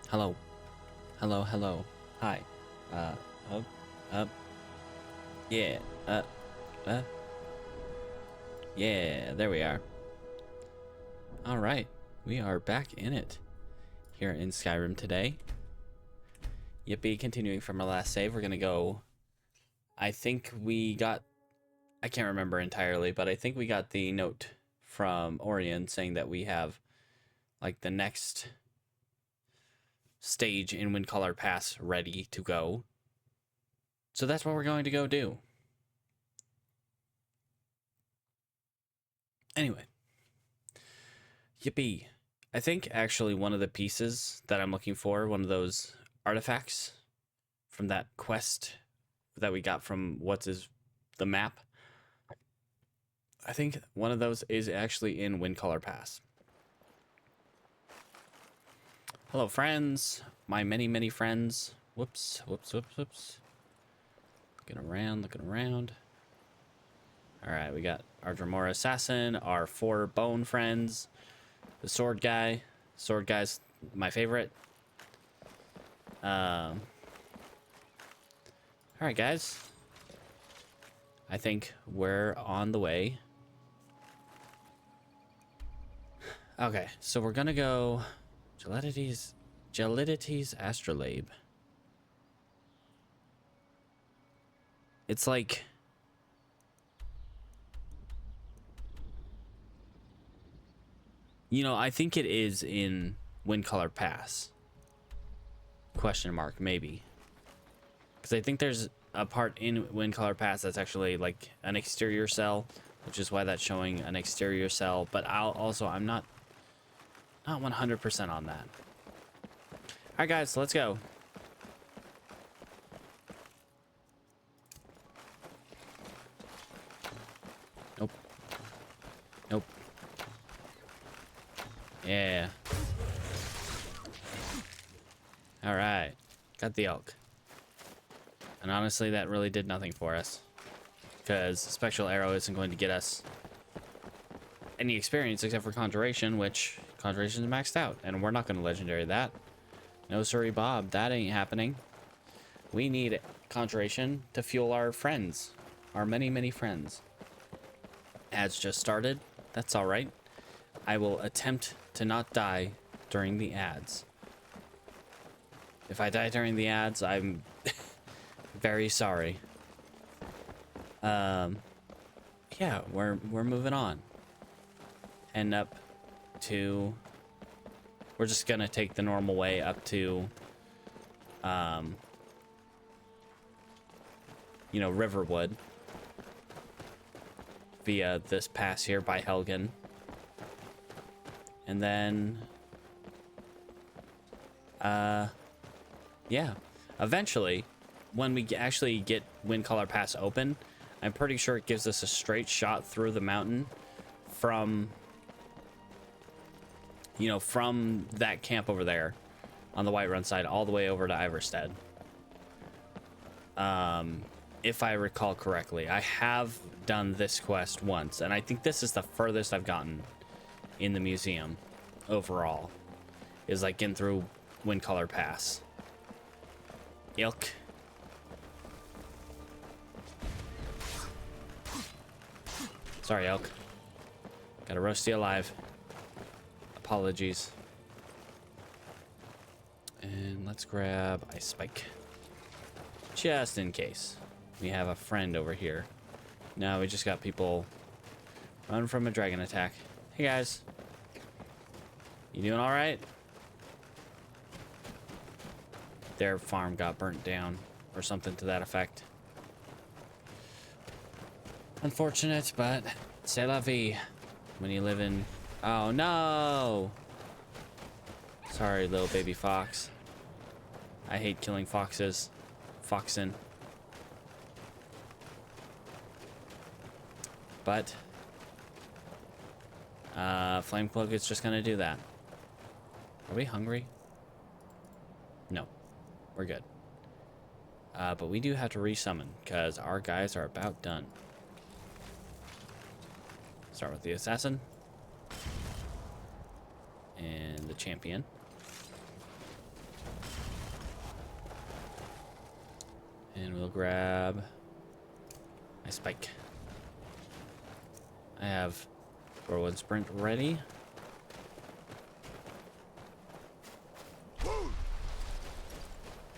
Hello. Hello, hello. Hi. Uh, up, up. Yeah. Uh. Yeah, there we are. All right. We are back in it here in Skyrim today. Yippee, continuing from our last save, we're going to go. I think we got, I can't remember entirely, but I think we got the note from Orion saying that we have like the next stage in Windcaller Pass ready to go. So that's what we're going to go do. Anyway. Yippee. I think actually one of the pieces that I'm looking for, one of those artifacts from that quest that we got from the map. I think one of those is actually in Windcaller Pass. Hello, friends. My many, many friends. Whoops, whoops, whoops, whoops. Looking around. All right, we got our Dremora Assassin, our 4 bone friends, the sword guy. Sword guy's my favorite. All right, guys. I think we're on the way. Okay, so we're gonna go Gelidity's Astrolabe. It's like I think it is in Windcaller Pass. Question mark, maybe. Because I think there's a part in Windcaller Pass that's actually like an exterior cell, which is why that's showing an exterior cell. But I'm not 100% on that. All right, guys, let's go. Nope. Nope. Yeah. All right. Got the elk. And honestly, that really did nothing for us. Because Spectral Arrow isn't going to get us any experience except for Conjuration, which Conjuration is maxed out. And we're not going to Legendary that. No, sorry, Bob. That ain't happening. We need Conjuration to fuel our friends. Our many, many friends. Ads just started. That's all right. I will attempt to not die during the ads. If I die during the ads, I'm very sorry. Yeah, we're moving on. And up to, we're just gonna take the normal way up to Riverwood via this pass here by Helgen. And then yeah, eventually when we actually get Windcaller Pass open, I'm pretty sure it gives us a straight shot through the mountain from that camp over there on the Whiterun side all the way over to Iverstead. If I recall correctly, I have done this quest once, and I think this is the furthest I've gotten in the museum overall, is like in through Windcaller Pass. Ilk. Sorry, elk. Gotta roast you alive. Apologies. And let's grab Ice Spike. Just in case. We have a friend over here. No, we just got people running from a dragon attack. Hey, guys. You doing all right? Their farm got burnt down or something to that effect. Unfortunate, but c'est la vie when you live in... Oh, no! Sorry, little baby fox. I hate killing foxes. Foxin. But Flame Cloak is just gonna do that. Are we hungry? No. We're good. But we do have to resummon because our guys are about done. Start with the assassin. And the champion. And we'll grab my spike. I have whirlwind sprint ready.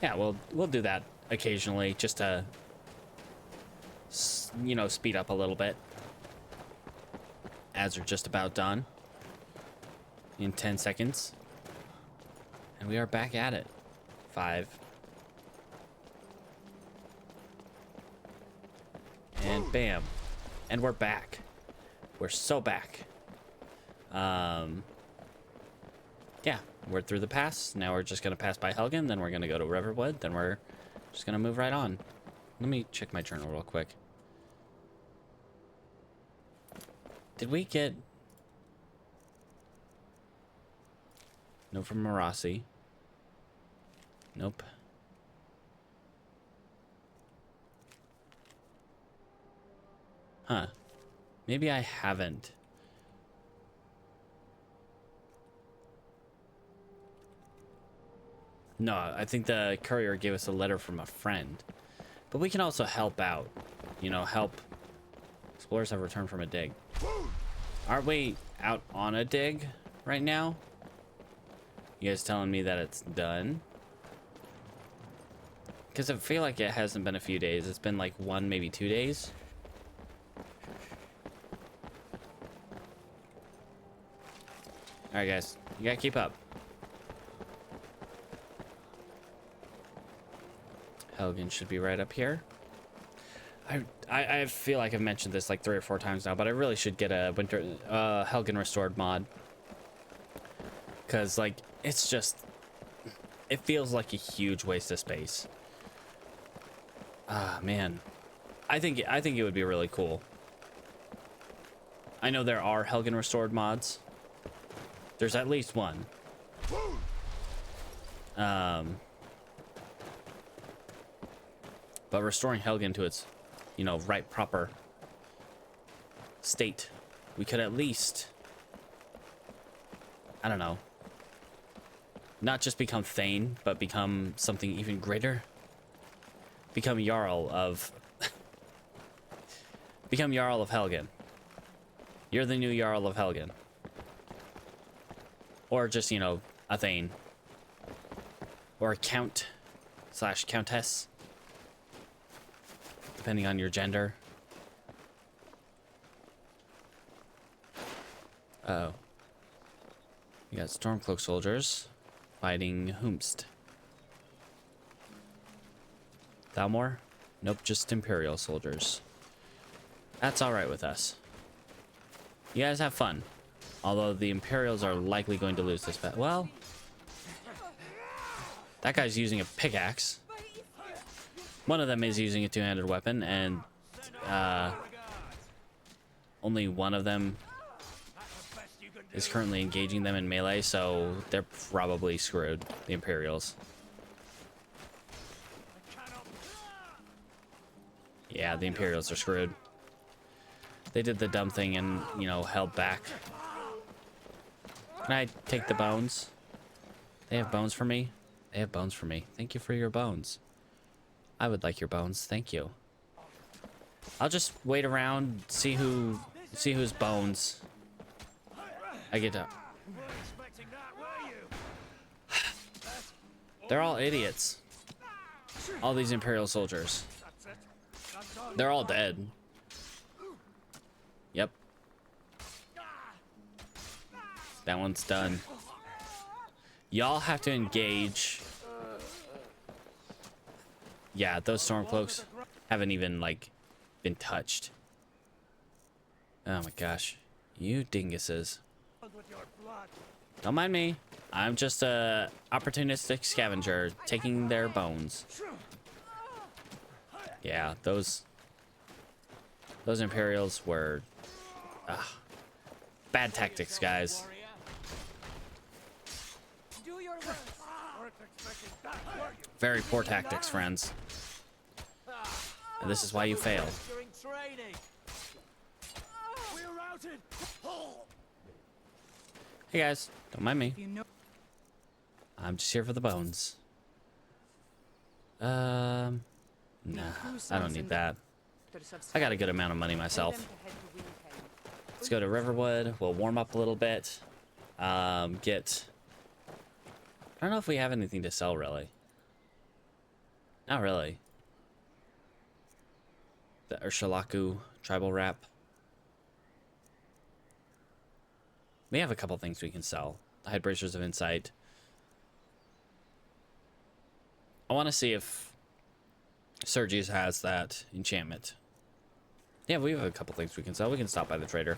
Yeah, we'll do that occasionally just to, you know, speed up a little bit. Ads are just about done in 10 seconds. And we are back at it. 5. And bam. And we're back. We're so back. Yeah, we're through the pass. Now we're just going to pass by Helgen. Then we're going to go to Riverwood. Then we're just going to move right on. Let me check my journal real quick. Did we get... No from Marassi. Nope. Huh. Maybe I haven't. No, I think the courier gave us a letter from a friend. But we can also help out. You know, help. Explorers have returned from a dig. Aren't we out on a dig right now? You guys telling me that it's done? Because I feel like it hasn't been a few days. It's been like 1, maybe 2 days. Alright, guys. You gotta keep up. Helgen should be right up here. I feel like I've mentioned this like 3 or 4 times now, but I really should get a winter Helgen restored mod. Because, like, it's just... It feels like a huge waste of space. Ah, man. I think it would be really cool. I know there are Helgen restored mods. There's at least one. But restoring Helgen to its, you know, right proper state, we could at least, I don't know, not just become Thane, but become something even greater. Become Jarl of... Become Jarl of Helgen. You're the new Jarl of Helgen. Or just, you know, a Thane. Or a Count / Countess. Depending on your gender. Uh-oh. We got Stormcloak soldiers fighting Whomst. Thalmor? Nope, just Imperial soldiers. That's alright with us. You guys have fun. Although the Imperials are likely going to lose this battle. Well, that guy's using a pickaxe. One of them is using a two-handed weapon, and only one of them is currently engaging them in melee, so they're probably screwed, the Imperials. Yeah, the Imperials are screwed. They did the dumb thing and, you know, held back. Can I take the bones? They have bones for me? They have bones for me. Thank you for your bones. I would like your bones. Thank you. I'll just wait around, see whose bones I get to. They're all idiots. All these Imperial soldiers. They're all dead. Yep. That one's done. Y'all have to engage. Yeah, those Stormcloaks haven't even, like, been touched. Oh my gosh. You dinguses. Don't mind me. I'm just a opportunistic scavenger taking their bones. Yeah, those Imperials were bad tactics, guys. Very poor tactics, friends. And this is why you fail. Hey guys, don't mind me. I'm just here for the bones. Nah, I don't need that. I got a good amount of money myself. Let's go to Riverwood. We'll warm up a little bit. I don't know if we have anything to sell, really. Not really. The Urshalaku tribal wrap. We have a couple things we can sell. The Hide Bracers of Insight. I want to see if Sergius has that enchantment. Yeah, we have a couple things we can sell. We can stop by the trader.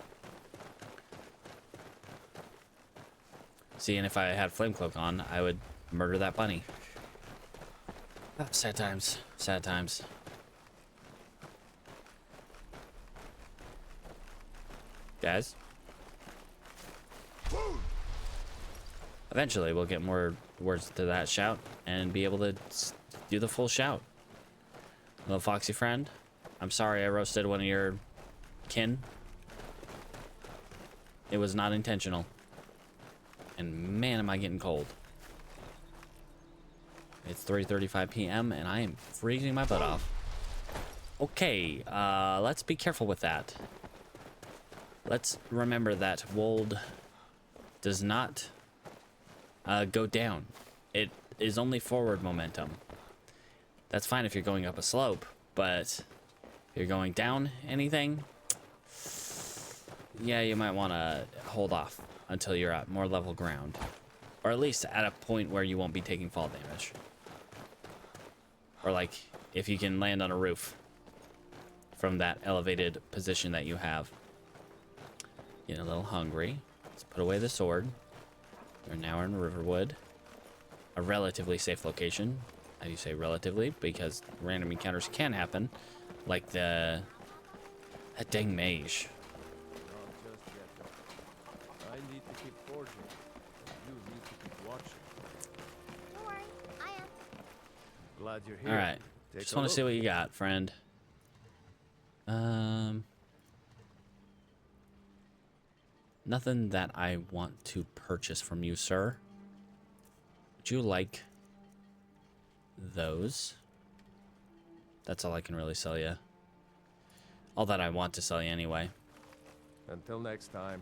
See, and if I had Flame Cloak on, I would murder that bunny. Oh, sad times. Sad times. Guys. Eventually, we'll get more words to that shout and be able to do the full shout. Little foxy friend, I'm sorry I roasted one of your kin. It was not intentional. And man, am I getting cold. It's 3:35 p.m. and I am freezing my butt off. Okay, let's be careful with that. Let's remember that Wold does not go down. It is only forward momentum. That's fine if you're going up a slope, but if you're going down anything, yeah, you might want to hold off until you're at more level ground. Or at least at a point where you won't be taking fall damage. Or like, if you can land on a roof from that elevated position that you have. Getting a little hungry. Let's put away the sword. We're now in Riverwood. A relatively safe location. How do you say relatively? Because random encounters can happen. Like that dang mage. I need to keep forging. You need to keep watching. Don't worry, I am. Glad you're here. Alright. Just want to see what you got, friend. Nothing that I want to purchase from you, sir. Would you like those? That's all I can really sell you. All that I want to sell you anyway. Until next time.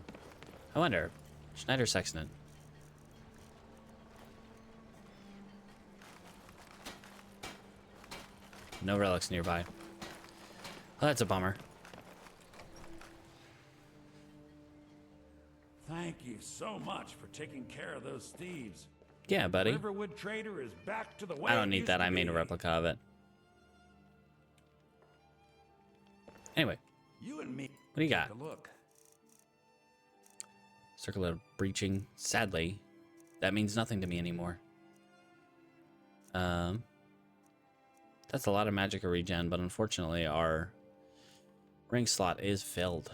I wonder, Schneider Sexton. No relics nearby. Well, that's a bummer. Thank you so much for taking care of those thieves. Yeah, buddy. Riverwood Trader is back to the way I don't it need used that. to I made a be. replica of it. Anyway, You and me. what do you got? Take a look. Circle of breaching. Sadly, that means nothing to me anymore. That's a lot of magic regen, but unfortunately our ring slot is filled.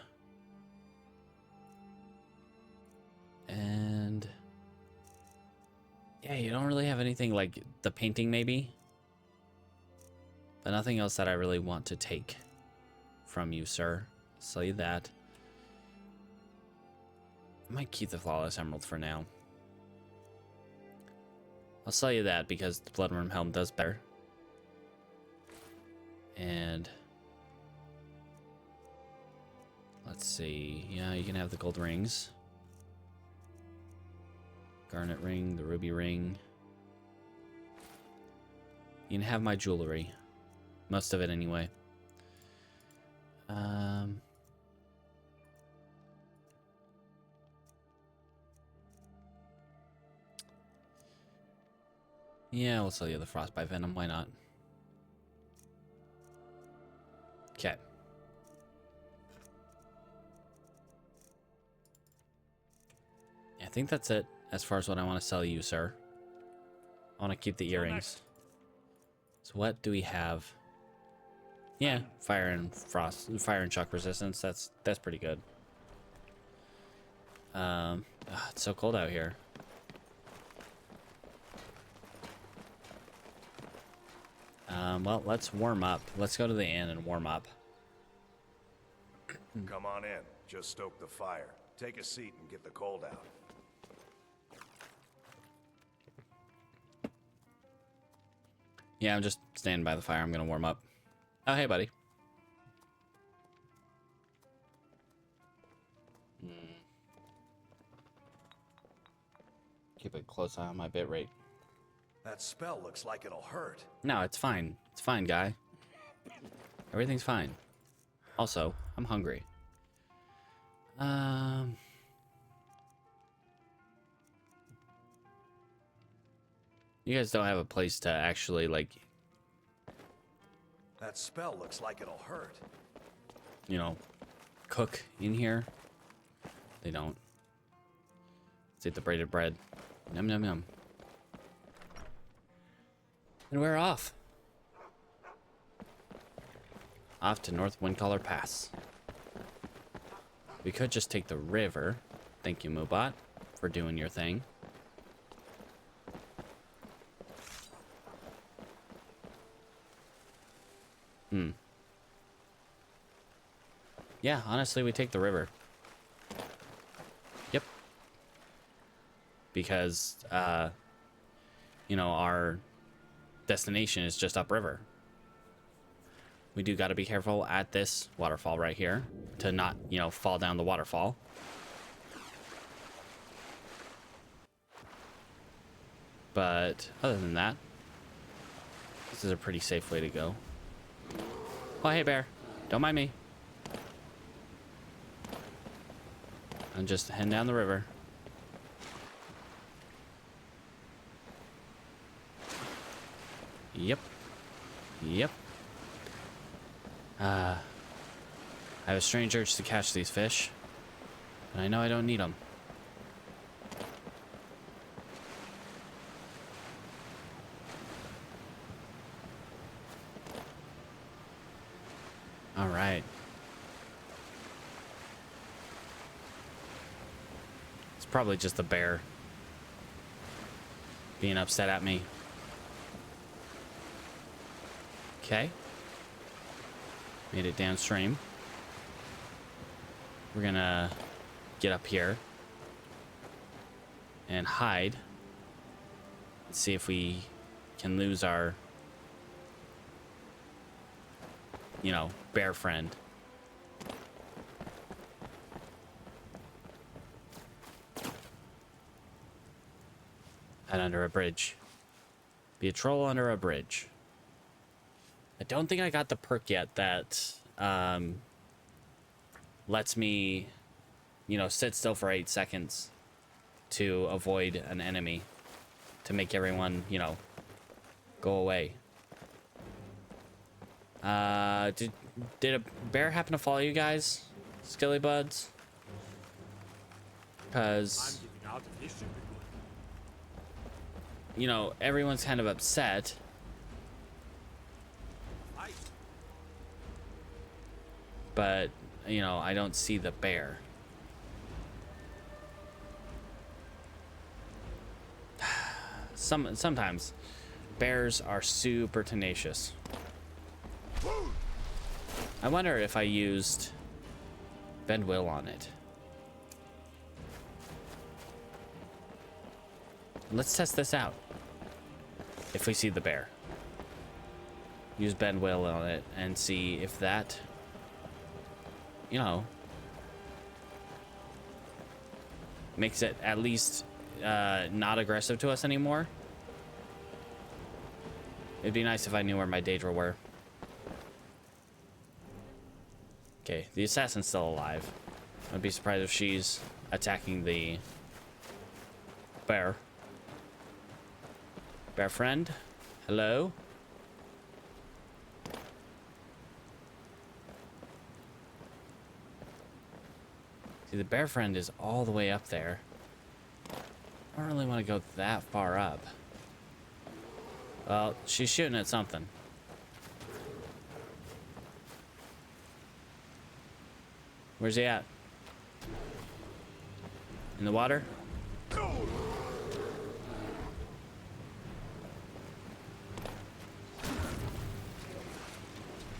And yeah, you don't really have anything like the painting maybe, but nothing else that I really want to take from you, sir. Sell you that. I might keep the Flawless Emerald for now. I'll sell you that because the Bloodworm Helm does better. And let's see. Yeah, you can have the gold rings. Garnet ring, the ruby ring. You can have my jewelry. Most of it anyway. Yeah, we'll sell you the Frostbite Venom. Why not? Okay. I think that's it as far as what I want to sell you, sir. I want to keep the earrings. So what do we have? Yeah, fire and shock resistance. That's pretty good. It's so cold out here. Well, let's warm up. Let's go to the inn and warm up. Come on in. Just stoke the fire. Take a seat and get the cold out. Yeah, I'm just standing by the fire. I'm gonna warm up. Oh, hey, buddy. Keep a close eye on my bit rate. That spell looks like it'll hurt. No, it's fine. It's fine, guy. Everything's fine. Also, I'm hungry. You guys don't have a place to actually, like, That spell looks like it'll hurt. you know, cook in here? They don't. Let's eat the braided bread. Yum, yum, yum. And we're off. Off to North Windcaller Pass. We could just take the river. Thank you, Moobot, for doing your thing. Yeah, honestly, we take the river. Yep. Because, you know, our destination is just upriver. We do got to be careful at this waterfall right here to not, you know, fall down the waterfall. But other than that, this is a pretty safe way to go. Oh, hey, bear. Don't mind me. I'm just heading down the river. Yep. Yep. I have a strange urge to catch these fish, and I know I don't need them. All right. It's probably just the bear being upset at me. Okay. Made it downstream. We're gonna get up here and hide. Let's see if we can lose our, you know, bear friend. Hide under a bridge. Be a troll under a bridge. I don't think I got the perk yet that lets me, you know, sit still for 8 seconds to avoid an enemy, to make everyone, you know, go away. Did a bear happen to follow you guys, Skilly Buds? Because, you know, everyone's kind of upset. But, you know, I don't see the bear. Sometimes bears are super tenacious. I wonder if I used Bend Will on it. Let's test this out. If we see the bear, use Bend Will on it and see if that, you know, makes it at least not aggressive to us anymore. It'd be nice if I knew where my Daedra were. Okay, the assassin's still alive. I'd be surprised if she's attacking the bear. Bear friend, hello? See, the bear friend is all the way up there. I don't really want to go that far up. Well, she's shooting at something. Where's he at? In the water?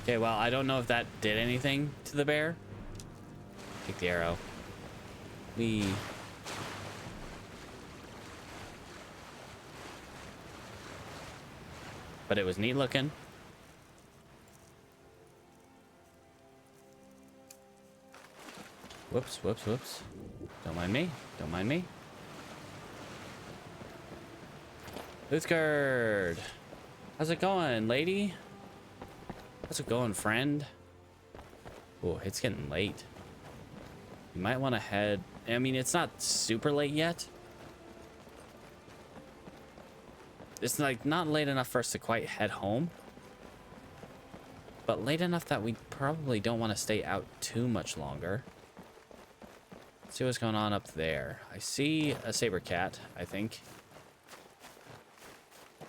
Okay, well, I don't know if that did anything to the bear. Take the arrow. But it was neat looking. Whoops, whoops, whoops. Don't mind me. Don't mind me. Uthgard! How's it going, lady? How's it going, friend? Oh, it's getting late. You might want to head... I mean, it's not super late yet. It's like not late enough for us to quite head home. But late enough that we probably don't want to stay out too much longer. Let's see what's going on up there. I see a saber cat, I think.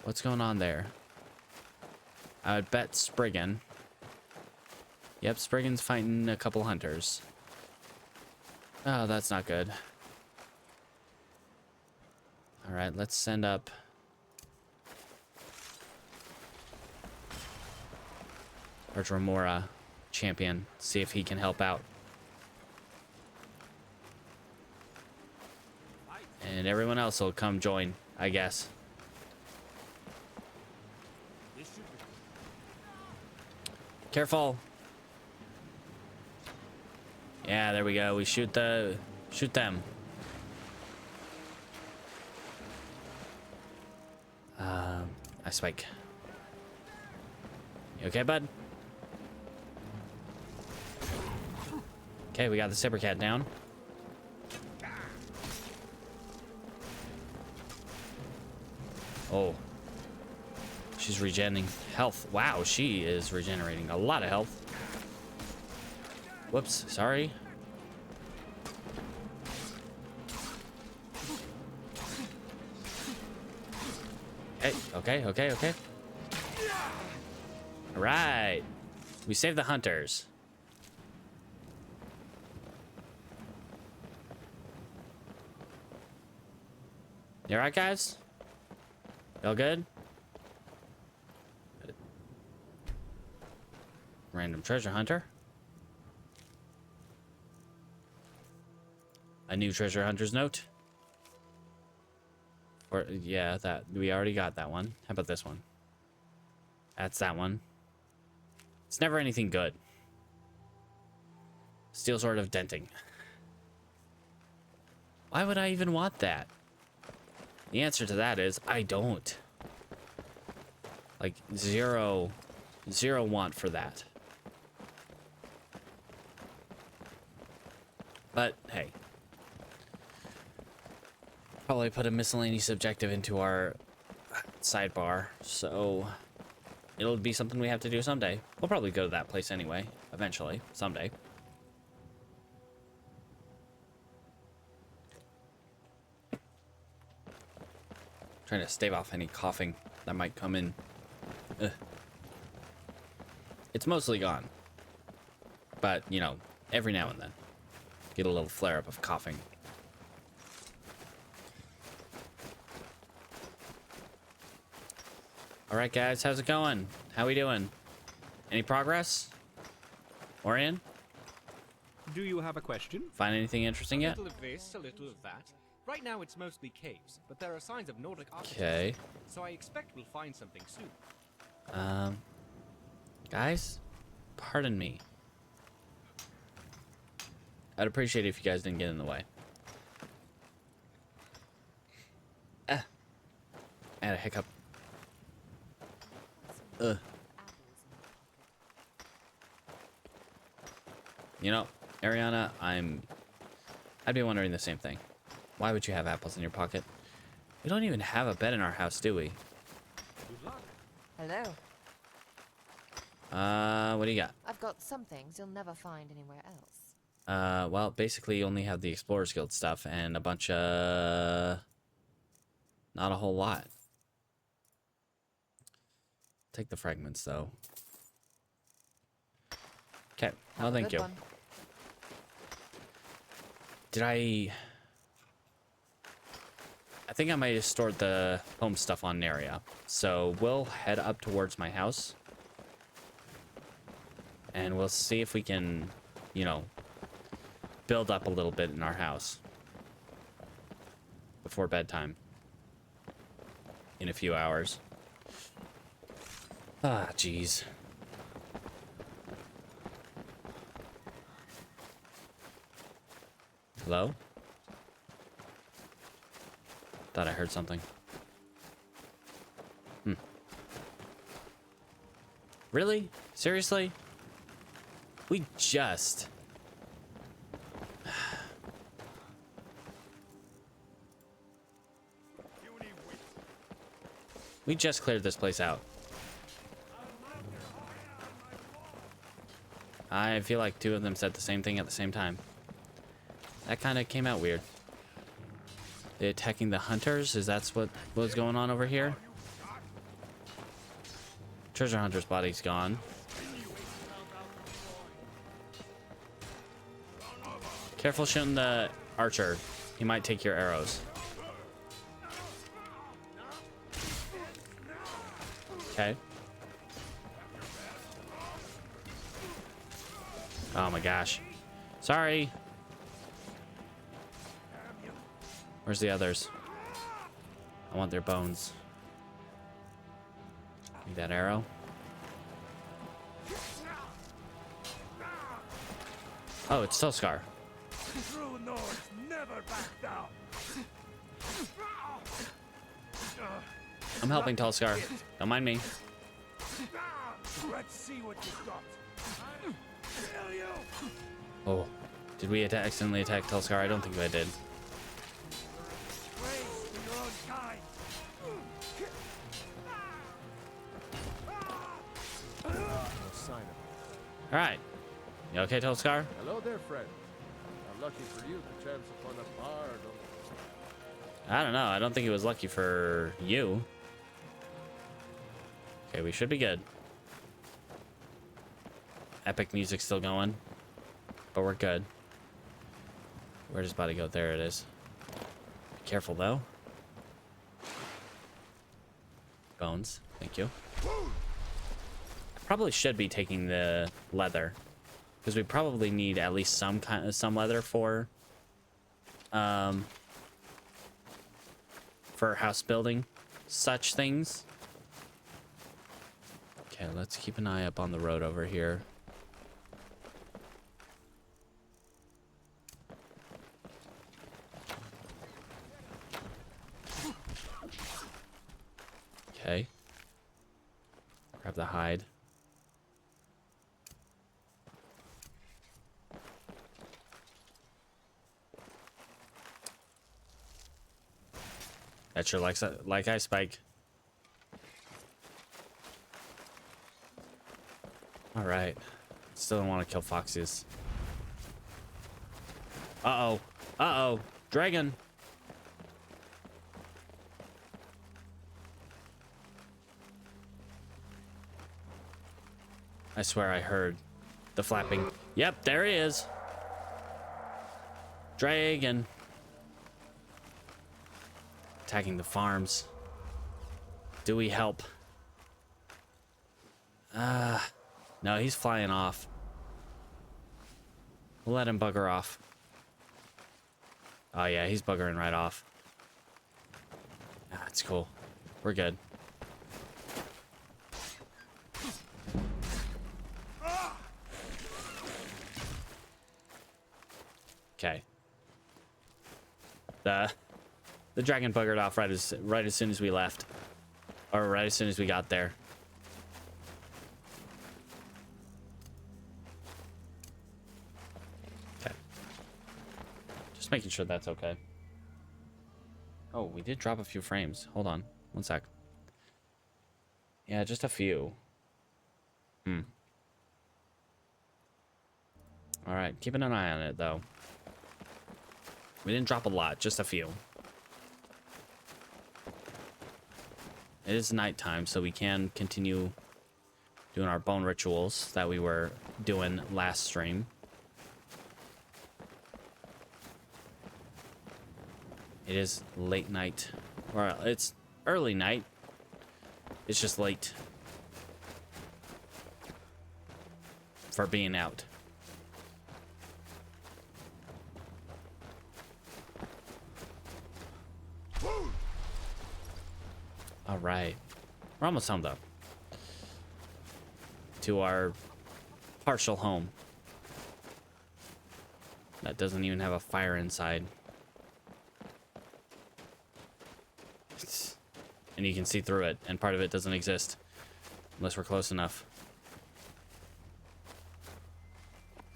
What's going on there? I would bet Spriggan. Yep, Spriggan's fighting a couple hunters. Oh, that's not good. Alright, let's send up... our Dremora champion. See if he can help out. And everyone else will come join, I guess. Careful. Yeah, there we go. We shoot them. I spike. You okay, bud? Okay, we got the saber cat down. Oh. She's regenerating health. Wow, she is regenerating a lot of health. Whoops, sorry. Hey, okay. All right. We saved the hunters. You all right, guys? Y'all good? Random treasure hunter. A new treasure hunter's note. Or, yeah, that we already got that one. How about this one? That's that one. It's never anything good. Steel sword of denting. Why would I even want that? The answer to that is I don't. Like zero want for that. But hey, probably put a miscellaneous objective into our sidebar, so it'll be something we have to do someday. We'll probably go to that place anyway, eventually, someday. Trying to stave off any coughing that might come in. Ugh. It's mostly gone. But, you know, every now and then. Get a little flare-up of coughing. Alright, guys, how's it going? How we doing? Any progress? Orion? Do you have a question? Find anything interesting yet? A little of this, a little of that. Right now it's mostly caves, but there are signs of Nordic architecture. Okay. So I expect we'll find something soon. Guys, pardon me. I'd appreciate it if you guys didn't get in the way. I had a hiccup. You know, Ariana, I'd be wondering the same thing. Why would you have apples in your pocket? We don't even have a bed in our house, do we? Hello. What do you got? I've got some things you'll never find anywhere else. Well, basically you only have the Explorers Guild stuff and a bunch of... not a whole lot. Take the fragments, though. Okay, well, thank you. Did I think I might have stored the home stuff on an area. So we'll head up towards my house. And we'll see if we can, you know, build up a little bit in our house. Before bedtime. In a few hours. Ah, jeez. Hello? Thought I heard something. Really? Seriously? We just... We just cleared this place out. I feel like two of them said the same thing at the same time. That kind of came out weird. They attacking the hunters? Is that what was going on over here? Treasure hunter's body's gone. Careful shooting the archer. He might take your arrows. Okay. Oh my gosh. Sorry. Where's the others? I want their bones. Need that arrow. Oh, it's Tilskar. True Nords never back down. I'm helping Tilskar. Don't mind me. Let's see what you got. Kill you. Oh, did we accidentally attack Tilskar? I don't think I did. Praise to your own kind. No sign of it. All right. You okay, Tilskar? Hello there, friend. Lucky for you to chance upon a bard. I don't know. I don't think it was lucky for you. Okay, we should be good. Epic music's still going, but we're good. Where does body go? There it is. Be careful though. Bones. Thank you. I probably should be taking the leather, because we probably need at least some leather for house building, such things. Okay, let's keep an eye up on the road over here. Okay. Grab the hide. That sure like I spike. All right. Still don't want to kill foxes. Uh-oh. Uh-oh. Dragon. I swear I heard the flapping. Yep, there he is. Dragon. Attacking the farms. Do we help? No, he's flying off. We'll let him bugger off. Oh yeah, he's buggering right off. That's cool. We're good. Okay. The dragon buggered off right as soon as we left, or right as soon as we got there. Okay. Just making sure that's okay. Oh, we did drop a few frames. Hold on, one sec. Yeah, just a few. All right, keeping an eye on it though. We didn't drop a lot, just a few. It is nighttime, so we can continue doing our bone rituals that we were doing last stream. It is late night. Or it's early night. It's just late for being out. All right, we're almost home though. To our partial home. that doesn't even have a fire inside. And you can see through it, and part of it doesn't exist unless we're close enough.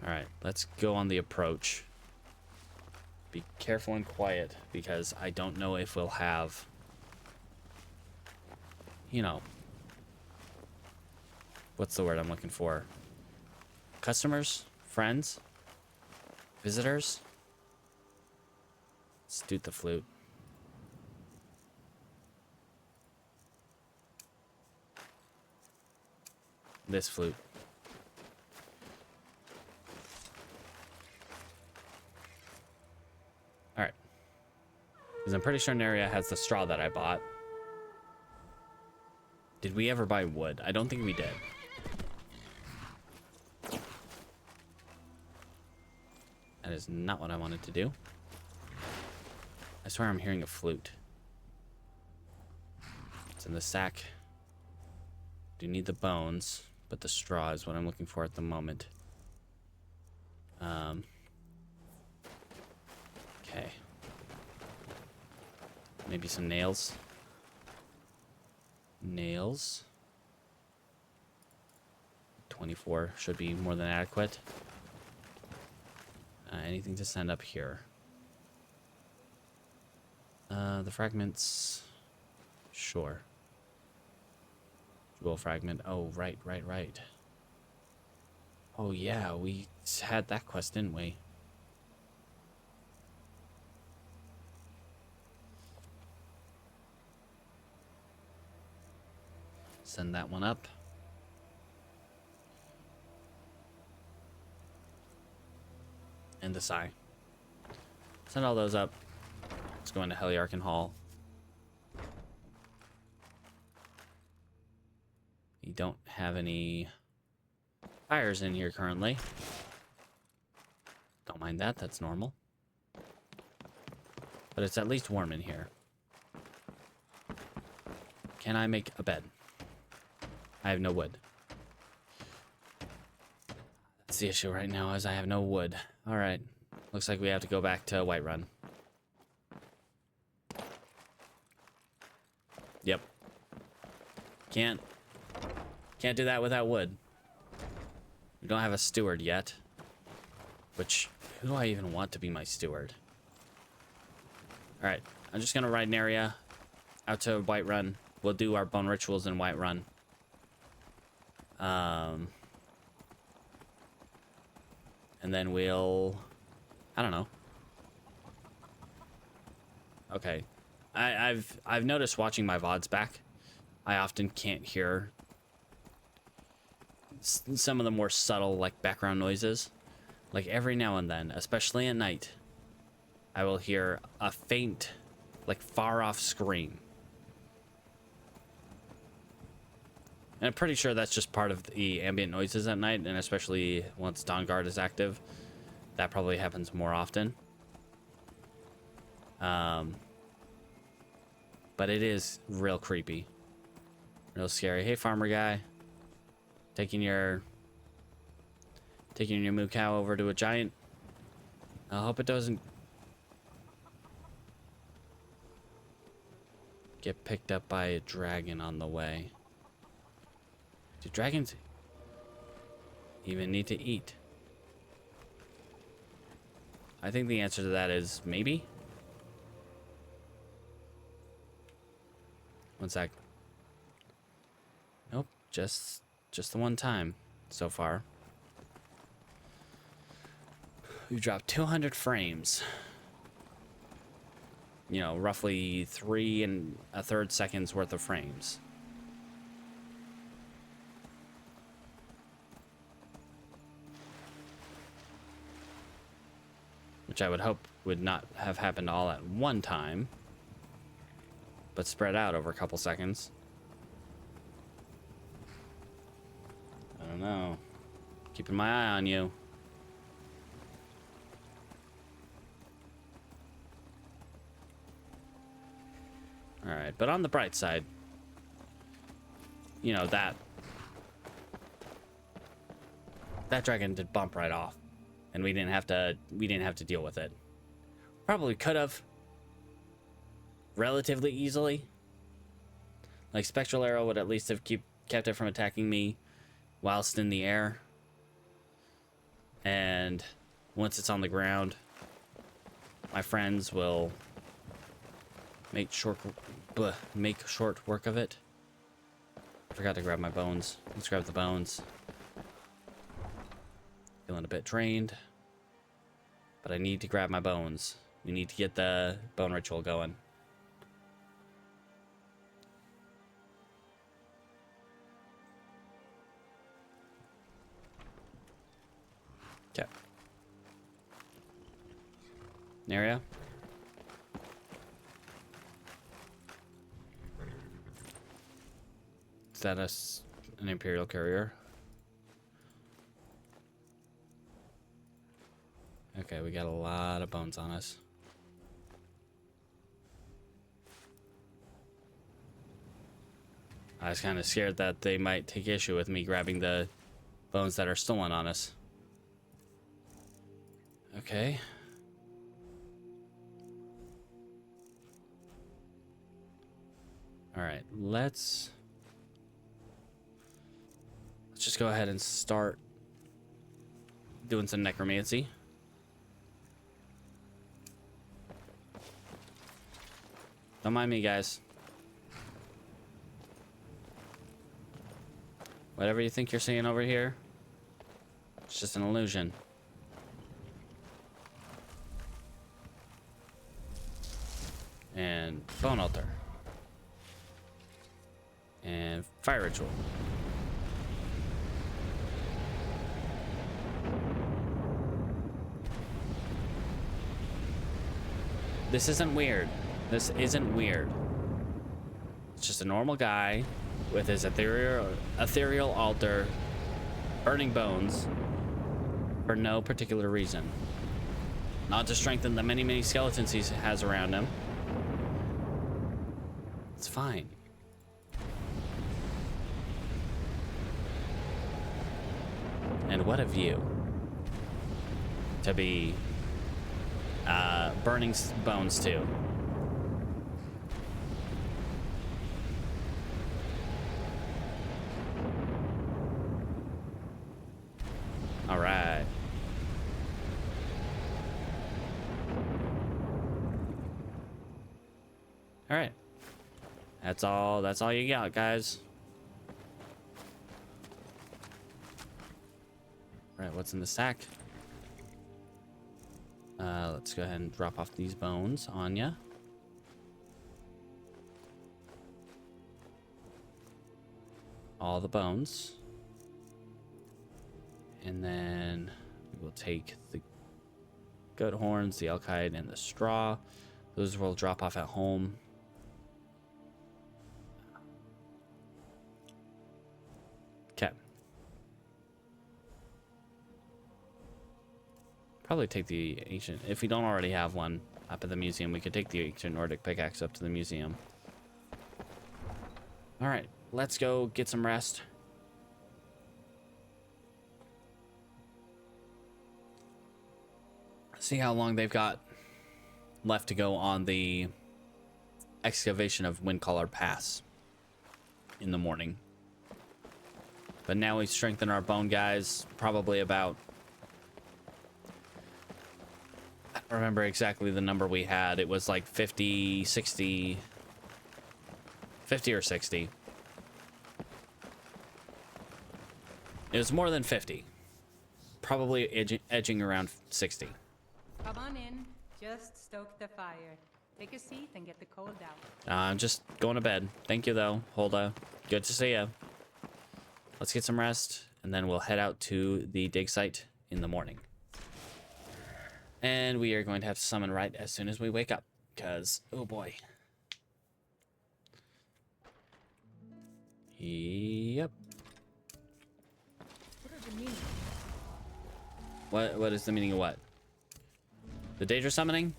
Alright, let's go on the approach. Be careful and quiet, because I don't know if we'll have, you know, what's the word I'm looking for? Customers? Friends? Visitors? Let's do the flute. This flute. Alright. Because I'm pretty sure Neria has the straw that I bought. Did we ever buy wood? I don't think we did. That is not what I wanted to do. I swear I'm hearing a flute. It's in the sack. Do need the bones, but the straw is what I'm looking for at the moment. Okay. Maybe some nails. Nails. 24 should be more than adequate. Anything to send up here? The fragments. Sure. Jewel fragment. Oh, right. Oh, yeah, we had that quest, didn't we? Send that one up. And the Psy. Send all those up. Let's go into Heliarchan Hall. We don't have any fires in here currently. Don't mind that, that's normal. But it's at least warm in here. Can I make a bed? I have no wood. That's the issue right now, is I have no wood. Alright. Looks like we have to go back to Whiterun. Yep. Can't do that without wood. We don't have a steward yet. Which, who do I even want to be my steward? Alright, I'm just gonna ride Neria out to Whiterun. We'll do our bone rituals in Whiterun. And then we'll... I don't know. Okay. I've noticed watching my VODs back, I often can't hear some of the more subtle, like, background noises. Like, every now and then, especially at night, I will hear a faint, like, far-off scream. And I'm pretty sure that's just part of the ambient noises at night, and especially once Dawnguard is active, that probably happens more often. But it is real creepy. Real scary. Hey, farmer guy. Taking your moo cow over to a giant. I hope it doesn't get picked up by a dragon on the way. Do dragons even need to eat? I think the answer to that is maybe. One sec. Nope, just the one time so far. We've dropped 200 frames. You know, roughly 3 1/3 seconds worth of frames. Which I would hope would not have happened all at one time, but spread out over a couple seconds. I don't know. Keeping my eye on you. Alright, but on the bright side, you know, that dragon did bump right off. and we didn't have to deal with it. Probably could have relatively easily. Like Spectral Arrow would at least have kept it from attacking me whilst in the air. And once it's on the ground, my friends will make short work of it. I forgot to grab my bones. Let's grab the bones. Feeling a bit drained, but I need to grab my bones. We need to get the bone ritual going. Okay. Area. Is that an Imperial carrier? Okay, we got a lot of bones on us. I was kind of scared that they might take issue with me grabbing the bones that are stolen on us. Okay. All right, let's just go ahead and start doing some necromancy. Don't mind me, guys. Whatever you think you're seeing over here, it's just an illusion. And bone altar. And fire ritual. This isn't weird. This isn't weird. It's just a normal guy with his ethereal altar burning bones for no particular reason. Not to strengthen the many skeletons he has around him. It's fine. And what a view to be burning bones too. All right. All right. That's all you got, guys. All right, what's in the sack? Let's go ahead and drop off these bones on ya. All the bones. And then we will take the goat horns, the elk hide, and the straw. Those will drop off at home. Okay. Probably take the ancient, if we don't already have one up at the museum, we could take the ancient Nordic pickaxe up to the museum. All right, let's go get some rest. See how long they've got left to go on the excavation of Windcaller Pass in the morning. But now we've strengthened our bone guys probably about, I don't remember exactly the number we had. It was like 50, 60, 50 or 60. It was more than 50. Probably edging around 60. Come on in. Just stoke the fire. Take a seat and get the cold out. I'm just going to bed. Thank you, though, Holda. Good to see you. Let's get some rest, and then we'll head out to the dig site in the morning. And we are going to have to summon right as soon as we wake up, because, oh boy. Yep. What are the meaning? What is the meaning of what? The Daedra summoning?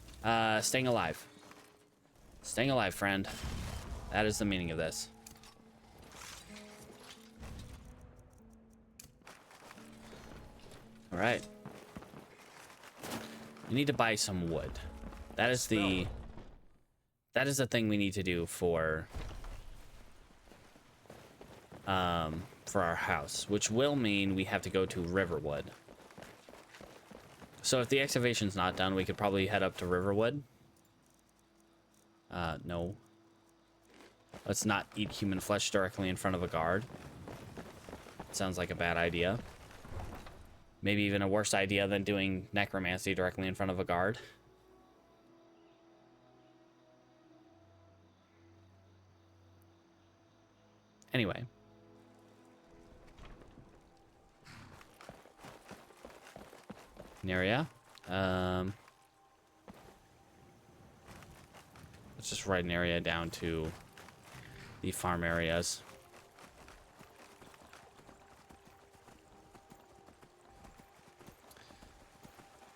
Staying alive. Staying alive, friend. That is the meaning of this. All right. We need to buy some wood. That is the thing we need to do for our house, which will mean we have to go to Riverwood. So if the excavation's not done, we could probably head up to Riverwood. No. Let's not eat human flesh directly in front of a guard. Sounds like a bad idea. Maybe even a worse idea than doing necromancy directly in front of a guard. Anyway. Neria. Let's just write an area down to the farm areas.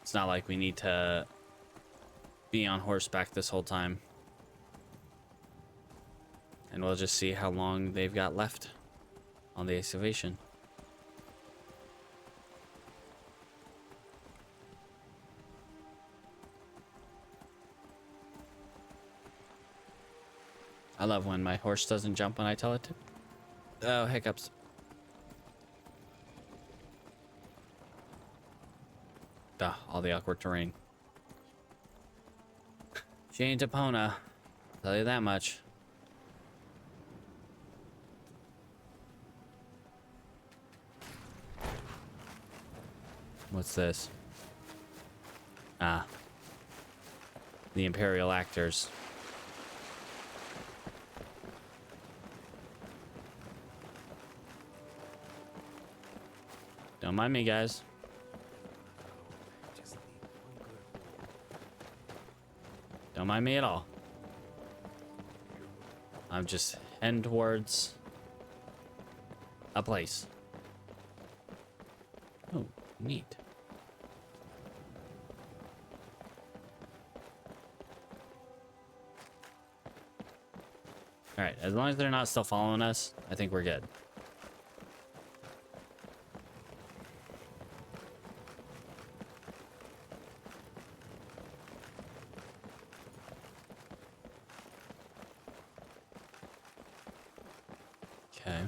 It's not like we need to be on horseback this whole time. And we'll just see how long they've got left on the excavation. I love when my horse doesn't jump when I tell it to. Oh, hiccups. Duh, all the awkward terrain. She ain't Epona. I'll tell you that much. What's this? Ah. The Imperial actors. Don't mind me, guys. Don't mind me at all. I'm just heading towards a place. Oh, neat. All right, as long as they're not still following us, I think we're good. Okay.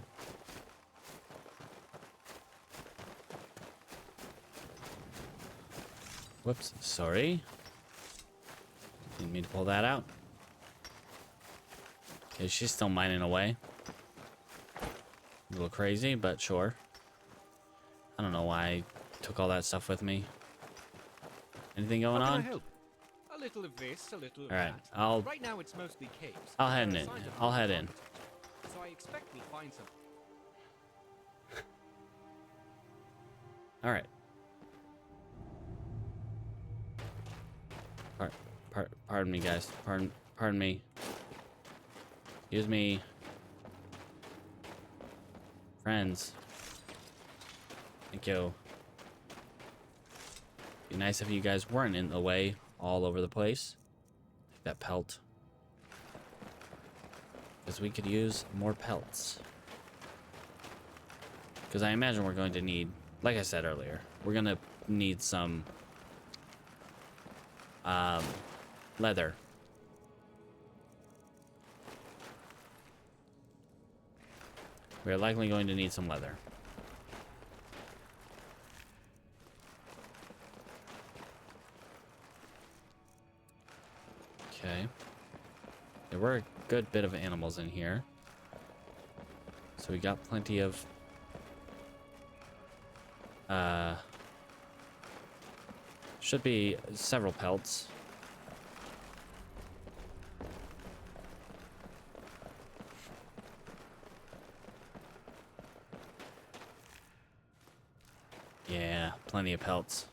Whoops, sorry. Didn't mean to pull that out. Okay, she's still mining away. A little crazy, but sure. I don't know why I took all that stuff with me. Anything going How can on? I help? A little of this, a little of All right, that. Right now it's mostly caves. I'll but head there are in. signs of I'll life head on in. it. So I expect we'll find some. All right. Pardon me, guys. Pardon me. Excuse me. Friends. Thank you. Be nice if you guys weren't in the way all over the place. Take that pelt. Because we could use more pelts. Because I imagine we're going to need, like I said earlier, we're going to need some leather. We're likely going to need some leather. Okay. There were a good bit of animals in here. So we got plenty of should be several pelts. Yeah, plenty of pelts.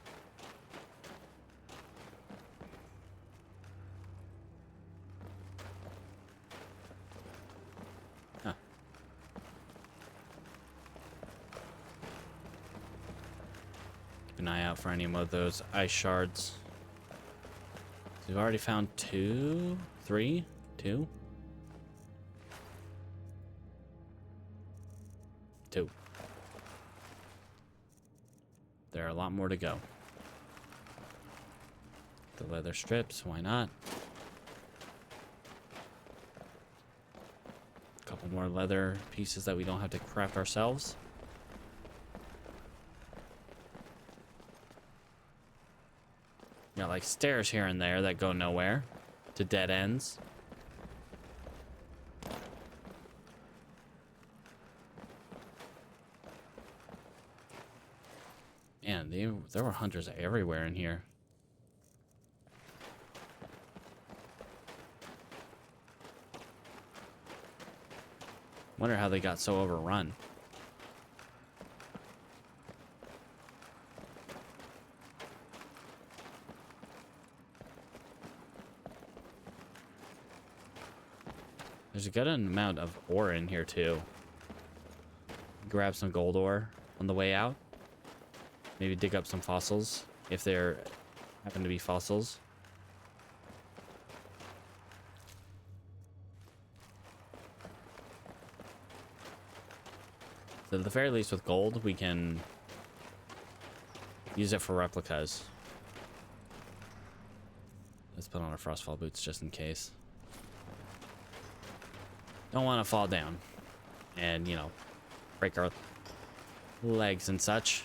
Huh. Keep an eye out for any of those ice shards. So we've already found 2, 3, 2. 2. There are a lot more to go. The leather strips, why not? A couple more leather pieces that we don't have to craft ourselves. Got like stairs here and there that go nowhere to dead ends. Man, there were hunters everywhere in here. Wonder how they got so overrun. There's a good amount of ore in here too. Grab some gold ore on the way out. Maybe dig up some fossils if there happen to be fossils. So at the very least with gold, we can use it for replicas. Let's put on our frostfall boots just in case. Don't want to fall down and, you know, break our legs and such.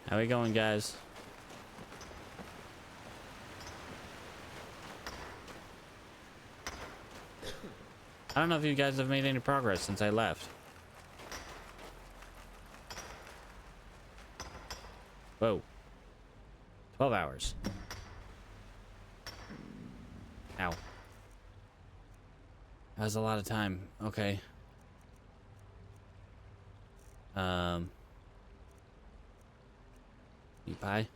How we going, guys? I don't know if you guys have made any progress since I left. Whoa. 12 hours. Ow. That was a lot of time. Okay. Eat pie.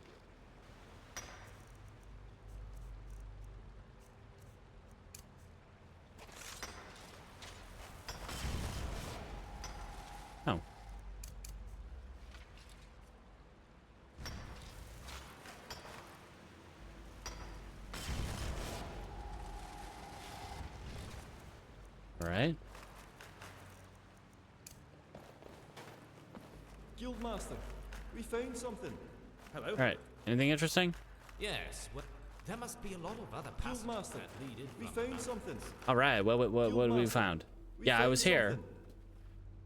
Oh. All right. Guildmaster, we found something. Hello? All right. Anything interesting? Yes, well, there must be a lot of other passages Guildmaster, that lead in we from found something. All right. What have we Guildmaster, found? we Yeah, I found was here. something.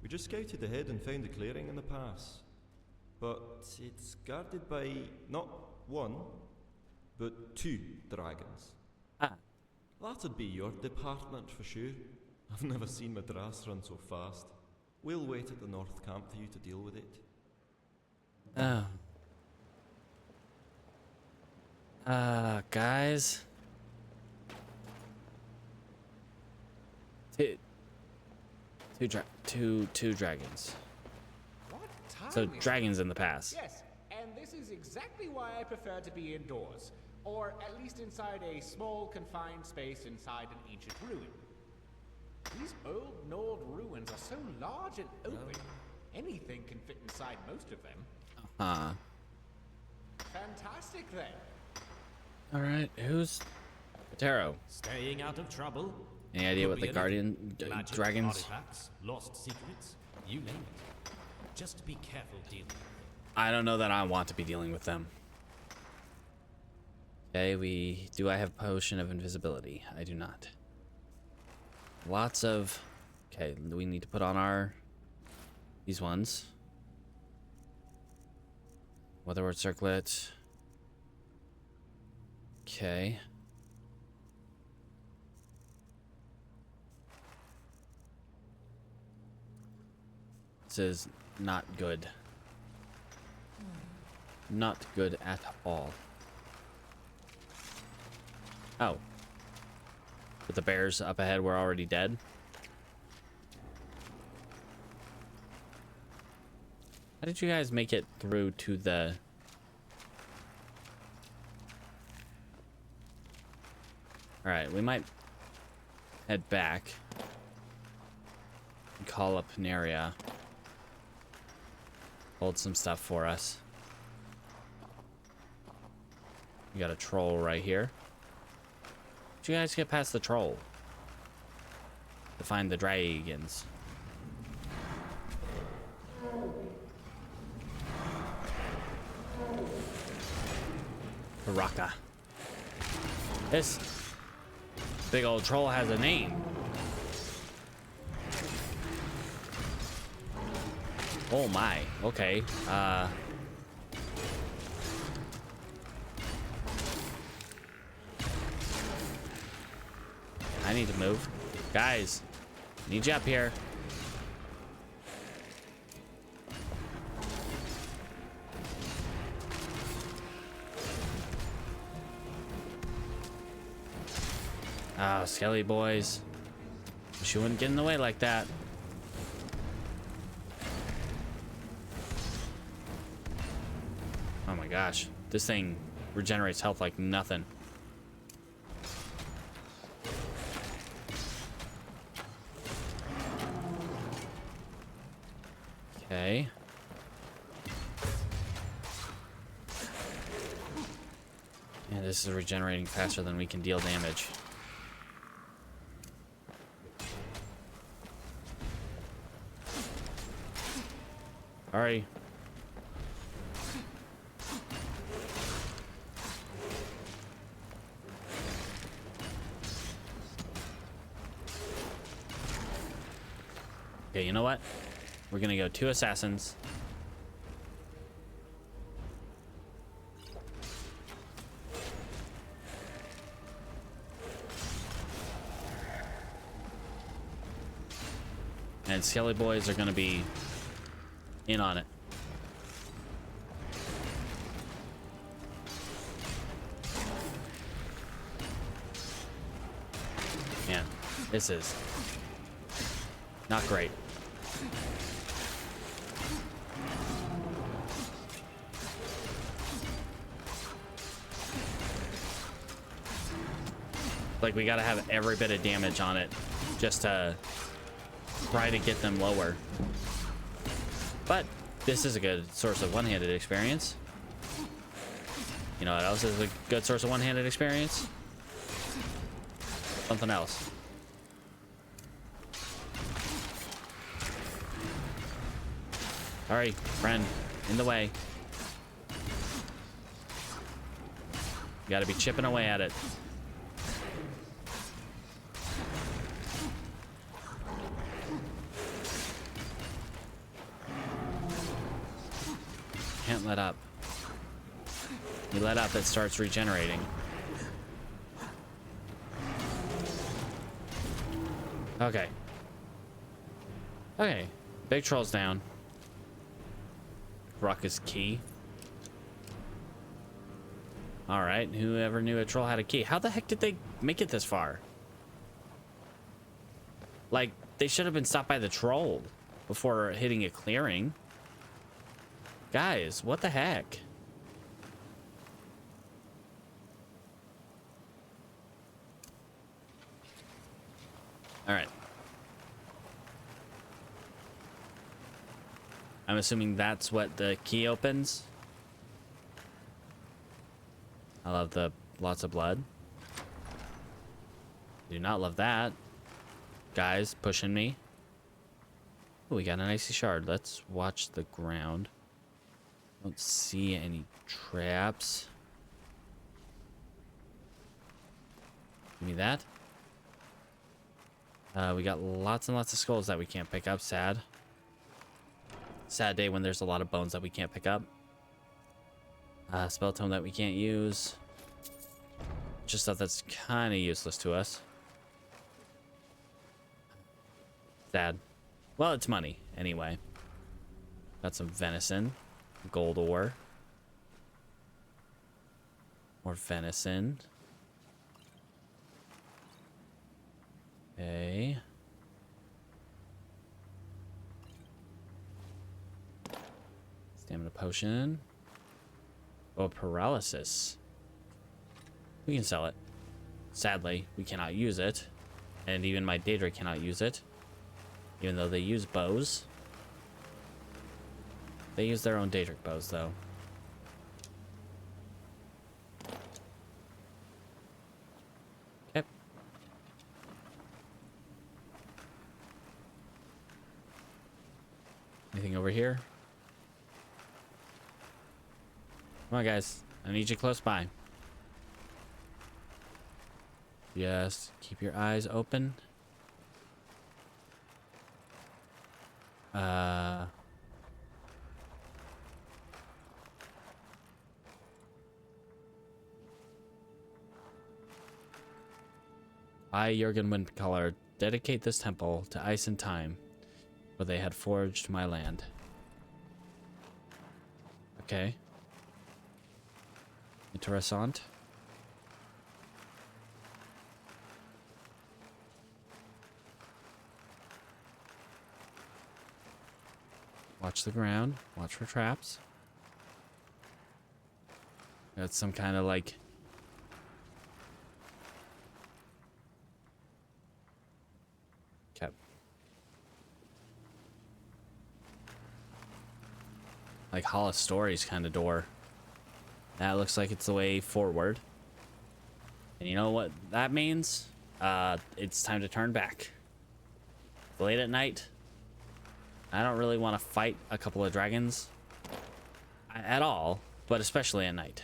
We just scouted ahead and found a clearing in the pass. But it's guarded by not one, but two dragons. Ah. That'd be your department for sure. I've never seen Madras run so fast. We'll wait at the North Camp for you to deal with it. Oh. Guys. Two dragons. What time So is dragons in the past. Yes, and this is exactly why I prefer to be indoors, or at least inside a small, confined space inside an ancient ruin. These old Nord ruins are so large and open, anything can fit inside most of them. Fantastic, then. All right. Who's Taro? Staying out of trouble. Any idea Could what be the anything. guardian Magic, dragons? artifacts, lost secrets, you name it. Just be careful dealing with them. I don't know that I want to be dealing with them. Okay, do I have potion of invisibility? I do not. Lots of. Okay, we need to put on these ones. Weatherward circlet. Okay. This is not good. Not good at all. Oh. But the bears up ahead were already dead? How did you guys make it through to the... Alright, we might head back and call up Neria. Hold some stuff for us. We got a troll right here. How'd you guys get past the troll? To find the dragons. Baraka. This big old troll has a name. Oh my. Okay. I need to move. Guys, need you up here. Oh, Skelly boys. Wish you wouldn't get in the way like that. Oh my gosh. This thing regenerates health like nothing. Okay. Yeah, this is regenerating faster than we can deal damage. Alright. Okay, you know what? We're gonna go 2 assassins. And Skelly boys are gonna be in on it. Man, this is not great. Like, we gotta have every bit of damage on it just to try to get them lower. But this is a good source of one-handed experience. You know what else is a good source of one-handed experience? Something else. All right, friend, in the way. You gotta be chipping away at it. Can't let up. You let up, it starts regenerating. Okay. Okay. Big troll's down. Rock is key. Alright, whoever knew a troll had a key. How the heck did they make it this far? Like, they should have been stopped by the troll before hitting a clearing. Guys, what the heck? All right. I'm assuming that's what the key opens. I love the lots of blood. Do not love that. Guys pushing me. Oh, we got an icy shard. Let's watch the ground. Don't see any traps. Give me that. We got lots and lots of skulls that we can't pick up. Sad. Sad day when there's a lot of bones that we can't pick up. Spell tome that we can't use. Just stuff that's kind of useless to us. Sad. Well, it's money anyway. Got some venison. Gold ore. More venison. Okay. Stamina potion. Oh, paralysis. We can sell it. Sadly, we cannot use it. And even my Daedra cannot use it. Even though they use bows. They use their own Daedric bows, though. Okay. Anything over here? Come on, guys. I need you close by. Just keep your eyes open. I, Jurgen Windcaller, dedicate this temple to ice and time, where they had forged my land. Okay. Interessant. Watch the ground. Watch for traps. That's some kind of like... like Hall of Stories kind of door. That looks like it's the way forward. And you know what that means? It's time to turn back. Late at night. I don't really want to fight a couple of dragons at all, but especially at night.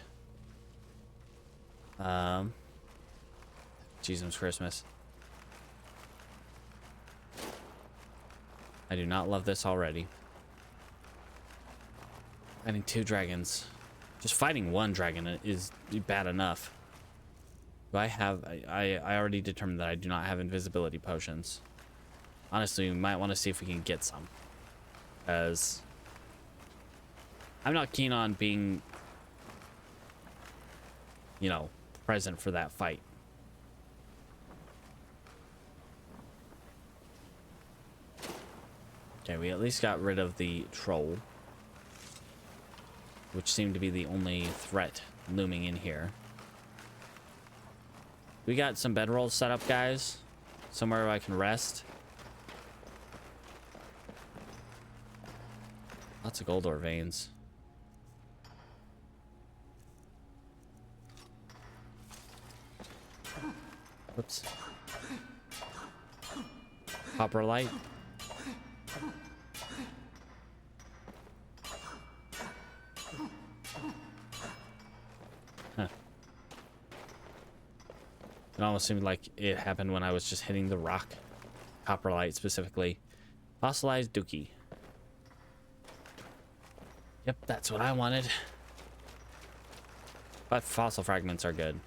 Jesus Christmas. I do not love this already. Fighting 2 dragons. Just fighting 1 dragon is bad enough. Do I have... I already determined that I do not have invisibility potions. Honestly, we might want to see if we can get some. Because... I'm not keen on being... you know, present for that fight. Okay, we at least got rid of the troll, which seemed to be the only threat looming in here. We got some bedrolls set up, guys. Somewhere where I can rest. Lots of gold ore veins. Whoops. Copper light. It almost seemed like it happened when I was just hitting the rock. Copper light specifically. Fossilized dookie. Yep, that's what I wanted. But fossil fragments are good.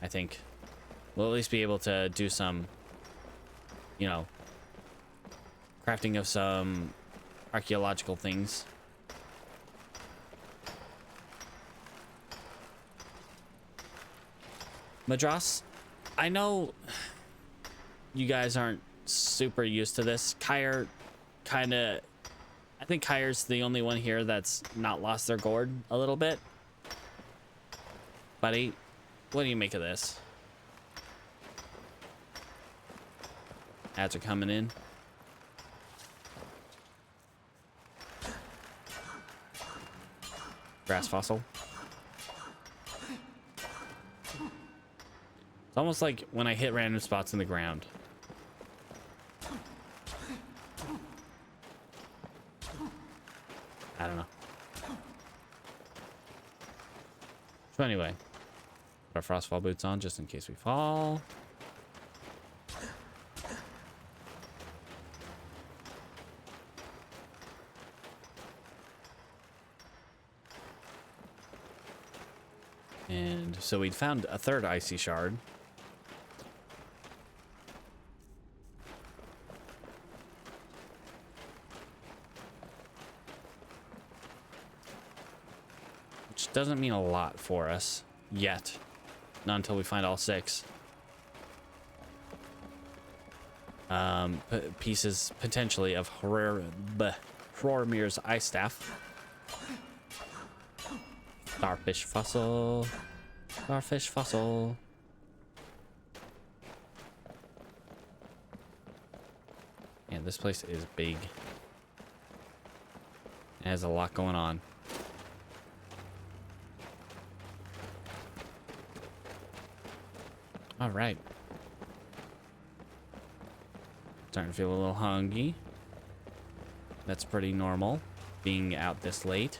I think we'll at least be able to do some, you know, crafting of some archaeological things. Madras, I know you guys aren't super used to this. Kyre kind of... I think Kyre's the only one here that's not lost their gourd a little bit. Buddy, what do you make of this? Ads are coming in. Grass fossil. It's almost like when I hit random spots in the ground. I don't know. So anyway, put our frostfall boots on just in case we fall. And so we'd found a 3rd icy shard. Which doesn't mean a lot for us yet. Not until we find all 6. Pieces potentially of Hrormir's ice staff. Starfish fossil. Starfish fossil. Yeah, this place is big. It has a lot going on. All right. Starting to feel a little hungry. That's pretty normal, being out this late.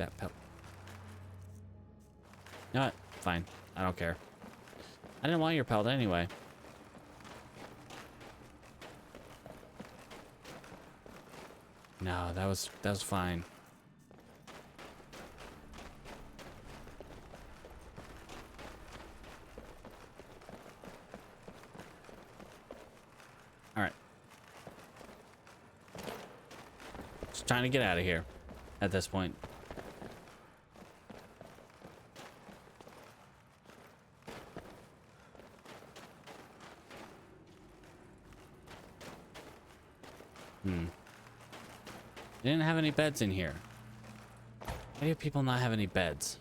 that pelt. You know what? Fine. I don't care. I didn't want your pelt anyway. No, that was fine. All right. Just trying to get out of here at this point. They didn't have any beds in here. Why do people not have any beds?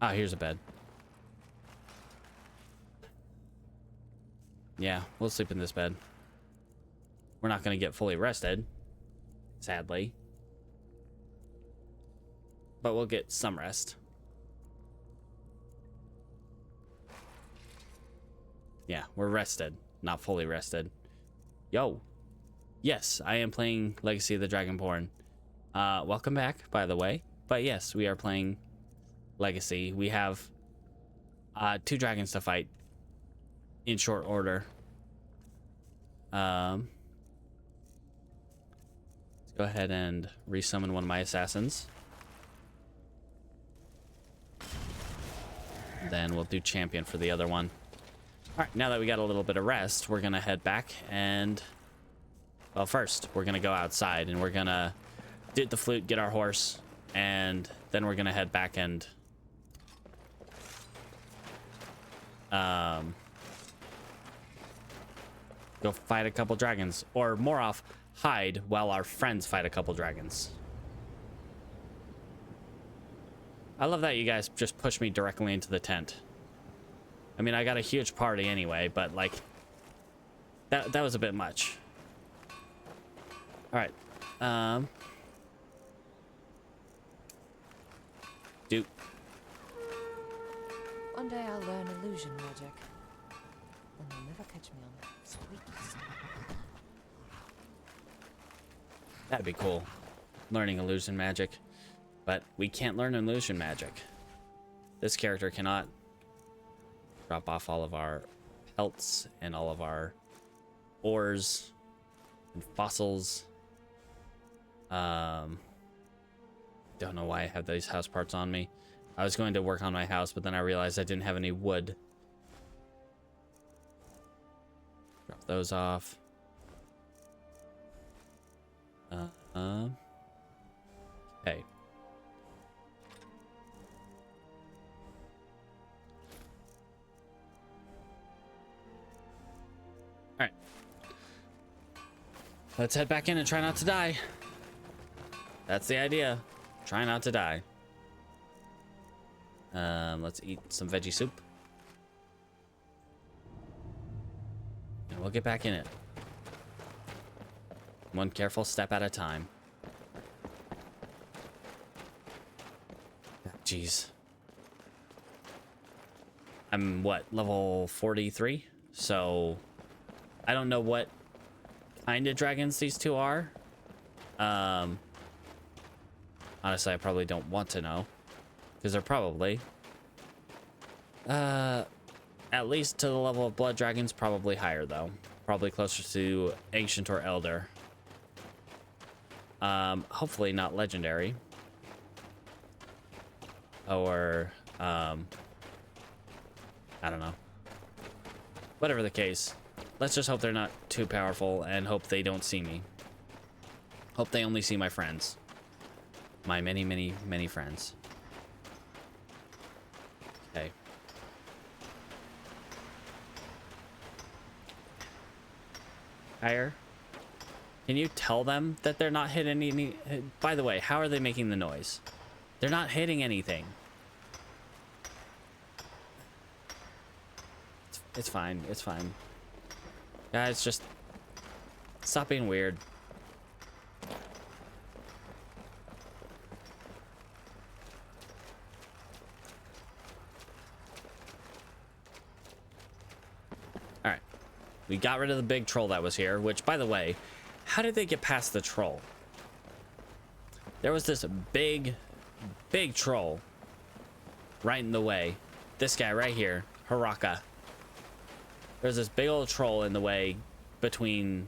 Ah, here's a bed. Yeah, we'll sleep in this bed. We're not going to get fully rested, sadly. But we'll get some rest. Yeah, we're rested, not fully rested. Yo. Yes, I am playing Legacy of the Dragonborn. Welcome back, by the way. But yes, we are playing Legacy. We have 2 dragons to fight in short order. Let's go ahead and resummon one of my assassins. Then we'll do champion for the other one. All right, now that we got a little bit of rest, we're gonna head back and, well, first we're gonna go outside and we're gonna do the flute, get our horse, and then we're gonna head back and go fight a couple dragons, or more off, hide while our friends fight a couple dragons. I love that you guys just push me directly into the tent. I mean, I got a huge party anyway, but like that was a bit much. All right. Do. One day I'll learn illusion magic. Then they'll never catch me on that sweet stuff. That'd be cool. Learning illusion magic. But we can't learn illusion magic. This character cannot drop off all of our pelts and all of our ores and fossils. Don't know why I have these house parts on me. I was going to work on my house, but then I realized I didn't have any wood. Drop those off. Okay. All right. Let's head back in and try not to die. That's the idea. Try not to die. Let's eat some veggie soup. And we'll get back in it. One careful step at a time. Jeez. I'm what, level 43? So I don't know what kind of dragons these two are. Honestly, I probably don't want to know, because they're probably at least to the level of blood dragons, probably higher though. Probably closer to ancient or elder. Hopefully not legendary. Or I don't know. Whatever the case, let's just hope they're not too powerful and hope they don't see me. Hope they only see my friends. My many, many, many friends. Okay. Higher. Can you tell them that they're not hitting any? By the way, how are they making the noise? They're not hitting anything. It's fine. It's fine. Guys, just stop being weird. All right. We got rid of the big troll that was here, which, by the way, how did they get past the troll? There was this big big troll right in the way. This guy right here, Haraka. There's this big old troll in the way between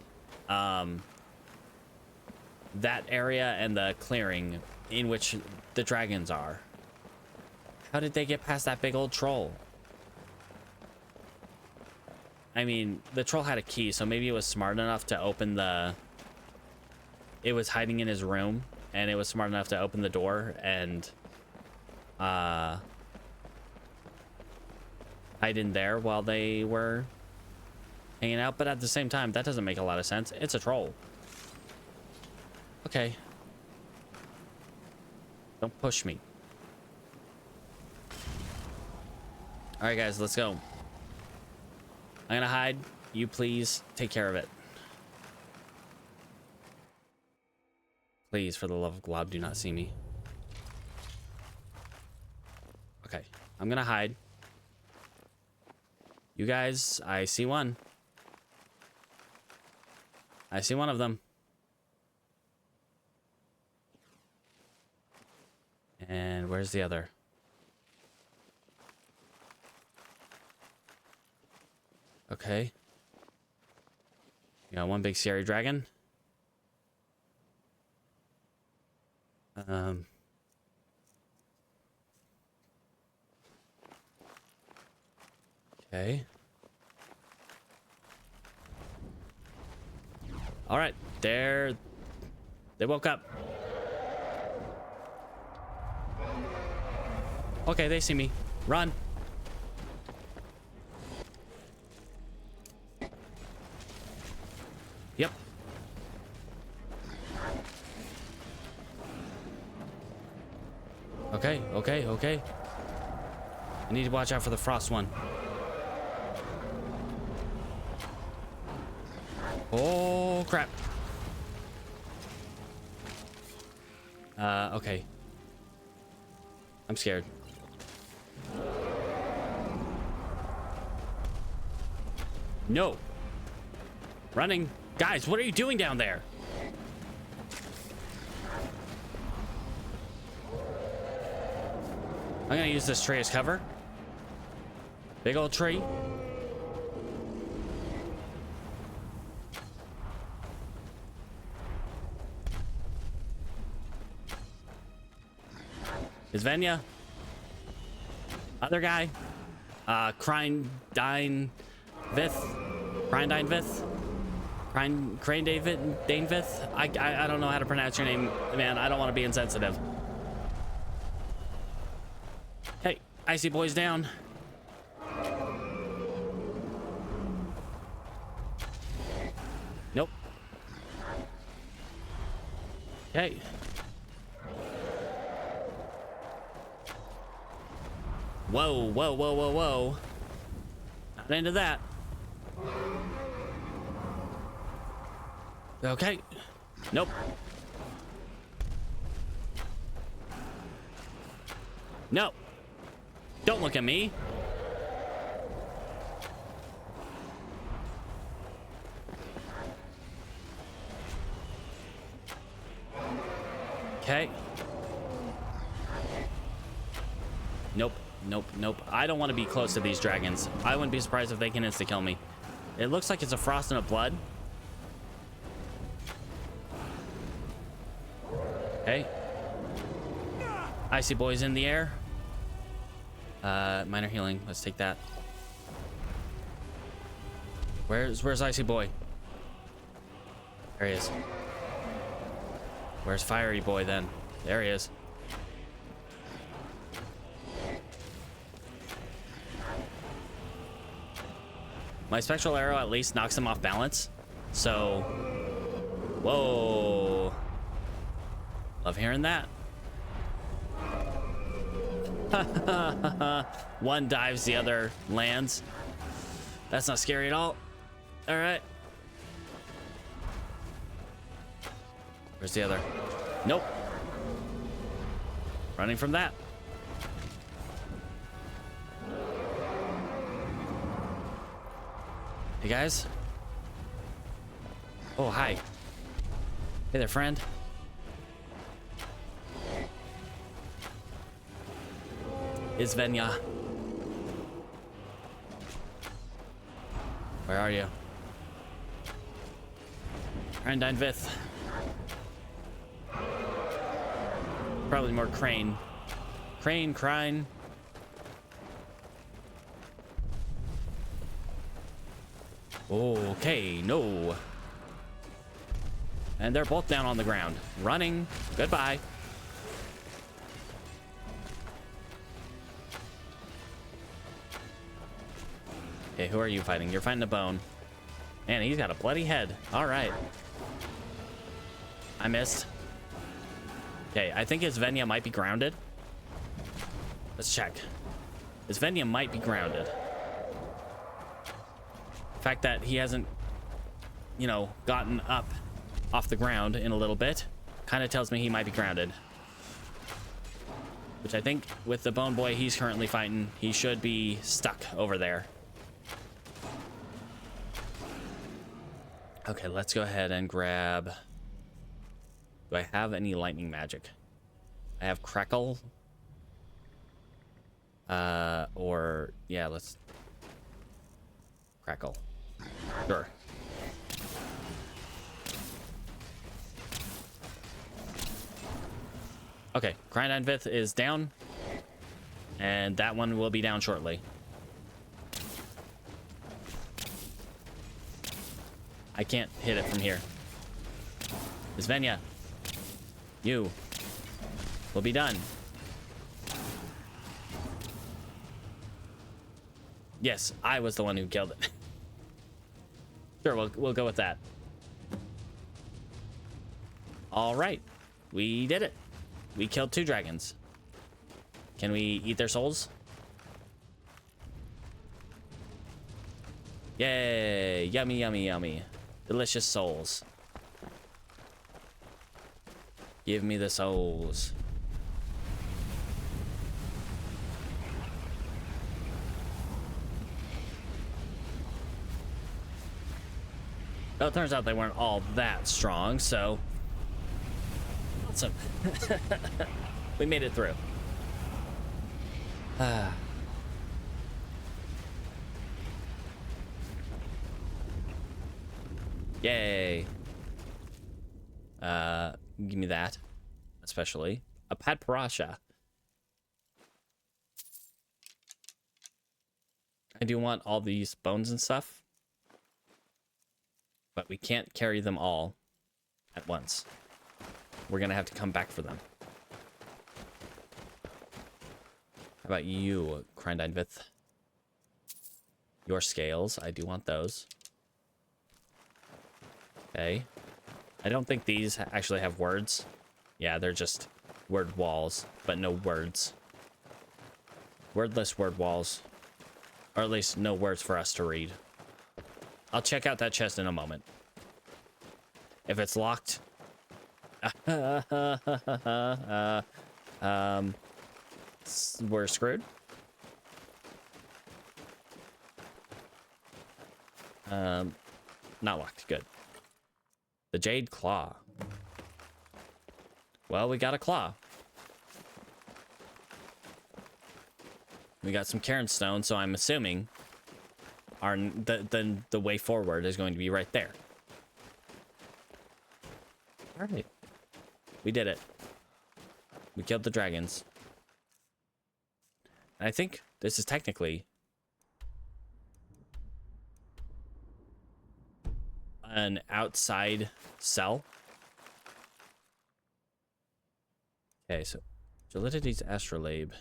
that area and the clearing in which the dragons are. How did they get past that big old troll? I mean, the troll had a key, so maybe it was smart enough to open the... It was hiding in his room, and it was smart enough to open the door and hide in there while they were hanging out. But at the same time, that doesn't make a lot of sense. It's a troll. Okay. Don't push me. All right, guys, let's go. I'm gonna hide. You please take care of it. Please, for the love of Glob, do not see me. Okay, I'm gonna hide. You guys, I see one. I see one of them. And where's the other? Okay. We got one big scary dragon. Okay. All right, they woke up. Okay, they see me. Run. Yep. Okay. I need to watch out for the frost one. Oh, crap. Okay. I'm scared. No. Running. Guys, what are you doing down there? I'm gonna use this tree as cover. Big old tree. Is Venya? Other guy? Crane Vith? Crane David Danevith? I don't know how to pronounce your name, man. I don't want to be insensitive. Hey, Icy Boy's down. Nope. Okay. Whoa. Not into that. Okay. Nope. No. Don't look at me. Okay. Nope. I don't want to be close to these dragons. I wouldn't be surprised if they can insta-kill me. It looks like it's a frost and a blood. Okay. Icy Boy's in the air. Minor healing. Let's take that. Where's Icy Boy? There he is. Where's Fiery Boy then? There he is. My spectral arrow at least knocks him off balance. So, whoa. Love hearing that. One dives, the other lands. That's not scary at all. All right. Where's the other? Nope. Running from that. Hey guys. Oh, hi. Hey there, friend. is Venya. Where are you? Grandine Vith. Probably more Crane. Crane, Crine. Okay, no. And they're both down on the ground. Running. Goodbye. Okay, who are you fighting? You're fighting a bone. Man, he's got a bloody head. All right. I missed. Okay, I think his Venya might be grounded. Let's check. His Venya might be grounded. The fact that he hasn't, you know, gotten up off the ground in a little bit kind of tells me he might be grounded. Which I think with the bone boy he's currently fighting, he should be stuck over there. Okay, let's go ahead and grab... Do I have any lightning magic? I have Crackle. Or... Yeah, let's... Crackle. Sure. Okay, Grindine Vith is down. And that one will be down shortly. I can't hit it from here. Svenja, you will be done. Yes, I was the one who killed it. Sure, we'll go with that. All right, we did it. We killed 2 dragons. Can we eat their souls? Yay! Yummy, yummy, yummy. Delicious souls. Give me the souls. Well, it turns out they weren't all that strong, so... Awesome. We made it through. Yay. Give me that. Especially. A Pad Parasha. I do want all these bones and stuff. But we can't carry them all at once. We're gonna have to come back for them. How about you, Crindine Vith? Your scales, I do want those. Okay. I don't think these actually have words. Yeah, they're just word walls, but no words. Wordless word walls. Or at least no words for us to read. I'll check out that chest in a moment. If it's locked... we're screwed. Not locked. Good. The Jade Claw. Well, we got a claw. We got some Cairn Stone, so I'm assuming the way forward is going to be right there. All right. We did it. We killed the dragons. And I think this is technically an outside cell. Okay, so Gelidity's astrolabe.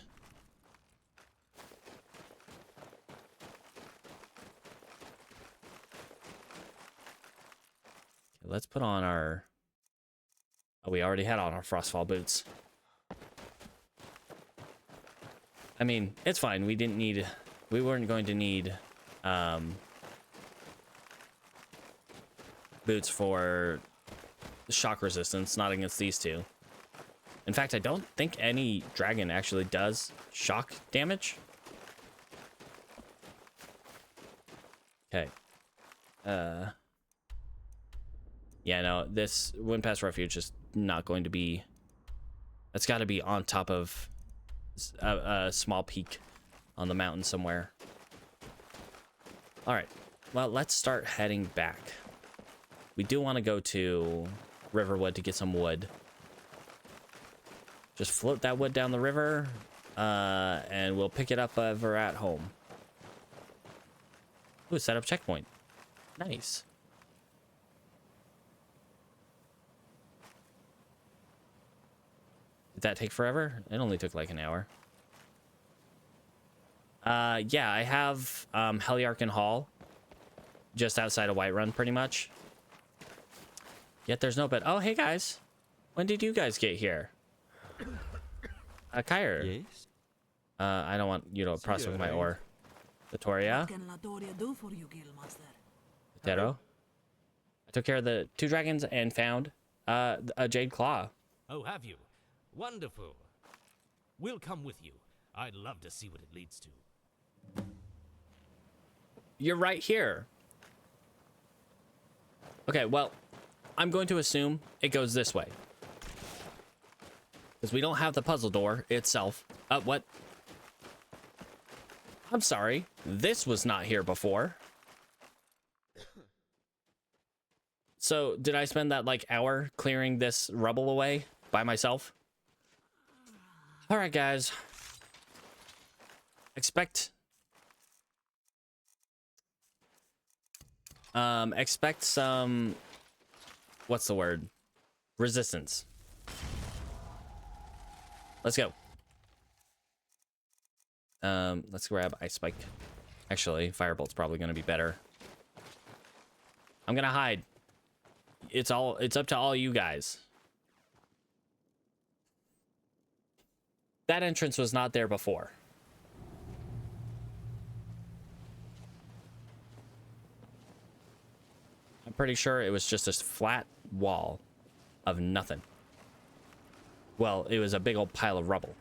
Okay, let's put on our... Oh, we already had on our Frostfall boots. I mean, it's fine. We didn't need... We weren't going to need... boots for shock resistance, not against these two. In fact, I don't think any dragon actually does shock damage. Okay. Yeah, no, this Windpass Refuge is not going to be... That's got to be on top of a small peak on the mountain somewhere. All right, well, let's start heading back. We do want to go to Riverwood to get some wood. Just float that wood down the river, and we'll pick it up if we're at home. Ooh, set up checkpoint. Nice. Did that take forever? It only took like an hour. Yeah, I have Heliarkin Hall just outside of Whiterun, pretty much. Yet there's no bed. Oh, hey guys. When did you guys get here? Kyr. Yes? I don't want you to prospect my ore. Vittoria. Tero. I took care of the 2 dragons and found a jade claw. Oh, have you? Wonderful. We'll come with you. I'd love to see what it leads to. You're right here. Okay, well, I'm going to assume it goes this way. Because we don't have the puzzle door itself. What? I'm sorry. This was not here before. So, did I spend that, like, hour clearing this rubble away by myself? Alright, guys. Expect some... What's the word? Resistance. Let's go. Let's grab Ice Spike. Actually, Firebolt's probably going to be better. I'm going to hide. It's up to all you guys. That entrance was not there before. I'm pretty sure it was just a flat wall of nothing. Well, it was a big old pile of rubble.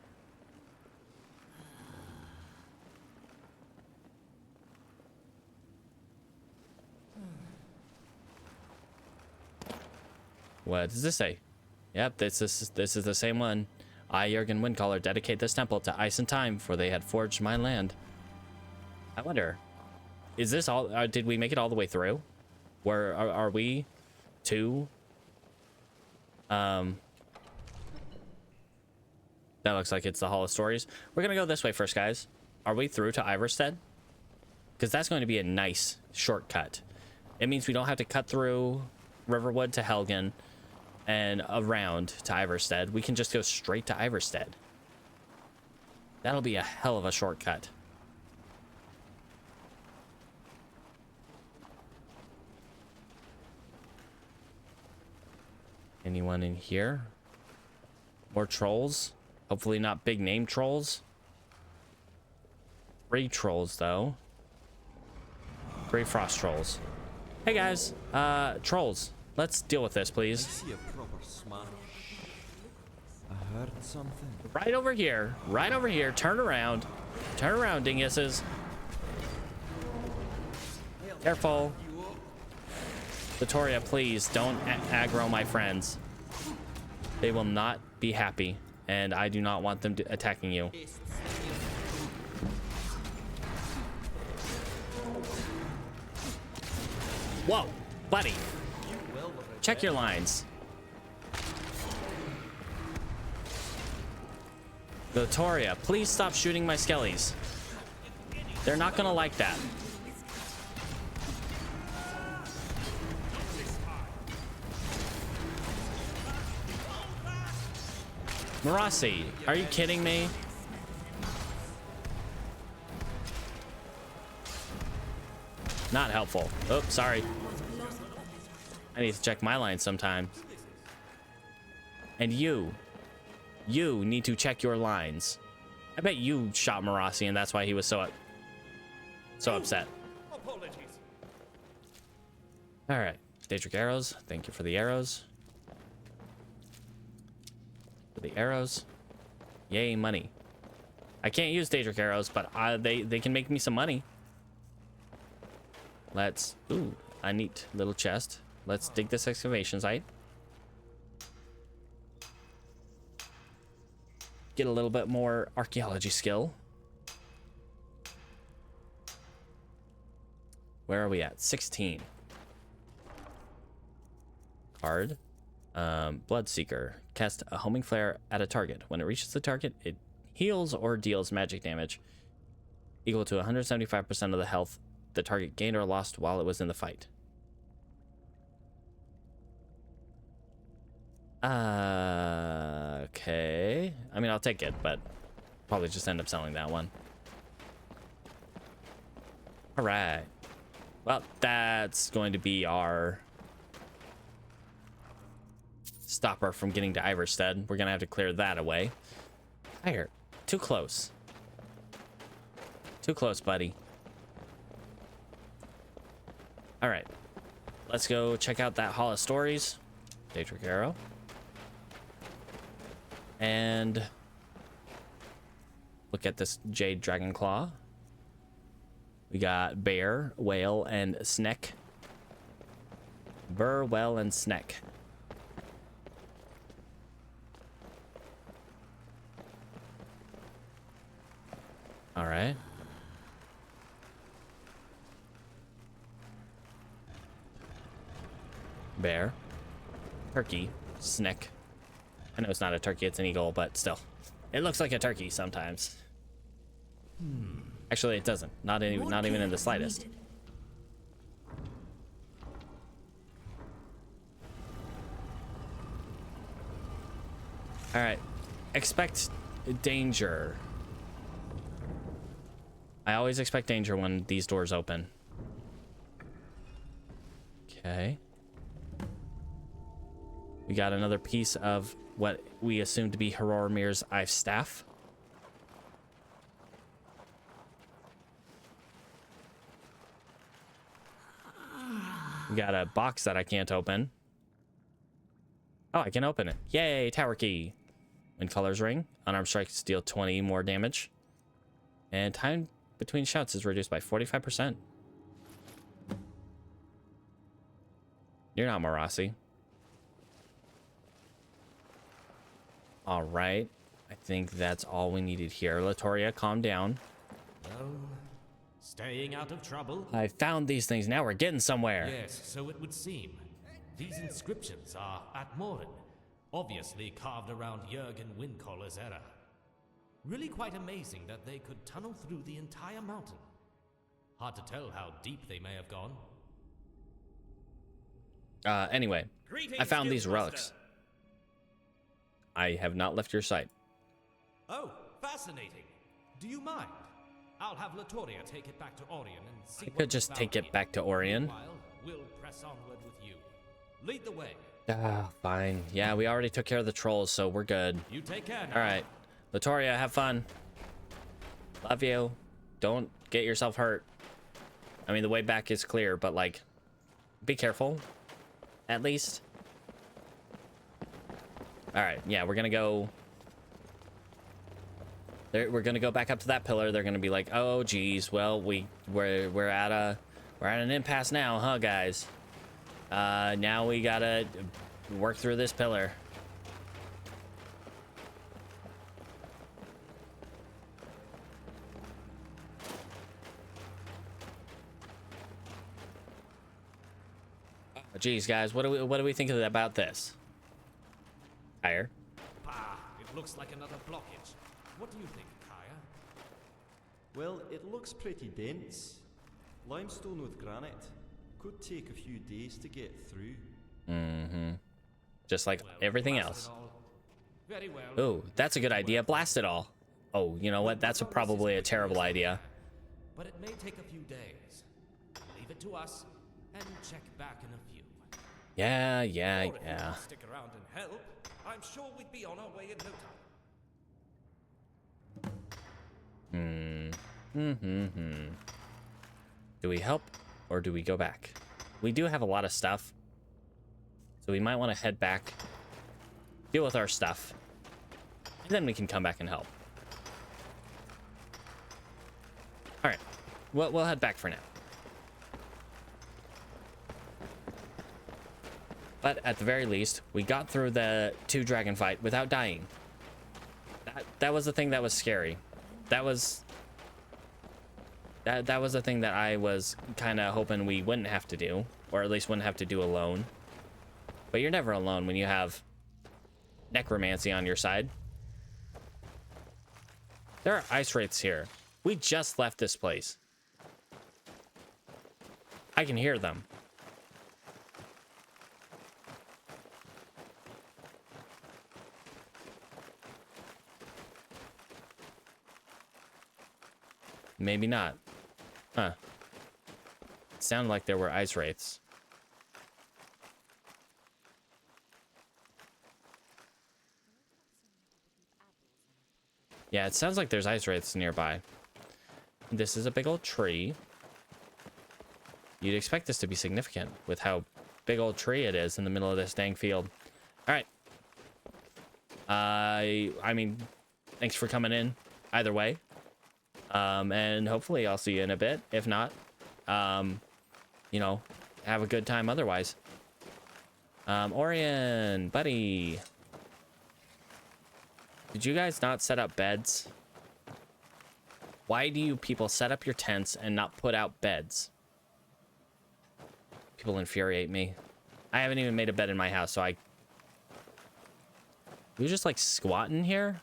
What does this say? Yep, this is the same one. I, Jurgen Windcaller, dedicate this temple to ice and time, for they had forged my land. I wonder, is this all? Did we make it all the way through? Where are we? To? That looks like it's the Hall of Stories. We're gonna go this way first, guys. Are we through to Iverstead? Because that's going to be a nice shortcut. It means we don't have to cut through Riverwood to Helgen and around to Iverstead. We can just go straight to Iverstead. That'll be a hell of a shortcut. Anyone in here? More trolls? Hopefully not big name trolls. 3 trolls though. 3 frost trolls. Hey guys, trolls. Let's deal with this, please. I see a proper smash. I heard something. Right over here. Right over here. Turn around. Turn around, dinguses. Careful. Vittoria, please don't aggro my friends. They will not be happy, and I do not want them attacking you. Whoa, buddy. Check your lines. Vittoria, please stop shooting my skellies. They're not gonna like that. Marassi, are you kidding me? Not helpful. Oh, sorry. I need to check my lines sometime. And you need to check your lines. I bet you shot Marassi and that's why he was so upset. All right, Daedric arrows. Thank you for the arrows. For the arrows. Yay, money. I can't use Daedric arrows, but they can make me some money. Let's, ooh, a neat little chest. Let's dig this excavation site. get a little bit more archaeology skill. Where are we at? 16. Card. Bloodseeker. Cast a homing flare at a target. When it reaches the target, it heals or deals magic damage equal to 175% of the health the target gained or lost while it was in the fight. Okay. I mean, I'll take it, but probably just end up selling that one. All right. Well, that's going to be our stopper from getting to Iverstead. We're going to have to clear that away. Fire. Too close. Too close, buddy. All right. Let's go check out that Hall of Stories. Daedric Arrow. And look at this Jade Dragon Claw. We got Bear, Whale, and Sneck. Burr, Well, and Sneck. All right. Bear. Turkey. Sneck. I know it's not a turkey, it's an eagle, but still. It looks like a turkey sometimes. Actually, it doesn't. Not even in the slightest. All right. Expect danger. I always expect danger when these doors open. Okay. We got another piece of what we assume to be Horomir's Ive Staff. We got a box that I can't open. Oh, I can open it. Yay, tower key. When colors ring, unarmed strikes deal 20 more damage. And time between shots is reduced by 45%. You're not Marasi. All right. I think that's all we needed here. Latoria, calm down. Well, staying out of trouble? I found these things. Now we're getting somewhere. Yes, so it would seem. These inscriptions are at Morin, obviously carved around Jurgen Windcaller's era. Really quite amazing that they could tunnel through the entire mountain. Hard to tell how deep they may have gone. Anyway, Greetings, I found these Guildmaster. relics. I have not left your sight. Oh, fascinating. Do you mind? I'll have Latoria take it back to Orion and see I what could we just found take it here. back to Orion. Meanwhile, we'll press onward with you. Lead the way. Fine. Yeah, we already took care of the trolls, so we're good. You take care now. All right. Latoria, have fun. Love you. Don't get yourself hurt. I mean, the way back is clear, but, like, be careful. At least. All right. Yeah, we're going to go... We're going to go back up to that pillar. They're going to be like, oh, geez. Well, we're at an impasse now, huh, guys? Now we got to work through this pillar. Geez, guys, what do we think about this? Higher. It looks like another blockage. What do you think, Kaya? Well, it looks pretty dense. Limestone with granite. Could take a few days to get through. Mm-hmm. Just like everything else. Very well. Oh, that's a good idea. Blast it all. Oh, you know what? That's probably a terrible idea. But it may take a few days. Leave it to us and check back in a few. Yeah. Or if you want to stick around and help, I'm sure we'd be on our way in no time. Do we help or do we go back? We do have a lot of stuff. So we might want to head back, deal with our stuff, and then we can come back and help. All right. We'll head back for now. But at the very least, we got through the 2 dragon fight without dying. that was the thing that was scary. That was the thing that I was kind of hoping we wouldn't have to do, or at least wouldn't have to do alone. But you're never alone when you have necromancy on your side. There are ice wraiths here. We just left this place. I can hear them. Maybe not. Huh. It sounded like there were ice wraiths. Yeah, it sounds like there's ice wraiths nearby. This is a big old tree. You'd expect this to be significant with how big old tree it is in the middle of this dang field. All right. I mean, thanks for coming in either way. And hopefully I'll see you in a bit. If not, you know, have a good time otherwise. Orion, buddy. Did you guys not set up beds? Why do you people set up your tents and not put out beds? People infuriate me. I haven't even made a bed in my house, so you just like squatting here?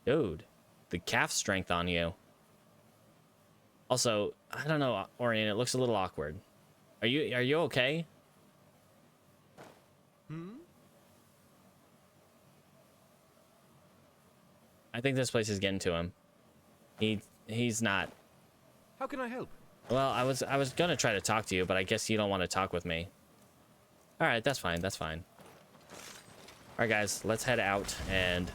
Dude, the calf strength on you. Also, I don't know, Orion, it looks a little awkward. Are you okay? I think this place is getting to him. He's not. How can I help? Well, I was gonna try to talk to you, but I guess you don't want to talk with me. All right, that's fine. That's fine. All right, guys, let's head out and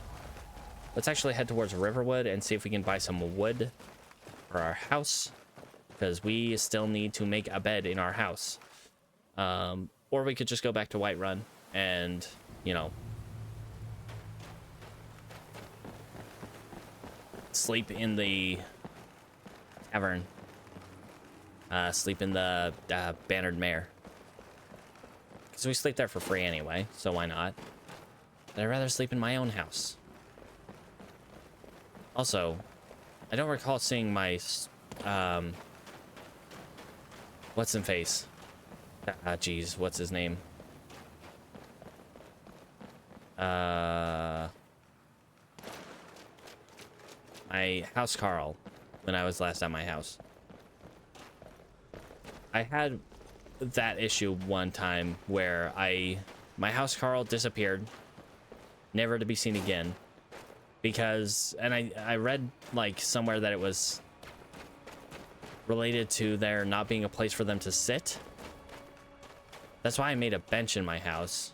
let's actually head towards Riverwood and see if we can buy some wood for our house, because we still need to make a bed in our house. Or we could just go back to Whiterun and, you know, sleep in the tavern. Sleep in the Bannered Mare. Because we sleep there for free anyway, so why not? But I'd rather sleep in my own house. Also, I don't recall seeing my, what's in face? Geez, what's his name? My house Carl, when I was last at my house. I had that issue one time where my house Carl disappeared, never to be seen again, because, and I read like somewhere that it was related to there not being a place for them to sit. That's why I made a bench in my house.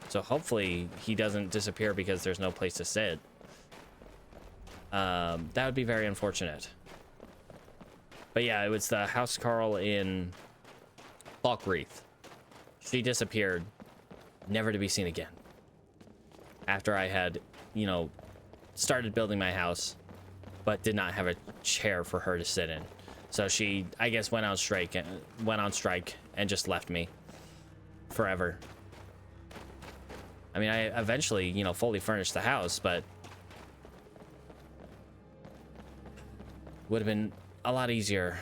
So hopefully he doesn't disappear because there's no place to sit. That would be very unfortunate. But yeah, it was the house Carl in Falkreath. She disappeared, never to be seen again. After I had, you know, started building my house, but did not have a chair for her to sit in. So she, I guess, went on strike and just left me forever. I mean, I eventually, you know, fully furnished the house, but would have been a lot easier,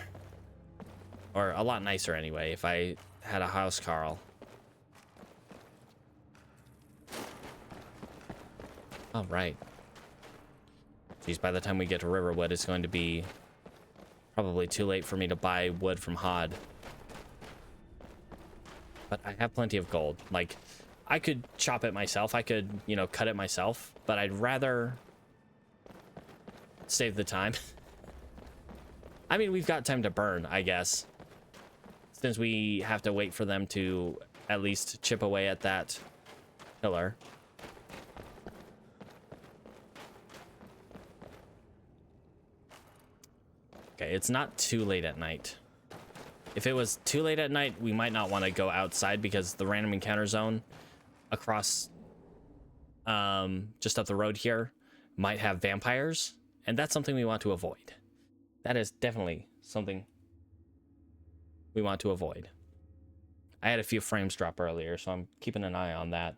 or a lot nicer anyway, if I had a house Carl. All right. Geez, by the time we get to Riverwood, it's going to be probably too late for me to buy wood from Hod. But I have plenty of gold. Like, I could chop it myself. I could, you know, cut it myself, but I'd rather save the time. I mean, we've got time to burn, I guess, since we have to wait for them to at least chip away at that pillar. Okay, it's not too late at night. If it was too late at night, we might not want to go outside because the random encounter zone across just up the road here might have vampires, and that's something we want to avoid. That is definitely something we want to avoid. I had a few frames drop earlier, so I'm keeping an eye on that.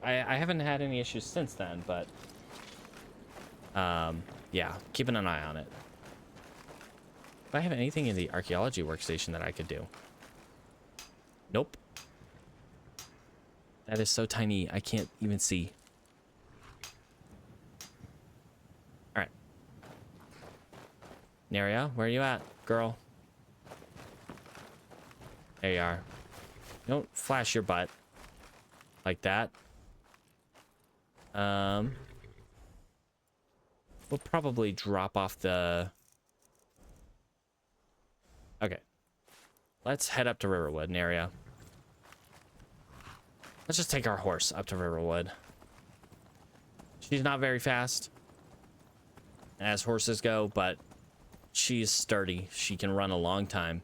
I haven't had any issues since then, but yeah, keeping an eye on it. Do I have anything in the archaeology workstation that I could do? Nope. That is so tiny, I can't even see. All right. Neria, where are you at, girl? There you are. Don't flash your butt like that. We'll probably drop off the... Okay. Let's head up to Riverwood, Neria. Let's just take our horse up to Riverwood. She's not very fast, as horses go, but she's sturdy. She can run a long time.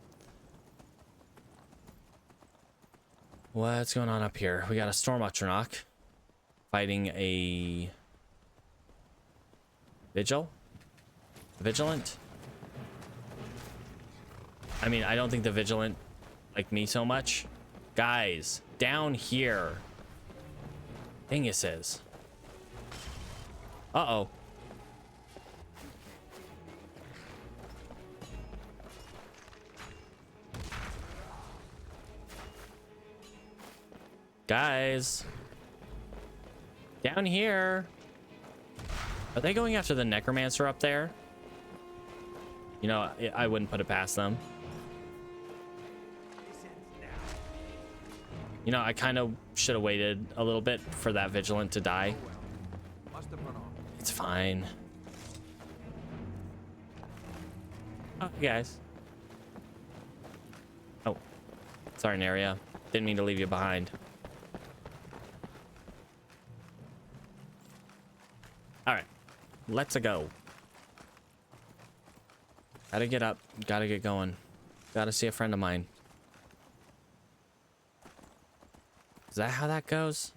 What's going on up here? We got a Storm Utronach fighting a Vigilant? I mean, I don't think the Vigilant like me so much. Guys, down here. Dinguses. Uh-oh. Guys. Down here. Are they going after the Necromancer up there? You know, I wouldn't put it past them. You know, I kind of should have waited a little bit for that Vigilant to die. It's fine. Oh, you guys. Oh. Sorry, Neria. Didn't mean to leave you behind. Alright. Let's go. Gotta get up. Gotta get going. Gotta see a friend of mine. Is that how that goes?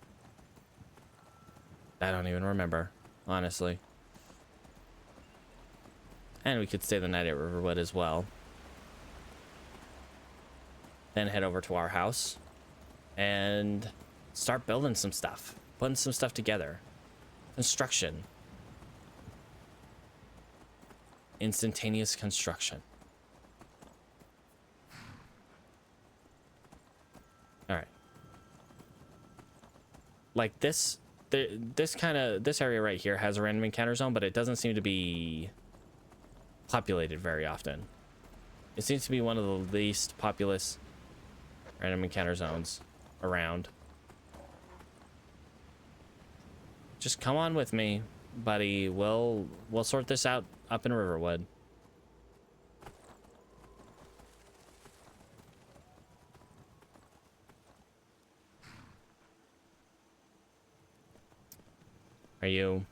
I don't even remember, honestly. And we could stay the night at Riverwood as well. Then head over to our house and start building some stuff. Putting some stuff together. Construction. Instantaneous construction. All right. Like this area right here has a random encounter zone, but it doesn't seem to be populated very often. It seems to be one of the least populous random encounter zones around. Just come on with me, buddy. We'll sort this out up in Riverwood. Are you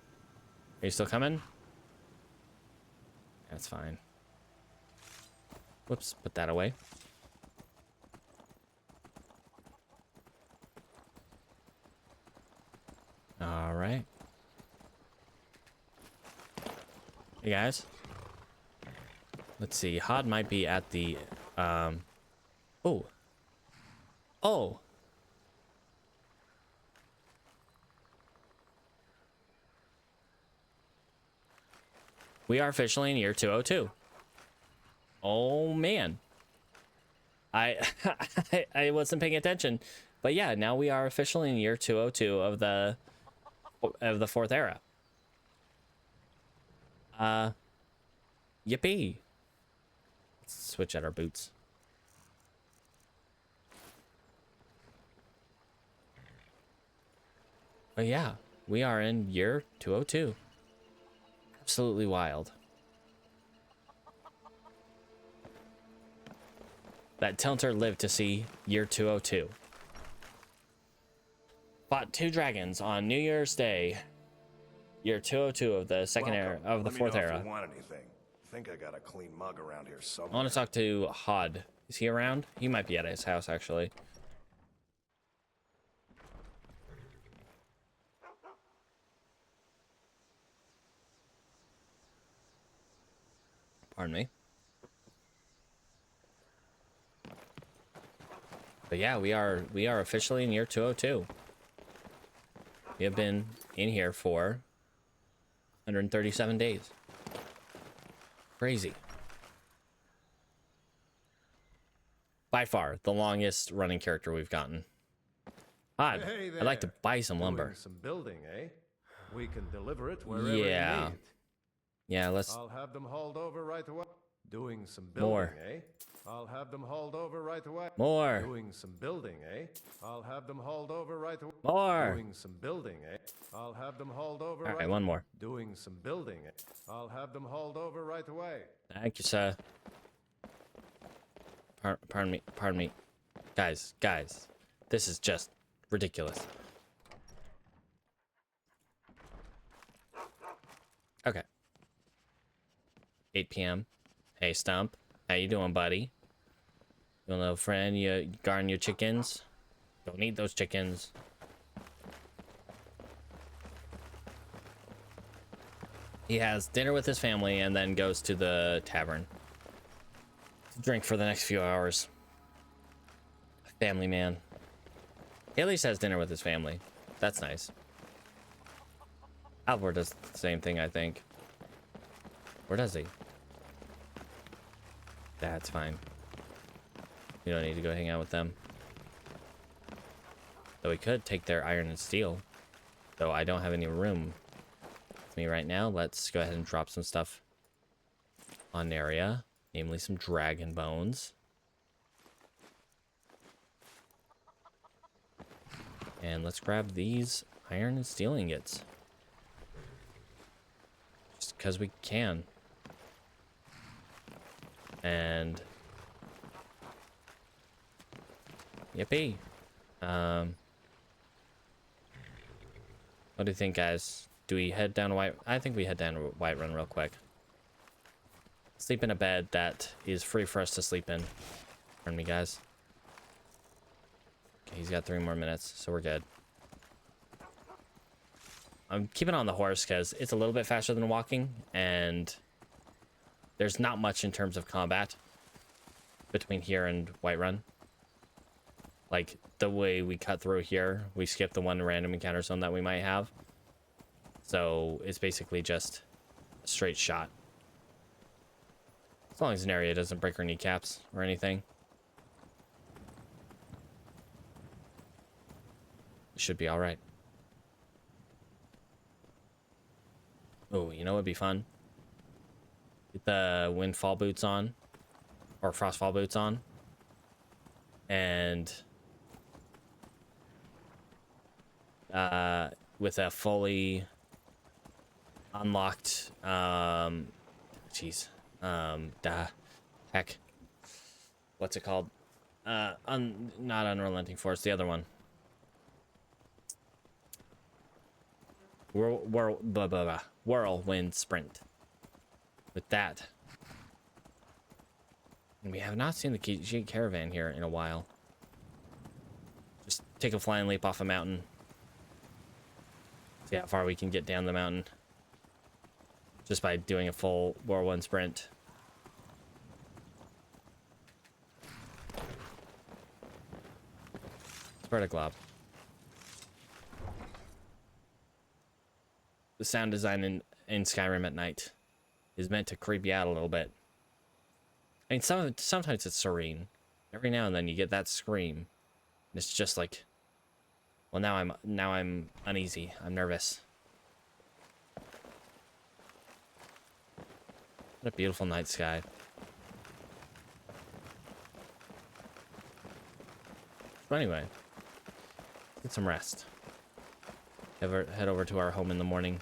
still coming? That's fine. Whoops, put that away. All right. Hey guys. Let's see. Hod might be at the oh. Oh. We are officially in year 202. Oh man. I wasn't paying attention. But yeah, now we are officially in year 202 of the fourth era. Yippee. Let's switch out our boots. But yeah, we are in year 202. Absolutely wild. That Tilntur lived to see year 202. Fought 2 dragons on New Year's Day. Year 202 of the second era of the fourth era. If you want anything. Think I got a clean mug around here somewhere. I want to talk to Hod. Is he around? He might be at his house actually. Pardon me. But yeah, we are officially in year 202. We have been in here for 137 days. Crazy. By far, the longest running character we've gotten. Odd. Hey I'd like to there. buy some lumber. Doing some building, eh? We can deliver it wherever Yeah. you need. Yeah, let's... I'll have them hauled over right away. Doing some More. building, eh? I'll have them hauled over right away. More. Doing some building, eh? I'll have them hauled over right away. More. Doing some building, eh? I'll have them hauled over All right right, one more. Doing some building, eh? I'll have them hauled over right away. Thank you, sir. Pardon me. Guys. This is just ridiculous. Okay. 8 p.m. Hey, Stump. How you doing, buddy? You little friend, you guarding your chickens? Don't eat those chickens. He has dinner with his family and then goes to the tavern to drink for the next few hours. Family man. He at least has dinner with his family. That's nice. Albert does the same thing, I think. Where does he? That's fine. We don't need to go hang out with them. Though we could take their iron and steel. Though I don't have any room with me right now. Let's go ahead and drop some stuff on area. Namely some dragon bones. And let's grab these iron and steel ingots. Just because we can. And yippee. What do you think, guys? Do we head down to White? I think we head down to Whiterun real quick. Sleep in a bed that is free for us to sleep in. Pardon me, guys. Okay, he's got 3 more minutes, so we're good. I'm keeping on the horse because it's a little bit faster than walking, and there's not much in terms of combat between here and Whiterun. Like, the way we cut through here, we skip the one random encounter zone that we might have. So, it's basically just a straight shot. As long as an area doesn't break our kneecaps or anything. It should be alright. Oh, you know what would be fun? Get the windfall boots on. Or frostfall boots on. And with a fully unlocked heck, what's it called? Not Unrelenting Force, the other one. Whirlwind Sprint. With that. And we have not seen the Khajiit caravan here in a while. Just take a flying leap off a mountain. See how far we can get down the mountain. Just by doing a full whirlwind sprint. Spread a glob. The sound design in Skyrim at night is meant to creep you out a little bit. I mean, sometimes it's serene. Every now and then you get that scream, and it's just like, well, now I'm uneasy. I'm nervous. What a beautiful night sky. So anyway, get some rest. Head over to our home in the morning.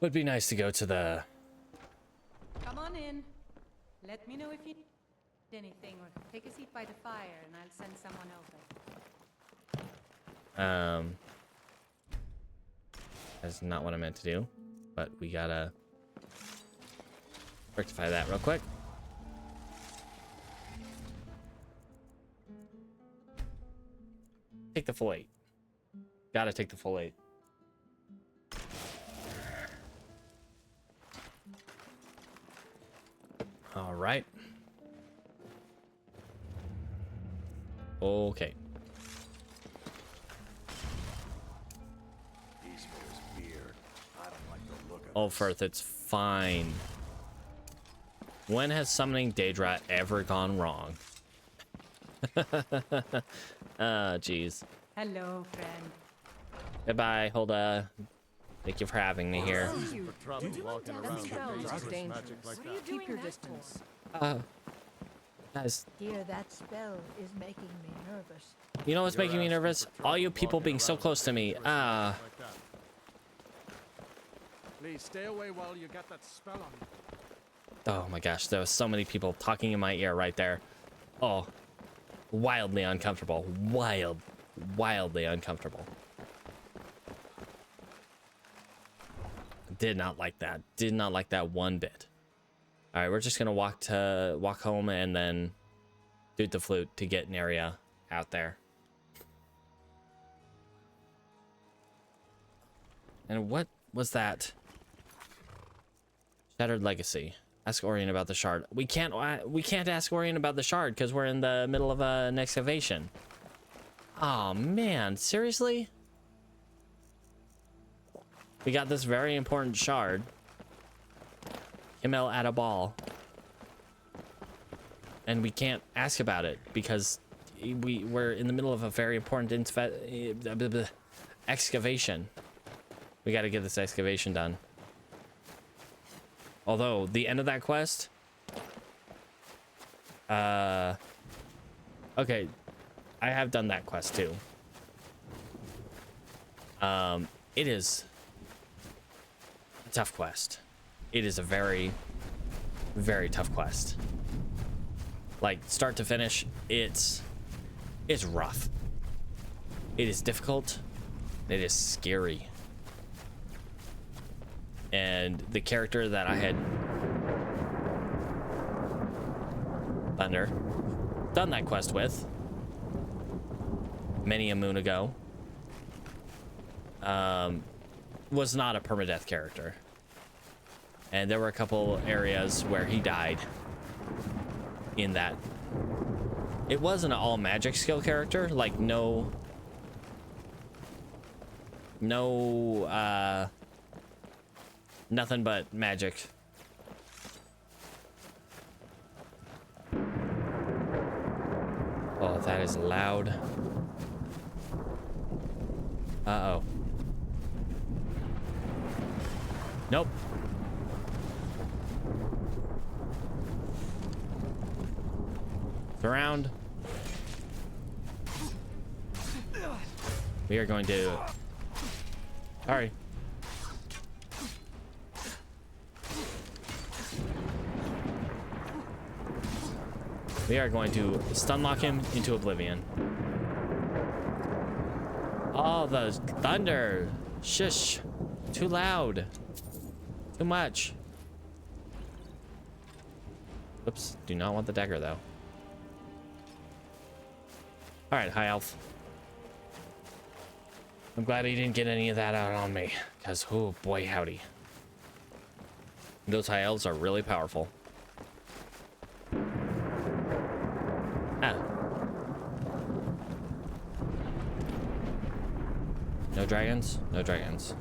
Would be nice to go to the... Come on in. Let me know if you need anything, or take a seat by the fire and I'll send someone over. That's not what I meant to do, but we gotta rectify that real quick. Take the full 8. Gotta take the full 8. All right. Okay. East for his beard. I don't like the look of Oh, this. Firth, it's fine. When has summoning Daedra ever gone wrong? Ah, jeez. Hello, friend. Goodbye, Hulda. Thank you for having me here. For trouble walking around with dangerous magic like that. Keep your distance. Guys, Dear, that spell is making me nervous. you know what's making me nervous? All you people being so close to me. Ah. Like that. Please stay away while you got that spell on you. Oh my gosh, there was so many people talking in my ear right there. Oh, wildly uncomfortable. Wildly uncomfortable. Did not like that. Did not like that one bit. All right, we're just gonna walk home and then do the flute to get an area out there. And what was that? Shattered Legacy. Ask Orion about the shard. We can't ask Orion about the shard because we're in the middle of an excavation. Oh man, seriously? We got this very important shard. Himmel at a ball. And we can't ask about it because we're in the middle of a very important excavation. We got to get this excavation done. Although the end of that quest, okay, I have done that quest too. It is a tough quest. It is a very, very tough quest. Like start to finish, it's rough. It is difficult. It is scary. And the character that I had Thunder done that quest with many a moon ago was not a permadeath character. And there were a couple areas where he died in that. It wasn't an all magic skill character, like no nothing but magic. Oh, that is loud. Uh-oh. Nope. Around. We are going to... Sorry. We are going to stun lock him into oblivion. Oh, the thunder. Shush. Too loud. Too much. Oops. Do not want the dagger, though. All right, high elf. I'm glad he didn't get any of that out on me. Because, oh boy, howdy. Those high elves are really powerful. Ah. No dragons? No dragons.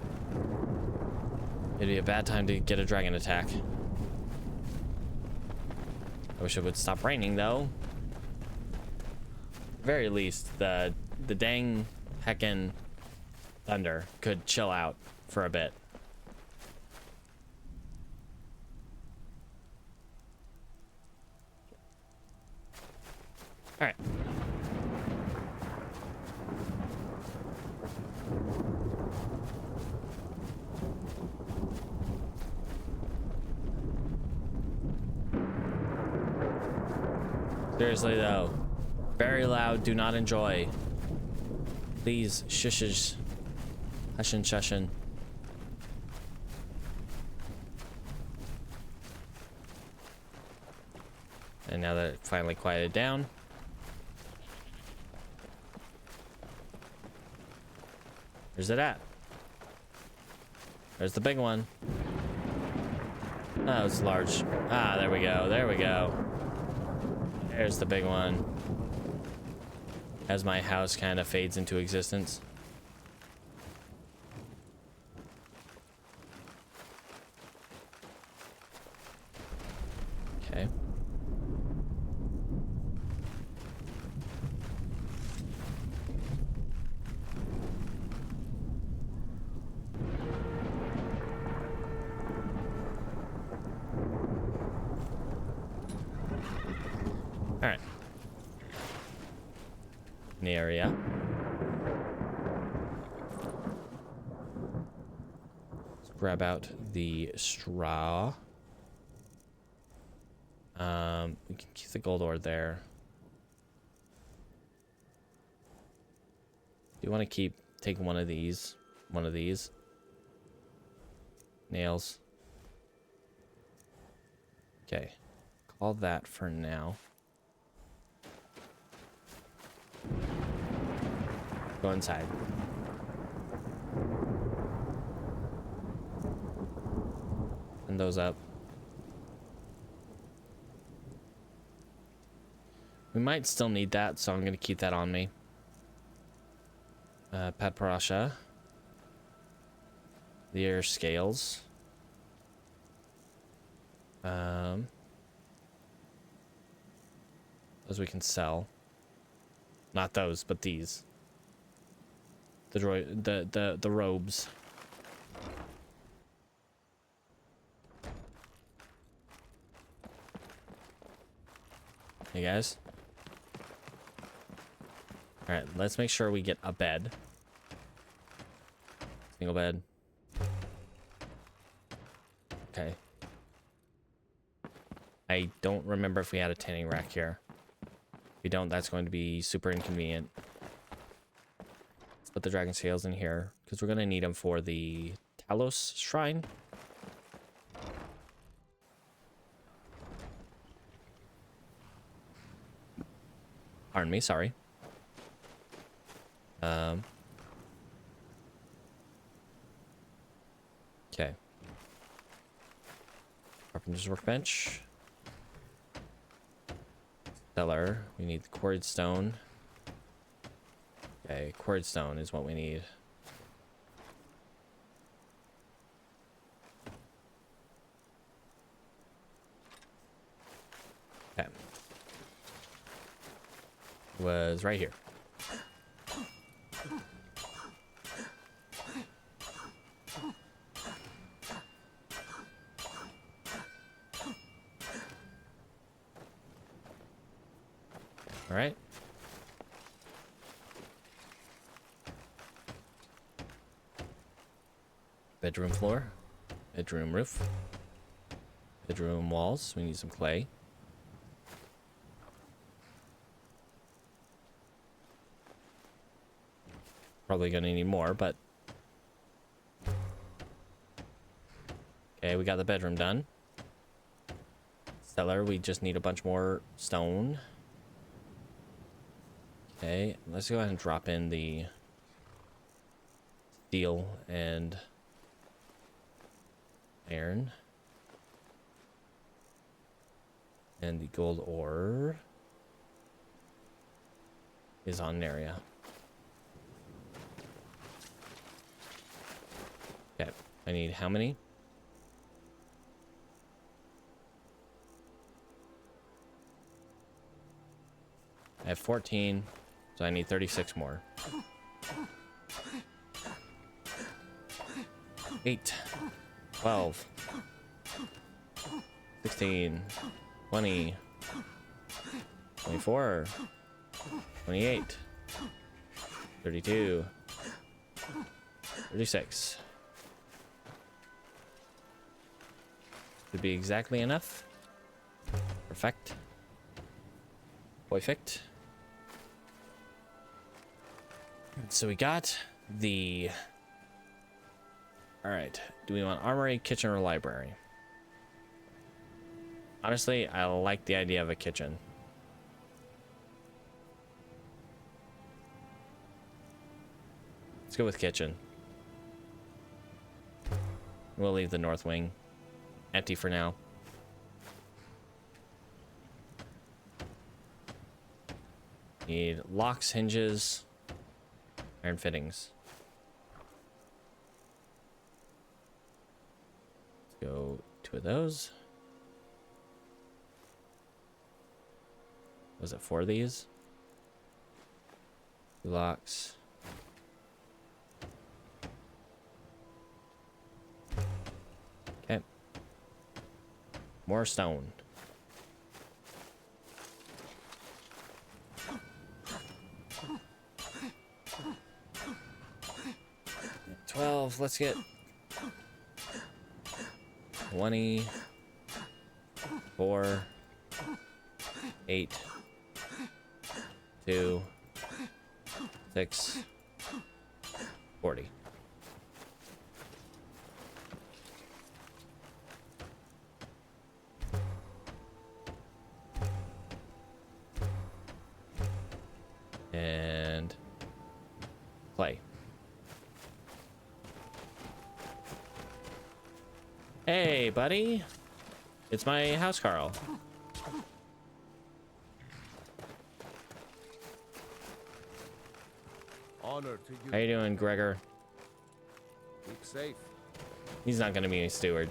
It'd be a bad time to get a dragon attack. I wish it would stop raining, though. Very least, the dang heckin' thunder could chill out for a bit. All right. Seriously though, very loud, do not enjoy. Please, shushes. Hushin' shushin'. And now that it finally quieted down. Where's it at? There's the big one. Oh, it's large. Ah, there we go. There we go. There's the big one. as my house kind of fades into existence. Okay. All right. In the area. Let's grab out the straw. We can keep the gold ore there. Do you want to keep taking one of these? One of these? Nails. Okay. Call that for now. Go inside. Send those up. We might still need that, so I'm going to keep that on me. Padparasha. The air scales. Those we can sell. Not those, but these. The robes. Hey guys. All right, let's make sure we get a bed. Single bed. Okay. I don't remember if we had a tanning rack here. If we don't, that's going to be super inconvenient. Let's put the dragon scales in here because we're going to need them for the Talos shrine. Pardon me, sorry. Okay. Carpenter's workbench. Cellar. We need the quarried stone. Okay, quarried stone is what we need. Okay. Was right here. All right. Bedroom floor, bedroom roof, bedroom walls. We need some clay. Probably gonna need more, but okay, we got the bedroom done. Cellar, we just need a bunch more stone. Okay, let's go ahead and drop in the steel and iron. And the gold ore is on an area. Okay, I need how many? I have 14, so I need 36 more. 8, 12, 16, 20, 24, 28, 32, 36. Should be exactly enough. Perfect. Perfect. So we got the... Alright, do we want armory, kitchen, or library? Honestly, I like the idea of a kitchen. Let's go with kitchen. We'll leave the north wing empty for now. Need locks, hinges, iron fittings. Let's go 2 of those. Was it 4 of these? 2 locks. Okay. More stone. 12. Let's get 20. 4. 8. 2. 6. 40. And play. Hey, buddy. It's my house, Carl. Honor to you. How you doing, Gregor? Keep safe. He's not going to be a steward.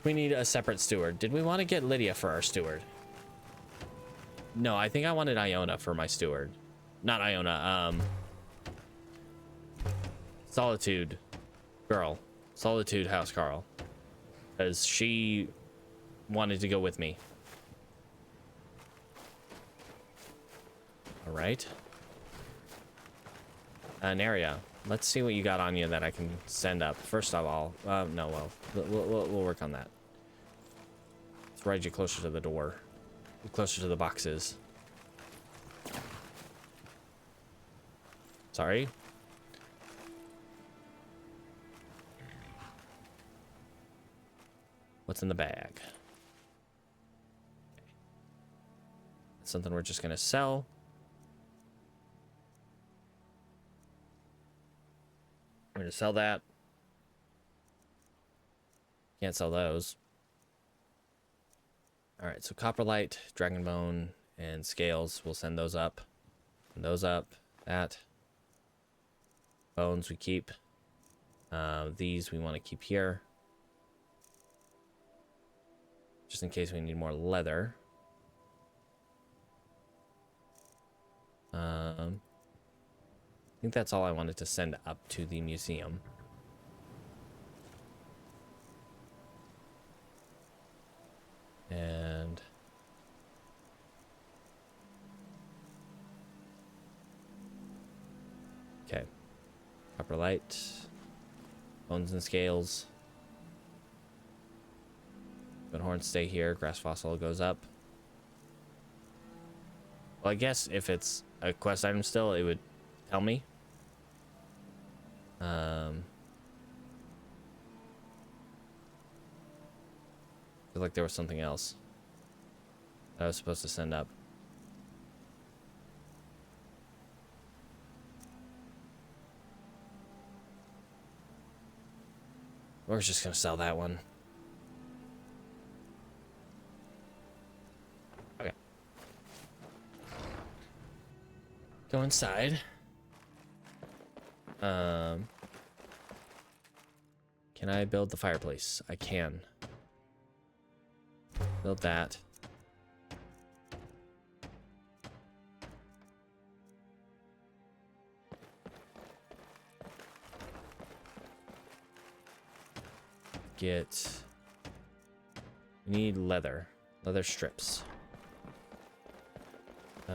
We need a separate steward. Did we want to get Lydia for our steward? No, I think I wanted Iona for my steward. Not Iona, Solitude girl. Solitude house Carl. Because she wanted to go with me. Alright. An area. Let's see what you got on you that I can send up. First of all, no, well, we'll work on that. Let's ride you closer to the door. Closer to the boxes. Sorry. What's in the bag? That's something we're just gonna sell. We're gonna sell that. Can't sell those. All right, so copperlight, dragon bone, and scales. We'll send those up. Send those up. That. Bones we keep. These we want to keep here. Just in case we need more leather. I think that's all I wanted to send up to the museum. And okay, copper light, bones and scales. Good horns stay here. Grass fossil goes up. Well, I guess if it's a quest item still, it would tell me. Feel like there was something else that I was supposed to send up. We're just gonna sell that one. Okay. Go inside. Can I build the fireplace? I can. Build that. We need leather strips. We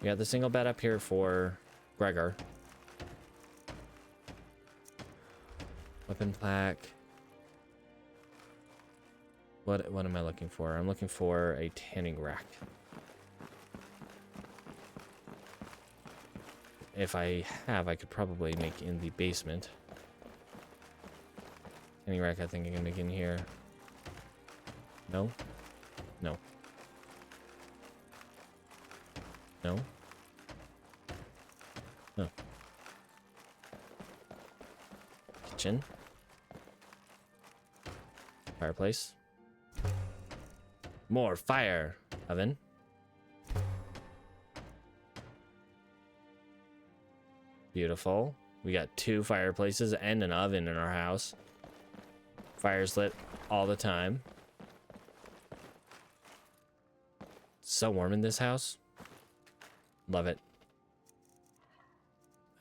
got the single bed up here for Gregor. Weapon plaque. What am I looking for? I'm looking for a tanning rack. If I could probably make in the basement. Tanning rack, I think I can make in here. No? No. No? No. Kitchen. Fireplace. More fire oven. Beautiful. We got 2 fireplaces and an oven in our house. Fire's lit all the time. So warm in this house. Love it.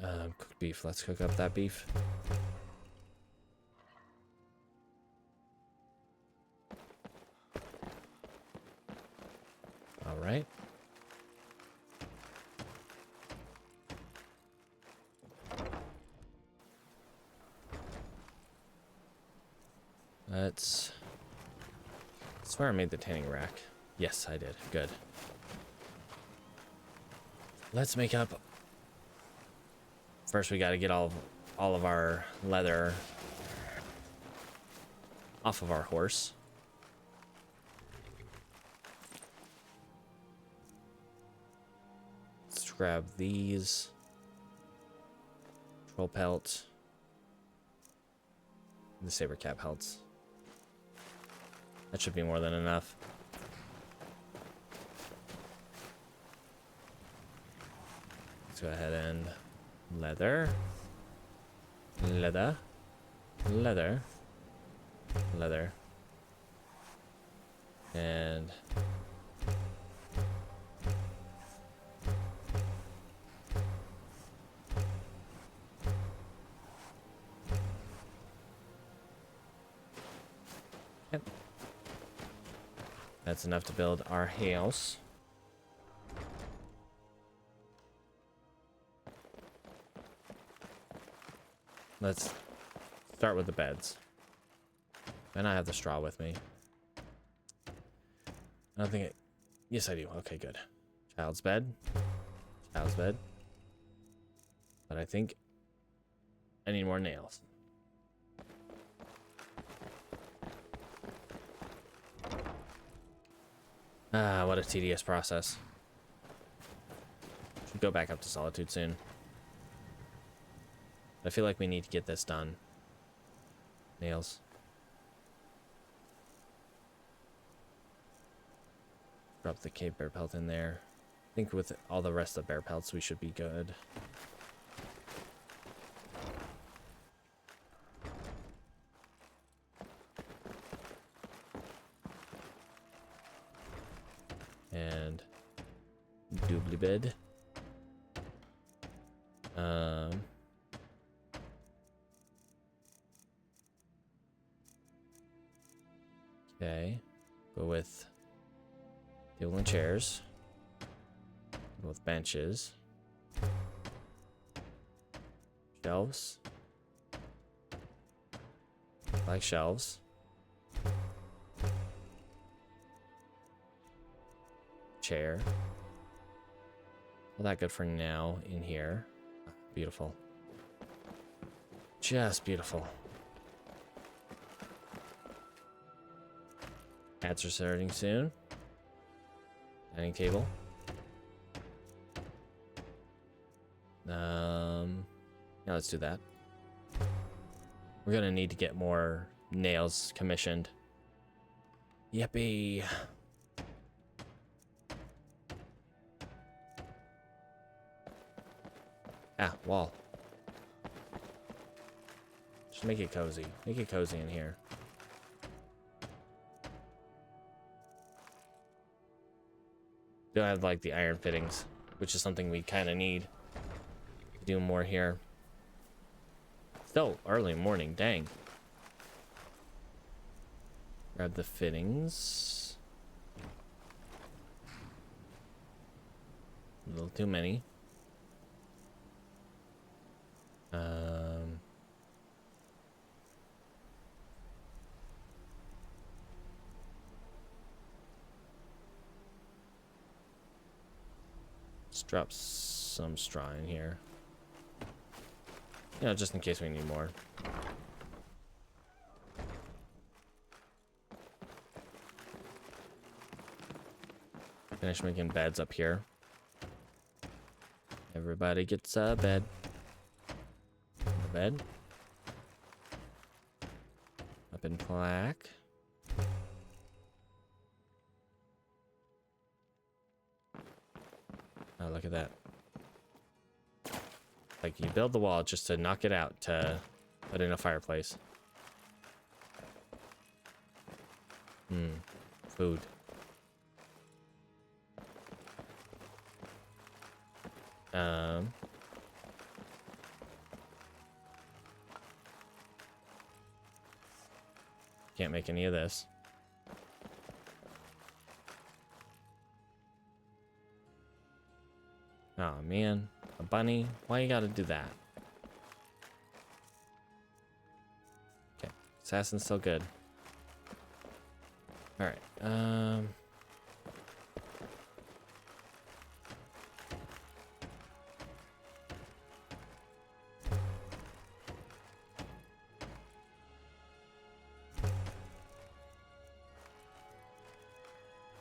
Cooked beef. Let's cook up that beef. All right. I swear I made the tanning rack. Yes, I did. Good. Let's make up. First, we got to get all of our leather off of our horse. Let's grab these. Troll pelt. The saber cap pelts. That should be more than enough. Let's go ahead and leather. Leather. Leather. Leather. And yep. That's enough to build our house. Let's start with the beds. And I have the straw with me. I don't think it... Yes, I do. Okay, good. Child's bed. Child's bed. But I think I need more nails. Ah, what a tedious process. Should go back up to Solitude soon. I feel like we need to get this done. Nails. Drop the cave bear pelt in there. I think with all the rest of the bear pelts, we should be good. And doobly bed. Okay, go with table and chairs. Go with benches. Shelves. Like shelves. Chair. All that good for now in here. Beautiful. Just beautiful. Ads are starting soon. Dining table. Yeah, let's do that. We're gonna need to get more nails commissioned. Yippee. Ah, wall. Just make it cozy. Make it cozy in here. Don't have like the iron fittings, which is something we kind of need to do more here. Still early morning, dang. Grab the fittings. A little too many. Let's drop some straw in here. You know, just in case we need more. Finish making beds up here. Everybody gets a bed. A bed. Up in plaque. Oh, look at that. Like, you build the wall just to knock it out to put in a fireplace. Food. Can't make any of this. Oh man, a bunny? Why you gotta do that? Okay, assassin's still good. All right.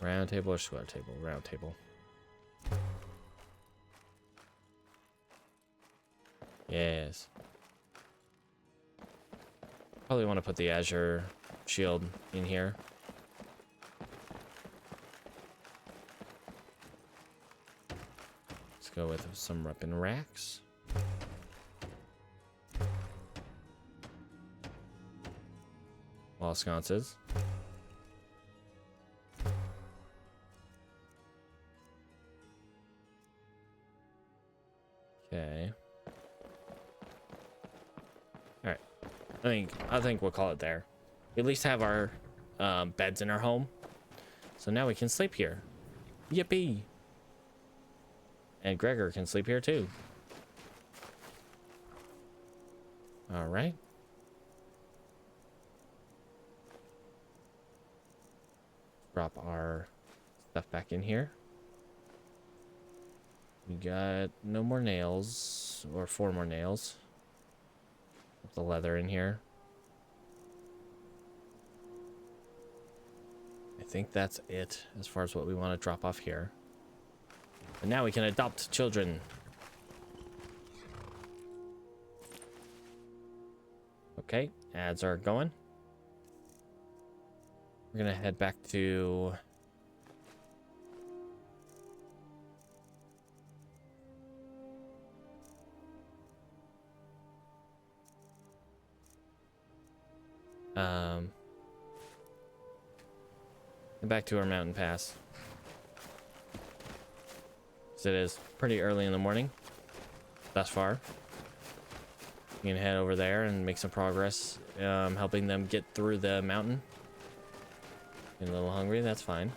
Round table or square table? Round table. Yes. Probably want to put the Azure shield in here. Let's go with some weapon racks. Wall sconces. Okay. All right. I think we'll call it there. We at least have our beds in our home, so now we can sleep here. Yippee! And Gregor can sleep here too. All right. Drop our stuff back in here. We got no more nails, or 4 more nails. Put the leather in here. I think that's it as far as what we want to drop off here. And now we can adopt children. Okay, ads are going. We're gonna head back to back to our mountain pass. So it is pretty early in the morning thus far. You can head over there and make some progress, helping them get through the mountain. Getting a little hungry, that's fine.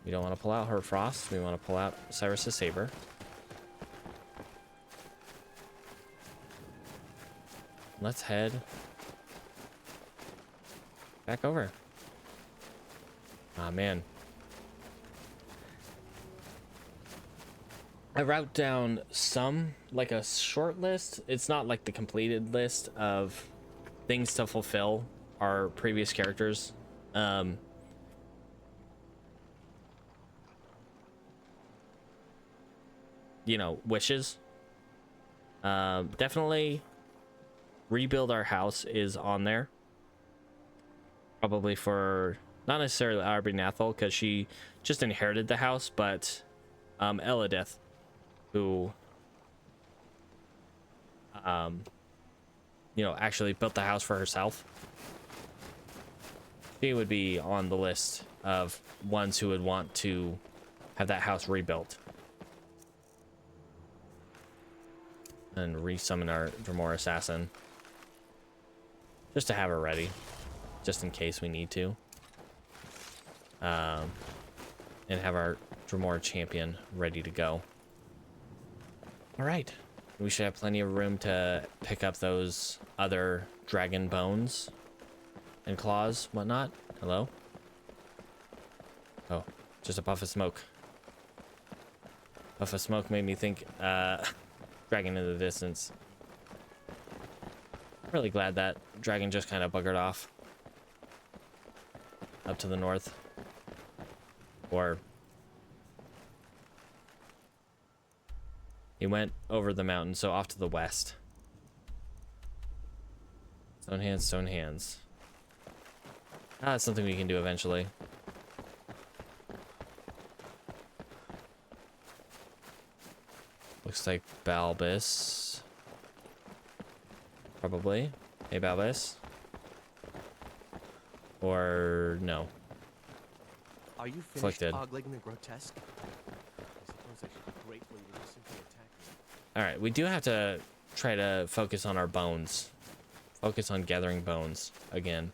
We don't want to pull out her frost, we want to pull out Cyrus's saber. Let's head back over. Ah, man. I wrote down some, like a short list. It's not like the completed list of things to fulfill our previous characters. You know, wishes. Definitely rebuild our house is on there. Probably for not necessarily Arby Nathal, because she just inherited the house, but Elidith, who you know, actually built the house for herself. She would be on the list of ones who would want to have that house rebuilt. And resummon our Dremor assassin. Just to have her ready. Just in case we need to. And have our Dremor champion ready to go. Alright. We should have plenty of room to pick up those other dragon bones and claws, whatnot. Hello? Oh, just a puff of smoke. Puff of smoke made me think, dragon in the distance. Really glad that dragon just kind of buggered off. Up to the north. Or he went over the mountain, so off to the west. Stone hands, stone hands. Ah, that's something we can do eventually. Looks like Balbus. Probably. Hey, Balbus. Or no. Are you finished Afflicted. ogling the grotesque? I suppose I should be grateful you didn't simply attack me. Alright, we do have to try to focus on our bones. Focus on gathering bones again.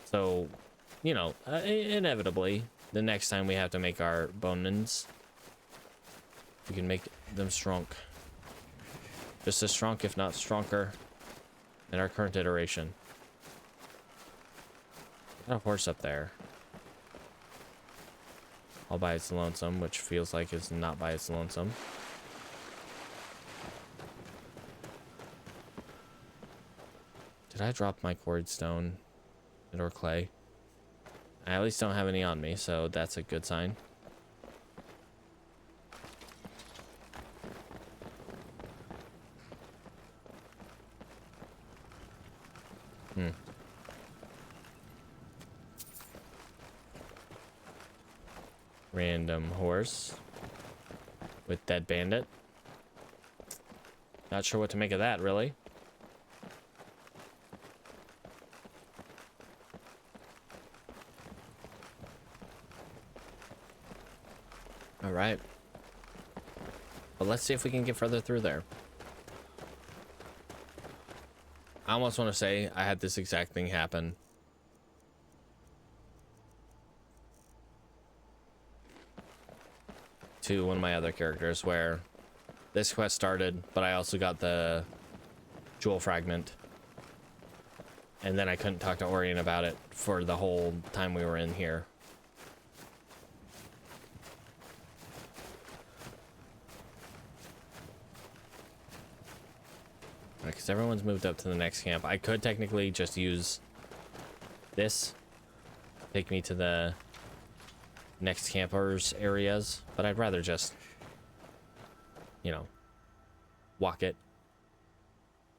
So, you know, inevitably, the next time we have to make our bonins, we can make them strong. Just as strong, if not stronger, in our current iteration. Got a horse up there. All by its lonesome, which feels like it's not by its lonesome. Did I drop my quarried stone or clay? I at least don't have any on me, so that's a good sign. Random horse with dead bandit. Not sure what to make of that, really. All right. But let's see if we can get further through there. I almost want to say I had this exact thing happen to one of my other characters, where this quest started, but I also got the jewel fragment, and then I couldn't talk to Orion about it for the whole time we were in here. Because everyone's moved up to the next camp. I could technically just use this, take me to the next campers areas, but I'd rather just, you know, walk it.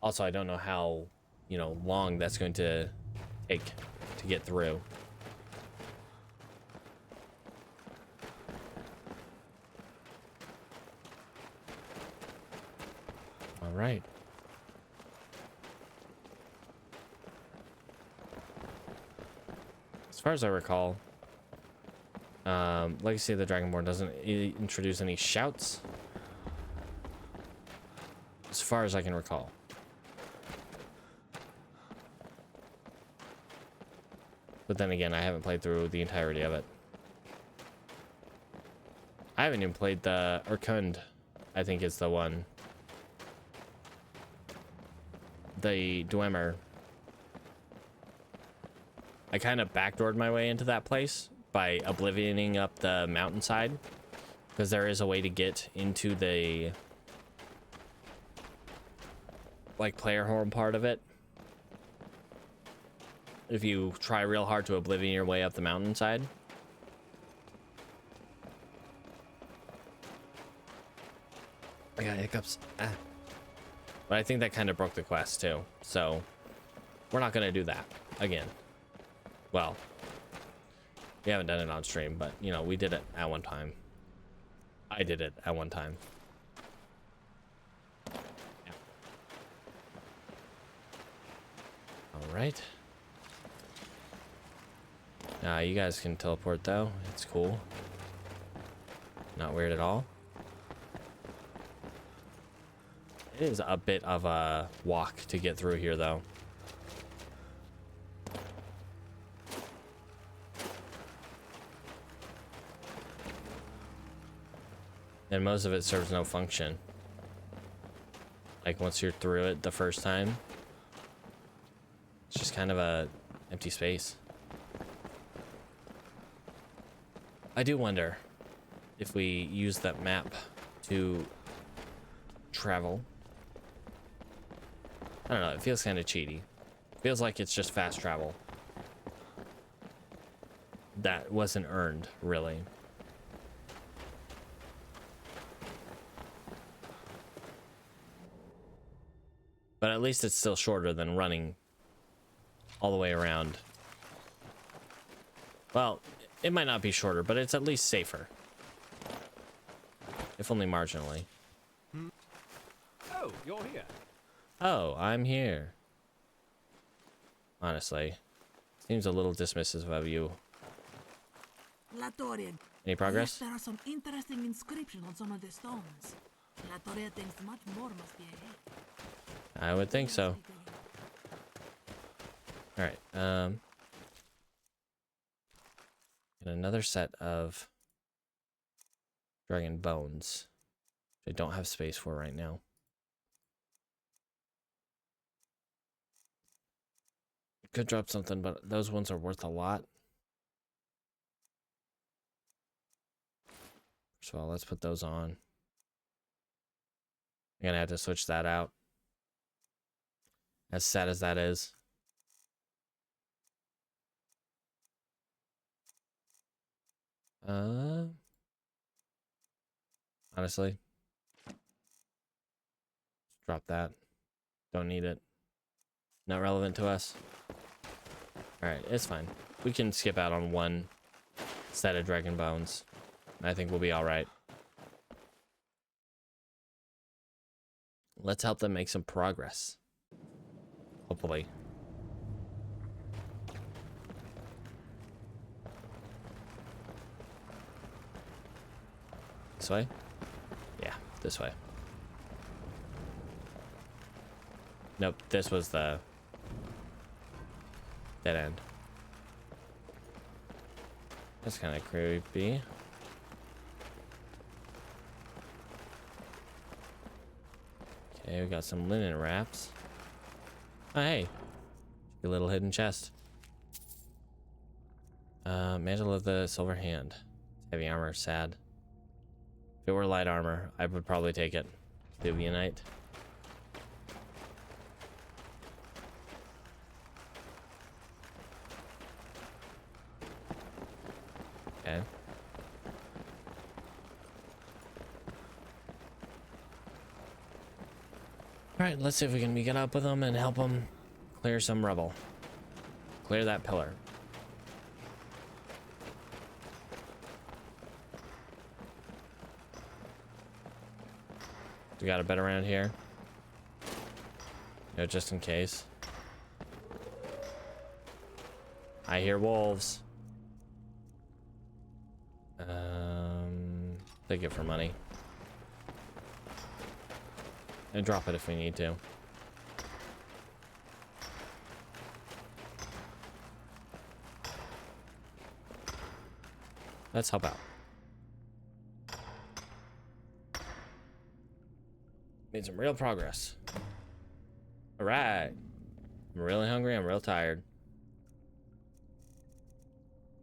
Also, I don't know how, you know, long that's going to take to get through. All right. As far as I recall, Legacy of the Dragonborn doesn't introduce any shouts, as far as I can recall. But then again, I haven't played through the entirety of it. I haven't even played the Urkund, I think is the one. The Dwemer. I kind of backdoored my way into that place by oblivioning up the mountainside, because there is a way to get into the like player home part of it if you try real hard to oblivion your way up the mountainside. I got hiccups. Ah. But I think that kind of broke the quest too, so we're not gonna do that again. Well, we haven't done it on stream, but, you know, we did it at one time. I did it at one time. Yeah. All right. You guys can teleport, though. It's cool. Not weird at all. It is a bit of a walk to get through here, though. And most of it serves no function. Like, once you're through it the first time, it's just kind of a empty space. I do wonder if we use that map to travel. I don't know, it feels kind of cheaty. It feels like it's just fast travel. That wasn't earned, really. But at least it's still shorter than running all the way around. Well, it might not be shorter, but it's at least safer. if only marginally. Oh, you're here. Oh, I'm here. Honestly, seems a little dismissive of you. Latorian. Any progress? Yes, there are some interesting inscriptions on some of the stones. Latoria thinks much more must be ahead. I would think so. All right. Get another set of dragon bones, which I don't have space for right now. Could drop something, but those ones are worth a lot. First of all, let's put those on. I'm gonna have to switch that out. As sad as that is. Honestly, drop that. Don't need it. Not relevant to us. Alright, it's fine. We can skip out on one set of dragon bones. I think we'll be alright. Let's help them make some progress. Hopefully. This way? Yeah, this way. Nope, this was the dead end. That's kind of creepy. Okay, we got some linen wraps. Oh, hey. A little hidden chest. Mantle of the Silver Hand. Heavy armor, sad. If it were light armor, I would probably take it. Divianite. Okay. Alright, let's see if we can meet up with them and help them clear some rubble. Clear that pillar. We got a bed around here. No, just in case. I hear wolves. Take it for money. And drop it if we need to. Let's help out. Made some real progress. All right. I'm really hungry. I'm real tired.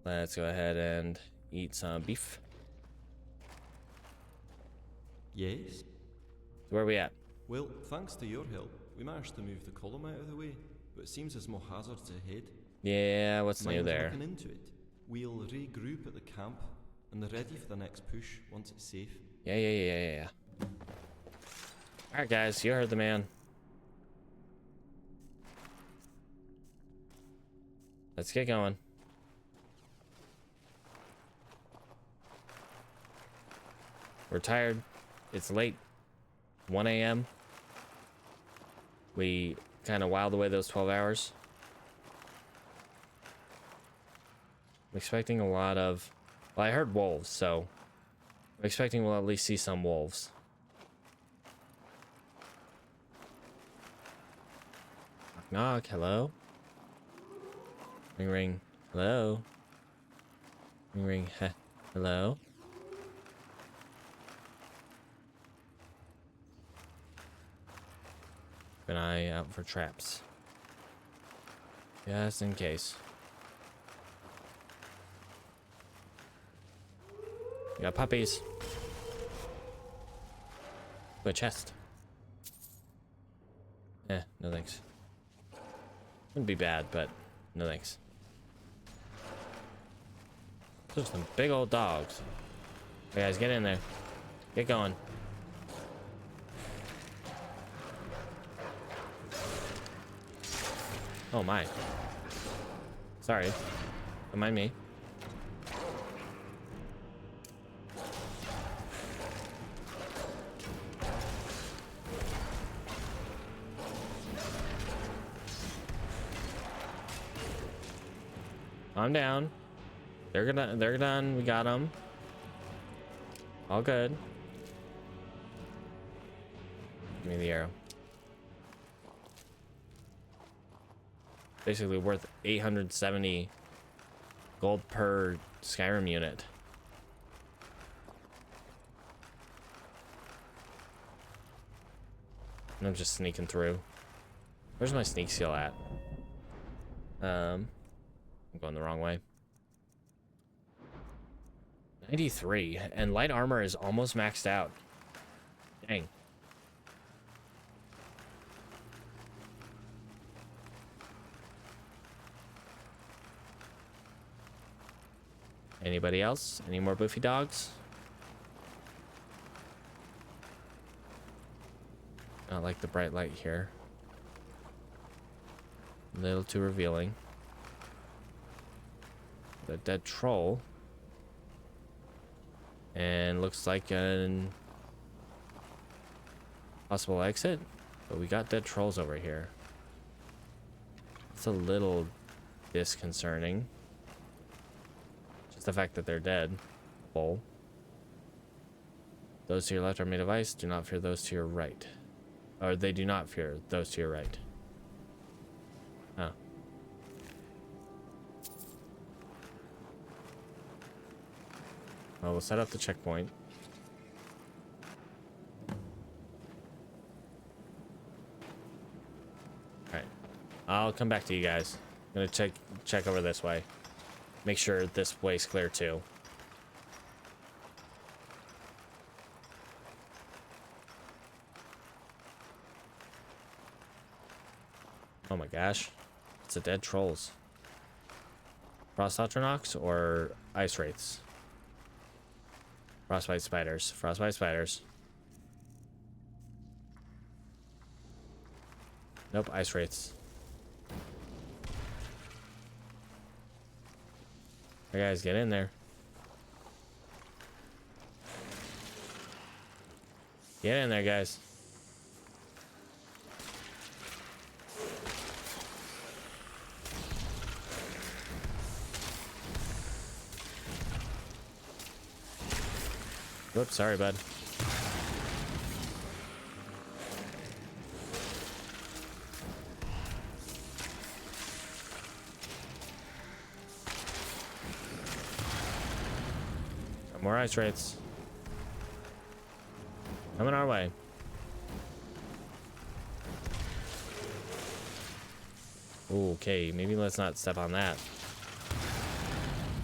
Let's go ahead and eat some beef. Yes? Where are we at? Well, thanks to your help, we managed to move the column out of the way, but it seems there's more hazards ahead. Yeah, what's new Mind there? looking into it. We'll regroup at the camp and they're ready for the next push once it's safe. Yeah. Alright guys, you heard the man. Let's get going. We're tired. It's late. 1 a.m. We kind of whiled away those 12 hours. I'm expecting a lot of... Well, I heard wolves, so... I'm expecting we'll at least see some wolves. Knock, knock, hello? Ring, ring, hello? Ring, ring, hello? Keep an eye out for traps. Just in case. We got puppies. Ooh, a chest. No thanks. Wouldn't be bad, but no thanks. Those are some big old dogs. Hey guys, get in there. Get going. Oh my. Sorry. Don't mind me. Calm down. They're done. We got them. All good. Give me the arrow. Basically worth 870 gold per Skyrim unit. And I'm just sneaking through. Where's my sneak skill at? I'm going the wrong way. 93, and light armor is almost maxed out. Dang. Anybody else? Any more boofy dogs? Not like the bright light here. A little too revealing. The dead troll. And looks like an possible exit. But we got dead trolls over here. It's a little disconcerting. Just the fact that they're dead. Bull. Those to your left are made of ice. Do not fear those to your right. Or they do not fear those to your right. Oh. Well, we'll set up the checkpoint. Alright. I'll come back to you guys. I'm gonna check over this way. Make sure this way's clear too. Oh my gosh. It's a dead trolls. Frost Atronachs or ice wraiths? Frostbite spiders. Frostbite spiders. Nope, ice wraiths. Hey guys, get in there. Get in there, guys. Whoops, sorry, bud. Got more ice wraiths. Coming our way. Okay, maybe let's not step on that.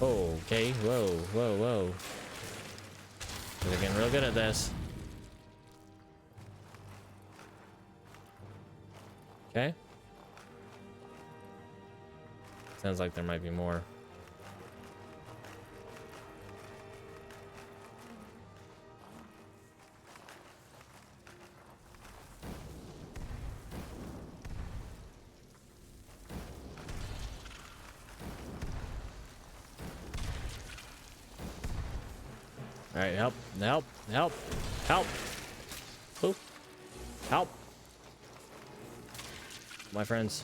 Okay, whoa, whoa, whoa. They're getting real good at this. Okay. Sounds like there might be more. All right, help, help, help, help. Ooh. Help. My friends.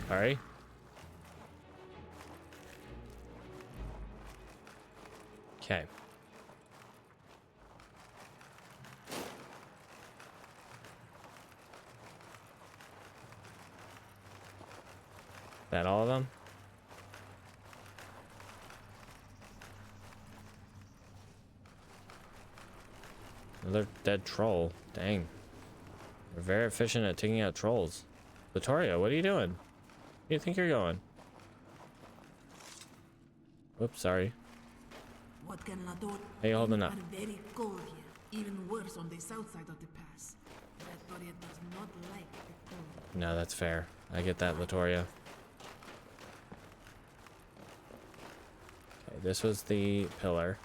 Sorry. Okay. That all of them? Another dead troll. Dang. We're very efficient at taking out trolls. Vittoria, what are you doing? Where do you think you're going? Whoops, sorry. What can La Torre? How you holding up? Are very cold here. Even worse on the south side of the pass. Latoria does not like the cold. No, that's fair. I get that, Latoria. Okay, this was the pillar.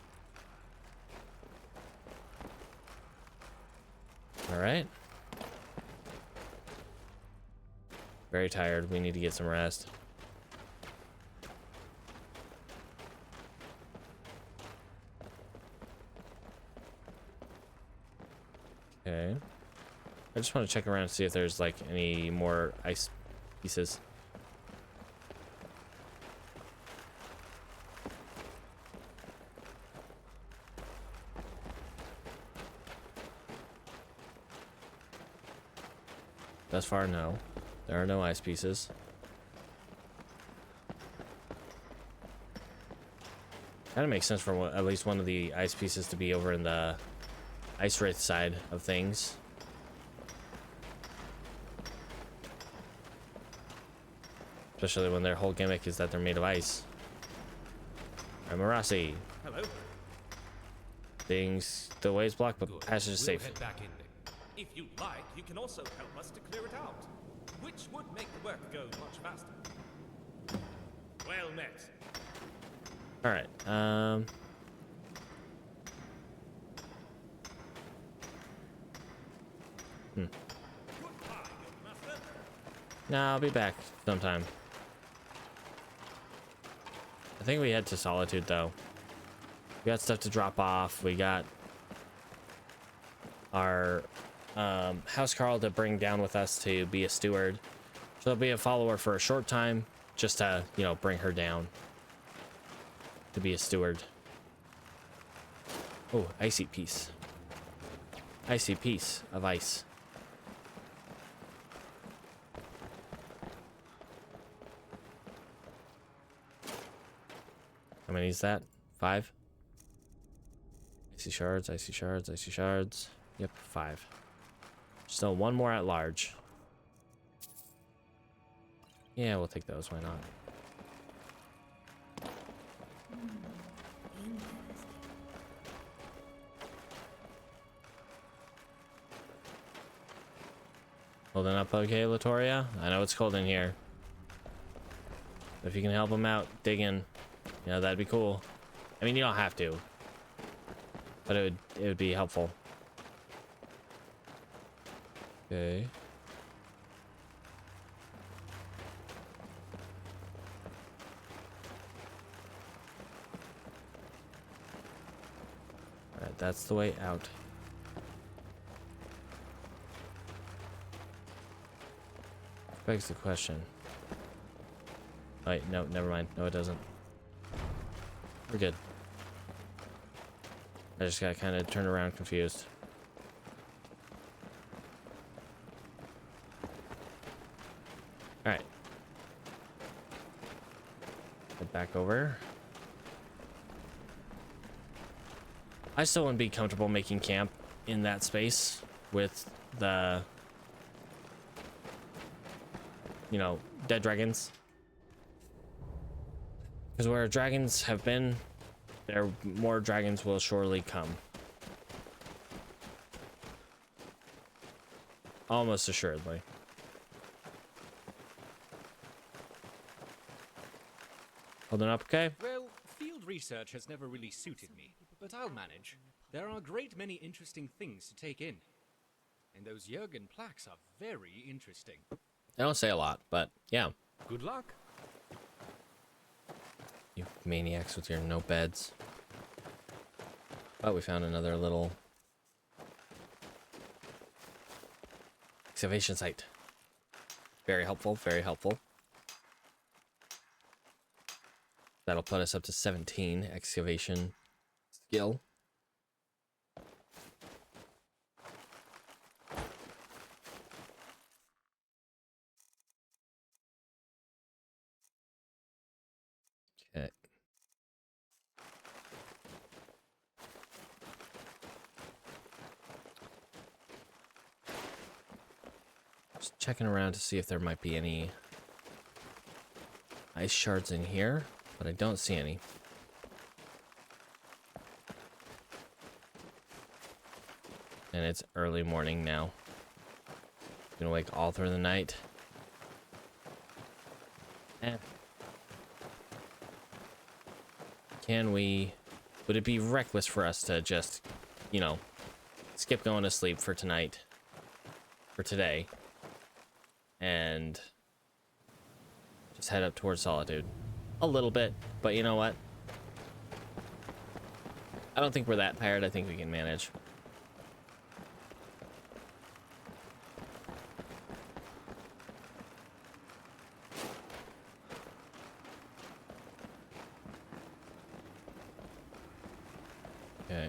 Alright. Very tired. We need to get some rest. Okay. I just want to check around and see if there's like any more ice pieces. Thus far, no. There are no ice pieces. Kind of makes sense for at least one of the ice pieces to be over in the ice wraith side of things. Especially when their whole gimmick is that they're made of ice. I'm Marasi. Hello. Things, the way is blocked, but Good. passage is We'll safe. head back in then. If you'd like, you can also help us to clear it out, which would make the work go much faster. Well met. All right. Nah, I'll be back sometime. I think we head to Solitude though. We got stuff to drop off. We got our housecarl to bring down with us to be a steward. So I'll be a follower for a short time, just to, you know, bring her down to be a steward. Oh, icy piece. Icy piece of ice. How many is that? 5? Icy shards, icy shards, icy shards. Yep, 5. Still one more at large. Yeah, we'll take those. Why not? Holding up okay, Latoria? I know it's cold in here. If you can help them out digging, you know, that'd be cool. I mean, you don't have to, but it would be helpful. Okay. All right, that's the way out. Begs the question. Oh, wait, no, never mind. No, it doesn't. We're good. I just got kind of turned around confused. Alright. Head back over. I still wouldn't be comfortable making camp in that space with the, you know, dead dragons. Because where dragons have been, there more dragons will surely come. Almost assuredly. Holding up okay? Well, field research has never really suited me, but I'll manage. There are a great many interesting things to take in. And those Jurgen plaques are very interesting. I don't say a lot, but yeah. Good luck. You maniacs with your no beds. Oh, we found another little excavation site. Very helpful, very helpful. That'll put us up to 17 excavation skill. Okay. Just checking around to see if there might be any ice shards in here, but I don't see any. And it's early morning now. Been awake all through the night. Would it be reckless for us to just, you know, skip going to sleep for tonight, for today, and just head up towards Solitude? A little bit, but you know what? I don't think we're that tired. I think we can manage. Okay.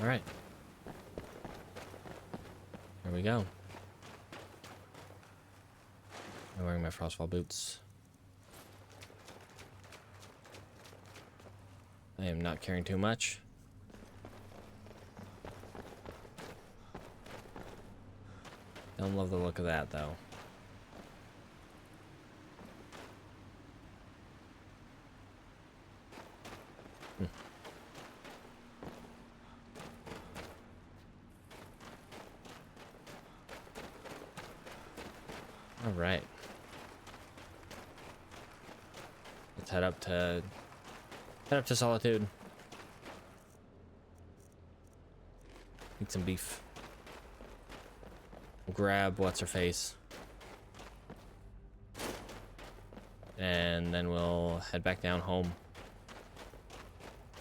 All right. Here we go. I'm wearing my frostfall boots. I am not carrying too much. Don't love the look of that, though. All right. Let's head up to Solitude. Eat some beef. Grab what's her face. And then we'll head back down home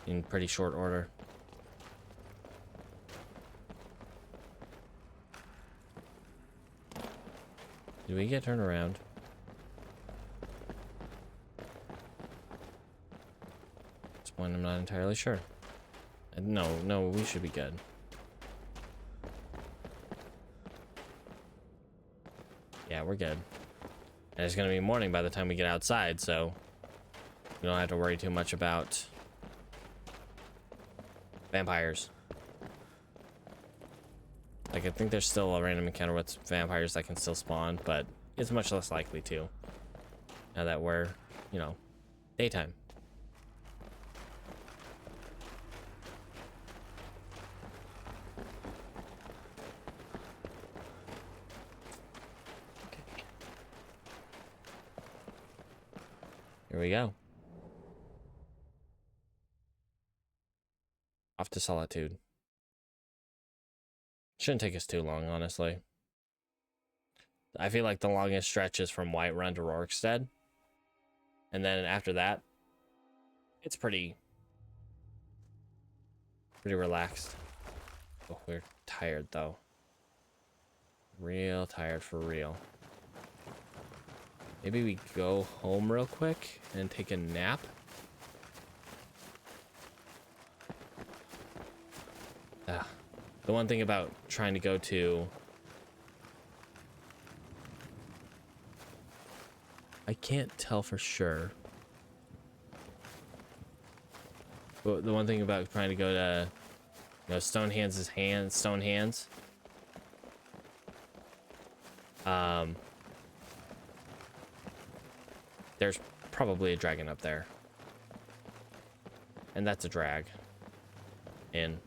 in pretty short order. Did we get turned around? This one I'm not entirely sure. No, we should be good. Yeah, we're good. And it's gonna be morning by the time we get outside, so we don't have to worry too much about vampires. Like, I think there's still a random encounter with vampires that can still spawn, but it's much less likely to. Now that we're, you know, daytime. Okay. Here we go. Off to Solitude. Shouldn't take us too long, honestly. I feel like the longest stretch is from Whiterun to Rorikstead. And then after that, it's pretty relaxed. Oh, we're tired, though. Real tired for real. Maybe we go home real quick and take a nap. The one thing about trying to go to... I can't tell for sure. But the one thing about trying to go to, you know, Stone Hands' there's probably a dragon up there. And that's a drag. In.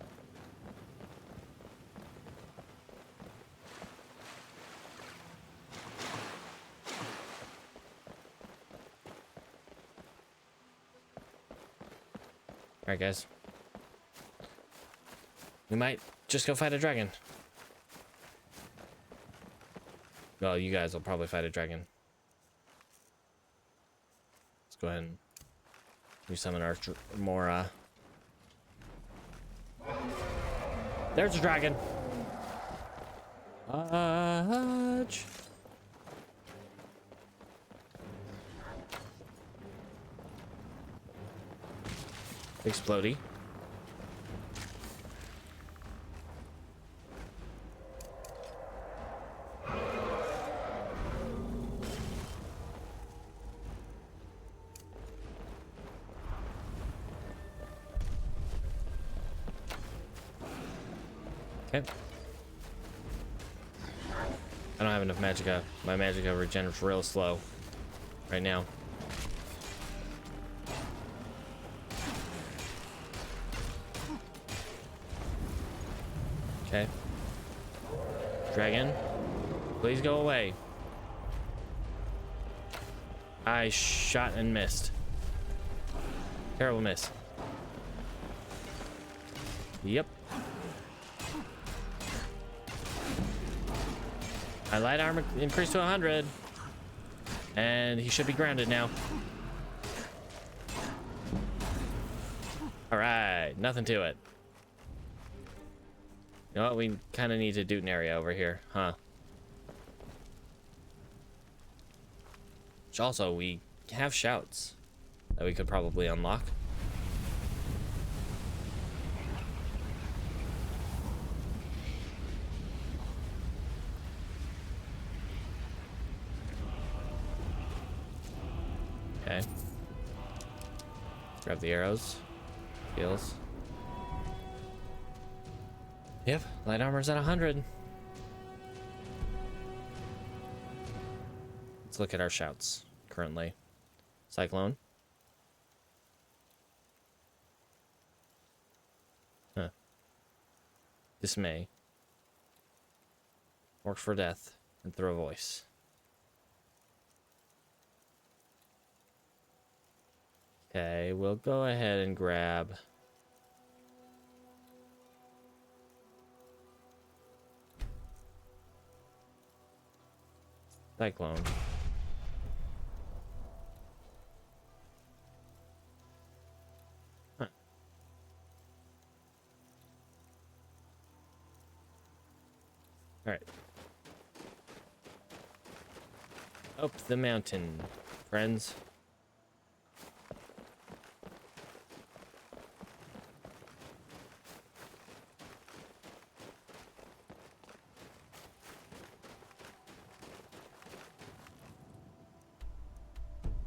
Alright, guys. We might just go fight a dragon. Well, you guys will probably fight a dragon. Let's go ahead and resummon our more, There's a dragon! Fudge! Explodey. Okay. I don't have enough magicka. My magicka regenerates real slow right now. Okay. Dragon, please go away. I shot and missed. Terrible miss. Yep. My light armor increased to 100. And he should be grounded now. Alright, nothing to it. You know what? We kind of need to do an area over here, huh? Which also, we have shouts that we could probably unlock. Okay. Grab the arrows. Heals. Yep, light armor's at 100. Let's look at our shouts currently. Cyclone. Huh. Dismay. Work for death. And throw a voice. Okay, we'll go ahead and grab... Cyclone. Huh. Alright. Up the mountain, friends.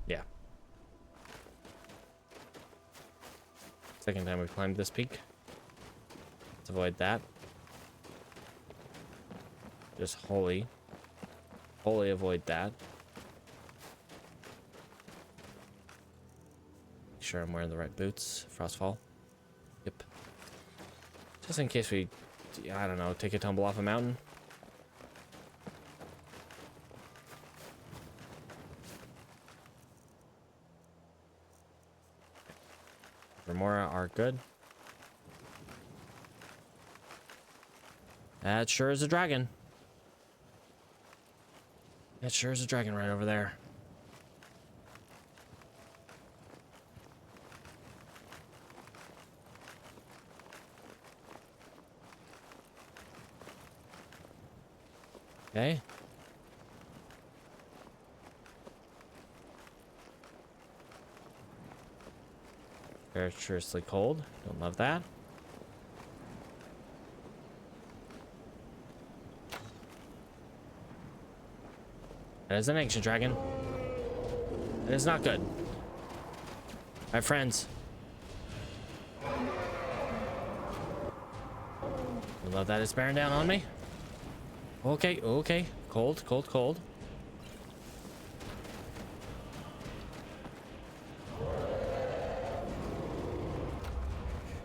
Yeah. Second time we've climbed this peak. Let's avoid that. Just wholly avoid that. Make sure I'm wearing the right boots. Frostfall. Yep. Just in case we, I don't know, take a tumble off a mountain. Remora are good. That sure is a dragon. That sure is a dragon right over there. Okay. Treacherously cold. Don't love that. That is an ancient dragon. That is not good. My friends. I love that it's bearing down on me. Okay, okay. Cold, cold, cold.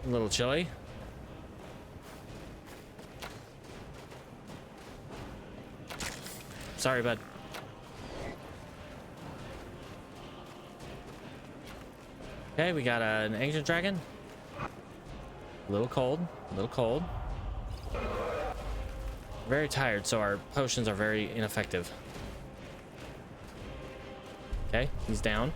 A little chilly. Sorry, bud. Okay, we got an ancient dragon. A little cold, a little cold. Very tired, so our potions are very ineffective. Okay, he's down.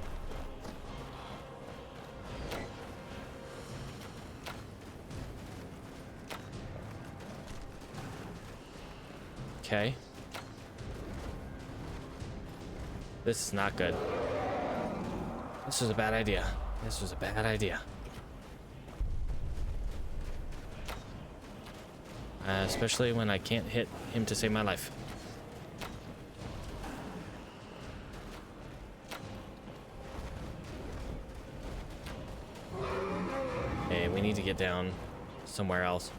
Okay. This is not good. This was a bad idea. This was a bad idea. Especially when I can't hit him to save my life. Okay, we need to get down somewhere else.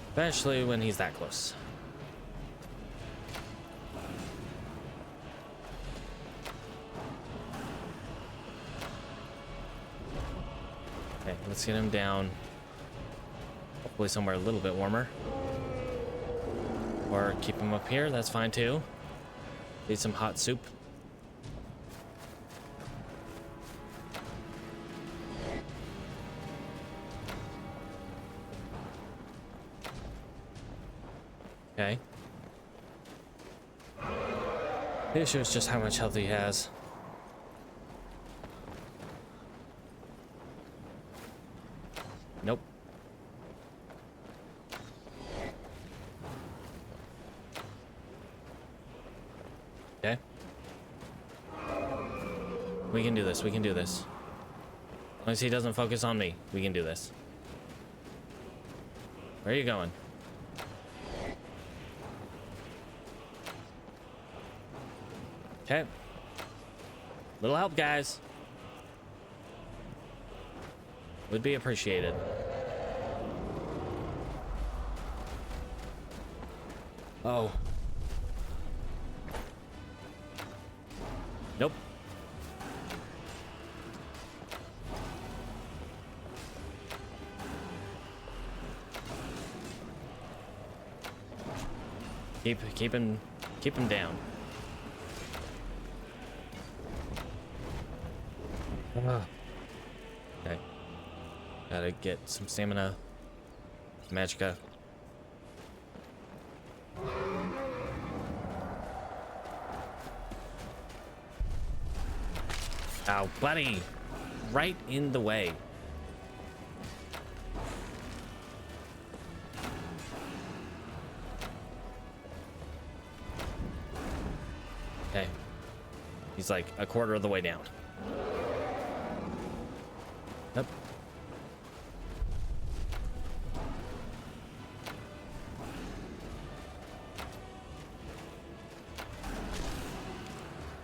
Especially when he's that close. Okay, let's get him down. Hopefully somewhere a little bit warmer. Or keep him up here, that's fine too. Need some hot soup. Okay. The issue is just how much health he has. Nope. We can do this. We can do this. As long as he doesn't focus on me, we can do this. Where are you going? Okay. Little help, guys. Would be appreciated. Oh. Nope. Keep him down. Okay. Gotta get some stamina. Magicka. Ow, buddy! Right in the way. Okay. He's like a quarter of the way down. Yep.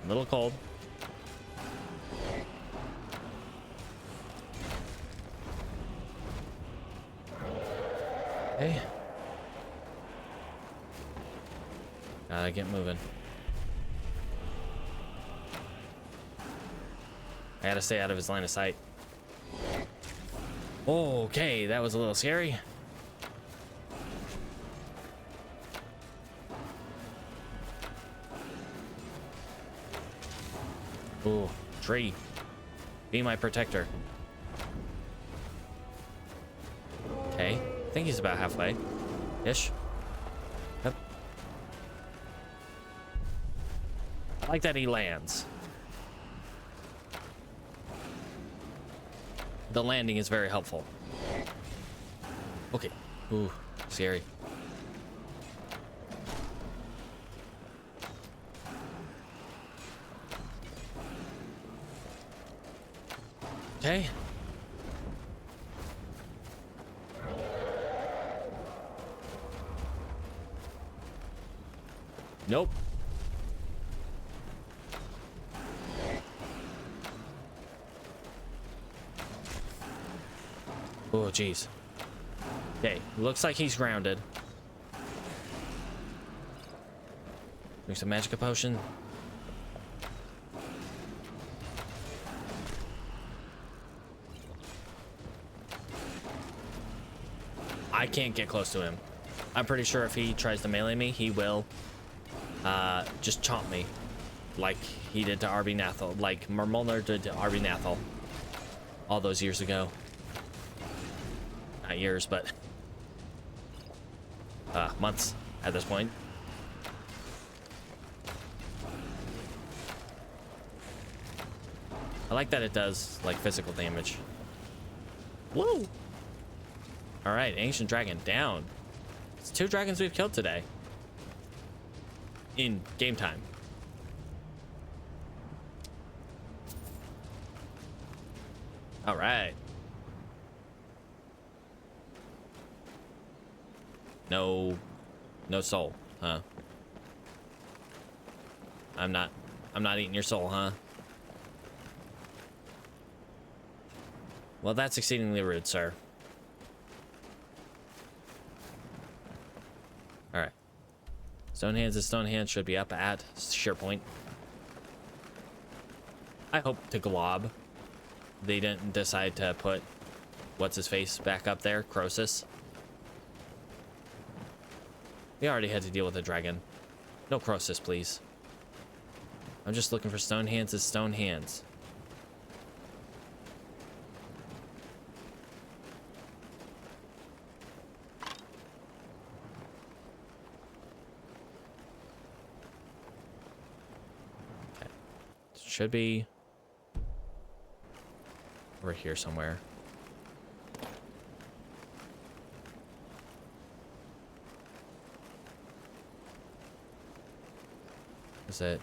A little cold. Okay. Gotta get moving. I gotta stay out of his line of sight. Okay, that was a little scary. Ooh, tree. Be my protector. Okay, I think he's about halfway-ish. Yep. I like that he lands. The landing is very helpful. Okay. Ooh, scary. Okay. Nope. Oh, jeez. Okay, looks like he's grounded. Drink some magicka potion. I can't get close to him. I'm pretty sure if he tries to melee me, he will just chomp me. Like he did to RB Nathal. Like Mermolner did to RB Nathal. All those years ago. Not years, but months at this point. I like that it does like physical damage. Woo! All right, ancient dragon down. It's 2 dragons we've killed today in game time. All right. No soul, huh? I'm not eating your soul, huh? Well, that's exceedingly rude, sir. All right. Stone hands and stone hands should be up at sheer point. I hope to glob they didn't decide to put what's his face back up there, Croesus. We already had to deal with a dragon. No Croesus, please. I'm just looking for stone hands as stone hands. Okay. Should be over here somewhere. Is it?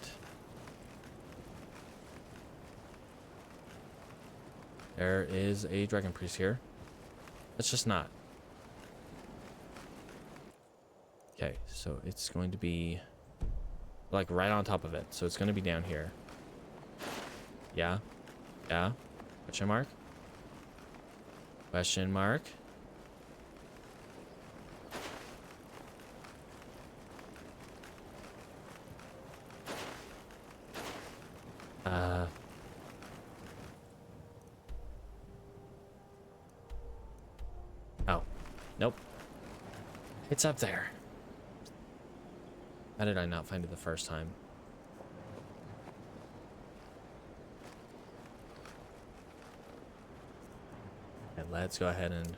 There is a dragon priest here. Let's just not. Okay, so it's going to be like right on top of it. So it's going to be down here. Yeah. Yeah. Question mark? Question mark? Oh. Nope. It's up there. How did I not find it the first time? Okay, let's go ahead and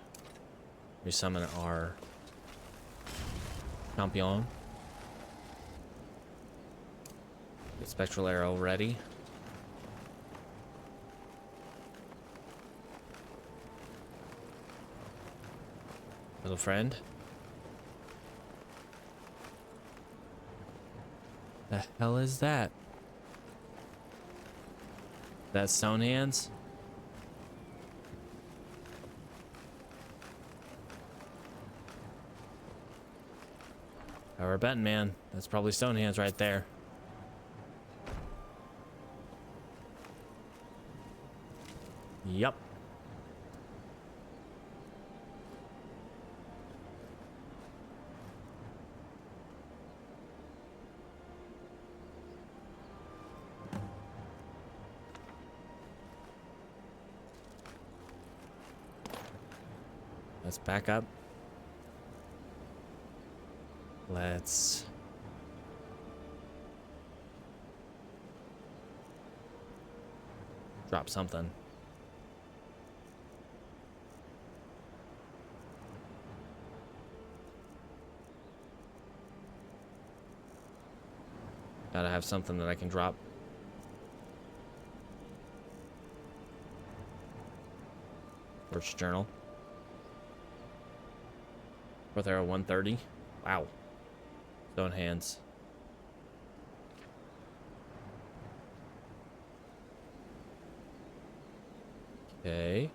resummon our champion. Get spectral arrow ready. Little friend. The hell is that? That stone hands? We're betting, man. That's probably stone hands right there. Yup. Let's back up. Let's drop something. Gotta have something that I can drop. Search journal. Fourth arrow 130. Wow. Stone hands. Okay.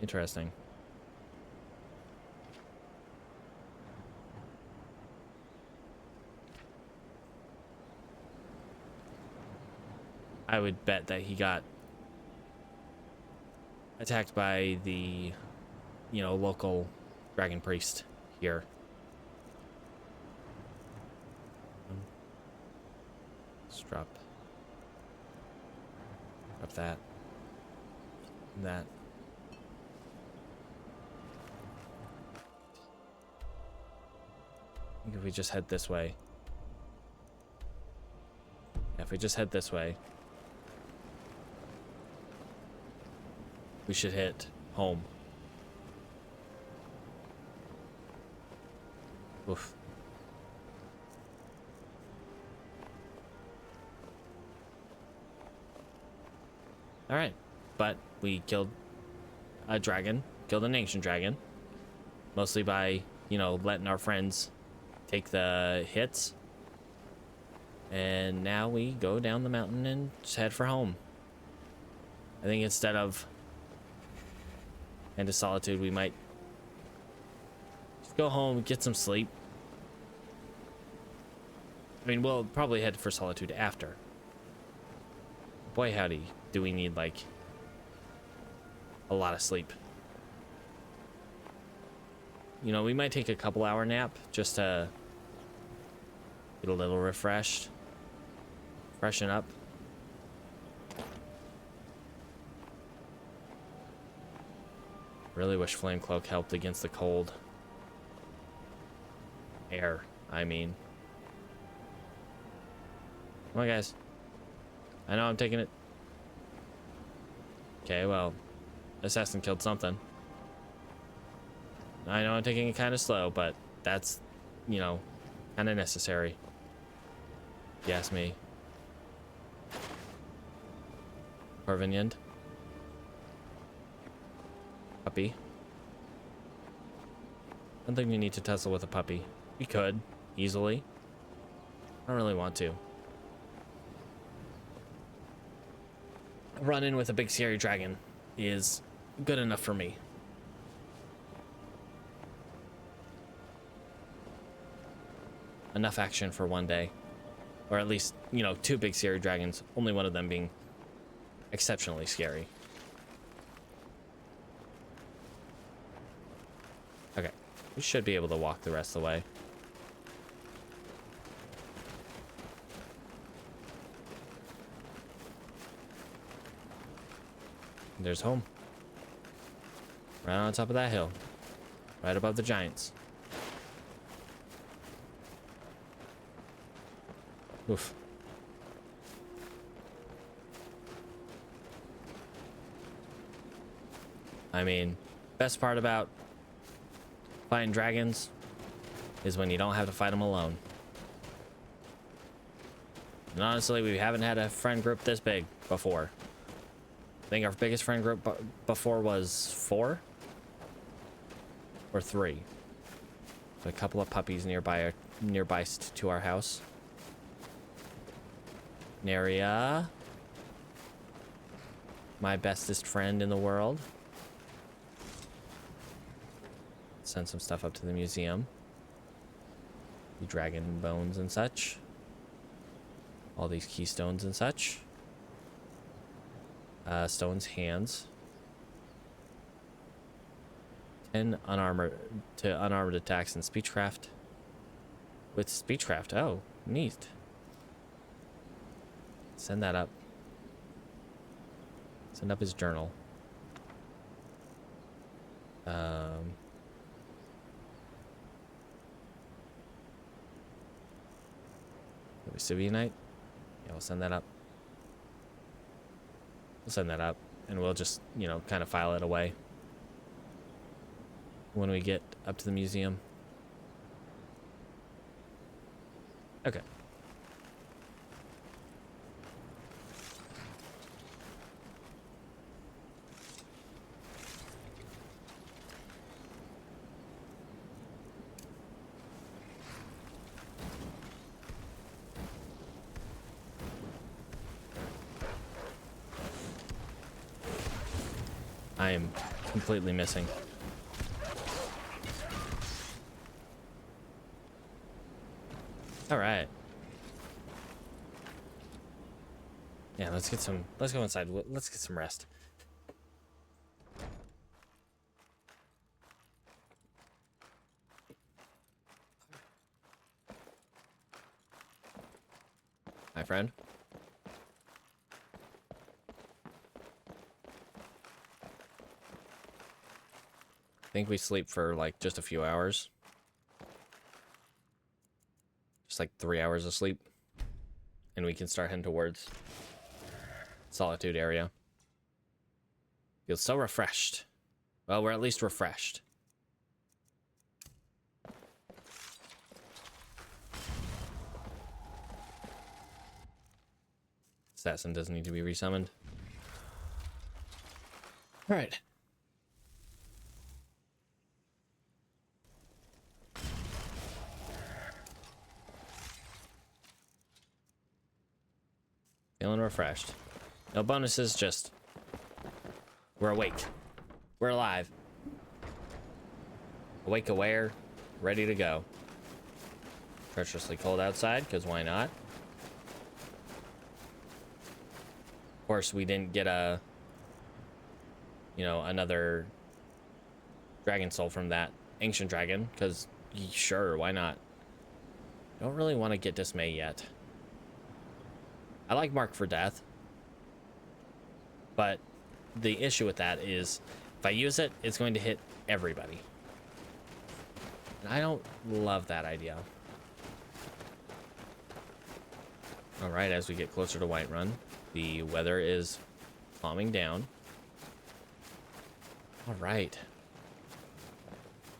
Interesting. I would bet that he got attacked by the, local dragon priest here. Let's drop that. And that. I think if we just head this way. Yeah, if we just head this way. We should hit home. Oof. Alright. But we killed a dragon. Killed an ancient dragon. Mostly by, letting our friends take the hits. And now we go down the mountain and just head for home. I think instead of into solitude, we might just go home, get some sleep. I mean, we'll probably head for solitude after. Boy howdy, do we need like a lot of sleep. We might take a couple hour nap just to get a little refreshed, freshen up. Really wish Flame Cloak helped against the cold air, I mean. Come on, guys. I know I'm taking it. Okay, well, Assassin killed something. I know I'm taking it kind of slow, but that's, kind of necessary. You ask me. Corvinian. Puppy. I don't think we need to tussle with a puppy. We could, easily. I don't really want to. A run-in with a big scary dragon is good enough for me. Enough action for one day. Or at least, you know, 2 big scary dragons, only one of them being exceptionally scary. Okay, we should be able to walk the rest of the way. There's home. Right on top of that hill. Right above the giants. Oof. I mean, best part about fighting dragons is when you don't have to fight them alone. And honestly, we haven't had a friend group this big before. I think our biggest friend group before was 4 or 3. So a couple of puppies nearby to our house. Naria, my bestest friend in the world. Send some stuff up to the museum. The dragon bones and such. All these keystones and such. Stone's hands. 10 unarmored attacks and speechcraft. With speechcraft, oh, neat. Send that up. Send up his journal. Sivianite? Yeah, we'll send that up. We'll send that up, and we'll just, you know, kind of file it away when we get up to the museum. Okay. I am completely missing. All right. Yeah, let's go inside. Let's get some rest. Hi, friend. I think we sleep for like just a few hours. Just like 3 hours of sleep. And we can start heading towards Solitude area. Feels so refreshed. Well, we're at least refreshed. Assassin doesn't need to be resummoned. All right. Feeling refreshed. No bonuses, just we're awake. We're alive. Awake, aware, ready to go. Treacherously cold outside, because why not? Of course, we didn't get another dragon soul from that ancient dragon, because sure, why not? Don't really want to get dismay yet. I like Mark for Death, but the issue with that is if I use it, it's going to hit everybody. And I don't love that idea. All right, as we get closer to Whiterun, the weather is calming down. All right.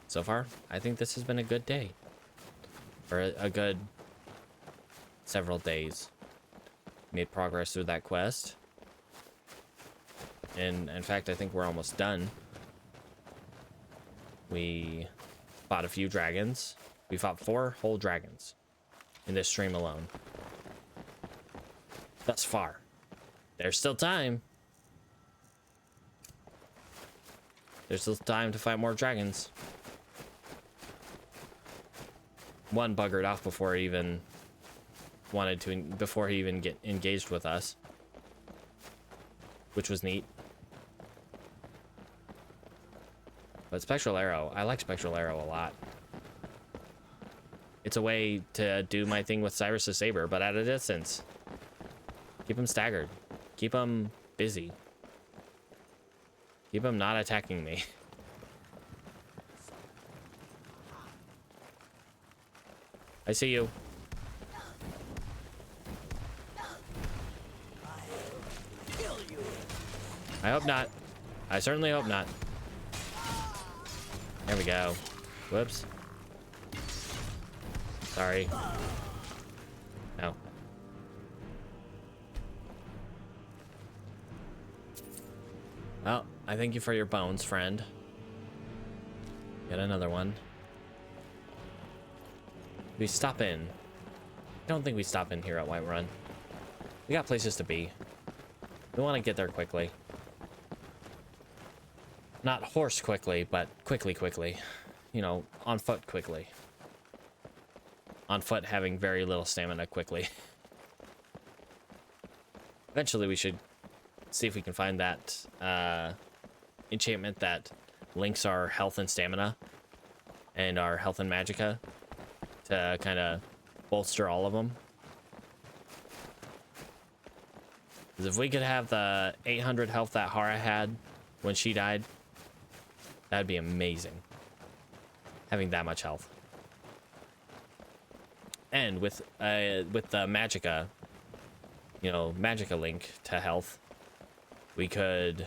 So far, I think this has been a good day. Or a good several days. Made progress through that quest. And in fact, I think we're almost done. We fought a few dragons. We fought 4 whole dragons. in this stream alone. Thus far. There's still time. There's still time to fight more dragons. One buggered off before he even before he even get engaged with us, which was neat. But Spectral Arrow, I like Spectral Arrow a lot. It's a way to do my thing with Cyrus's saber, but at a distance. Keep him staggered. Keep him busy. Keep him not attacking me. I see you. I hope not. I certainly hope not. There we go. Whoops. Sorry. No. Well, I thank you for your bones, friend. Get another one. We stop in. I don't think we stop in here at Whiterun. We got places to be. We want to get there quickly. Not horse quickly, but quickly. You know, on foot quickly. On foot having very little stamina quickly. Eventually we should see if we can find that enchantment that links our health and stamina and our health and magicka to kind of bolster all of them. Because if we could have the 800 health that Hara had when she died, that'd be amazing. Having that much health. And with the magicka, you know, magicka link to health, we could,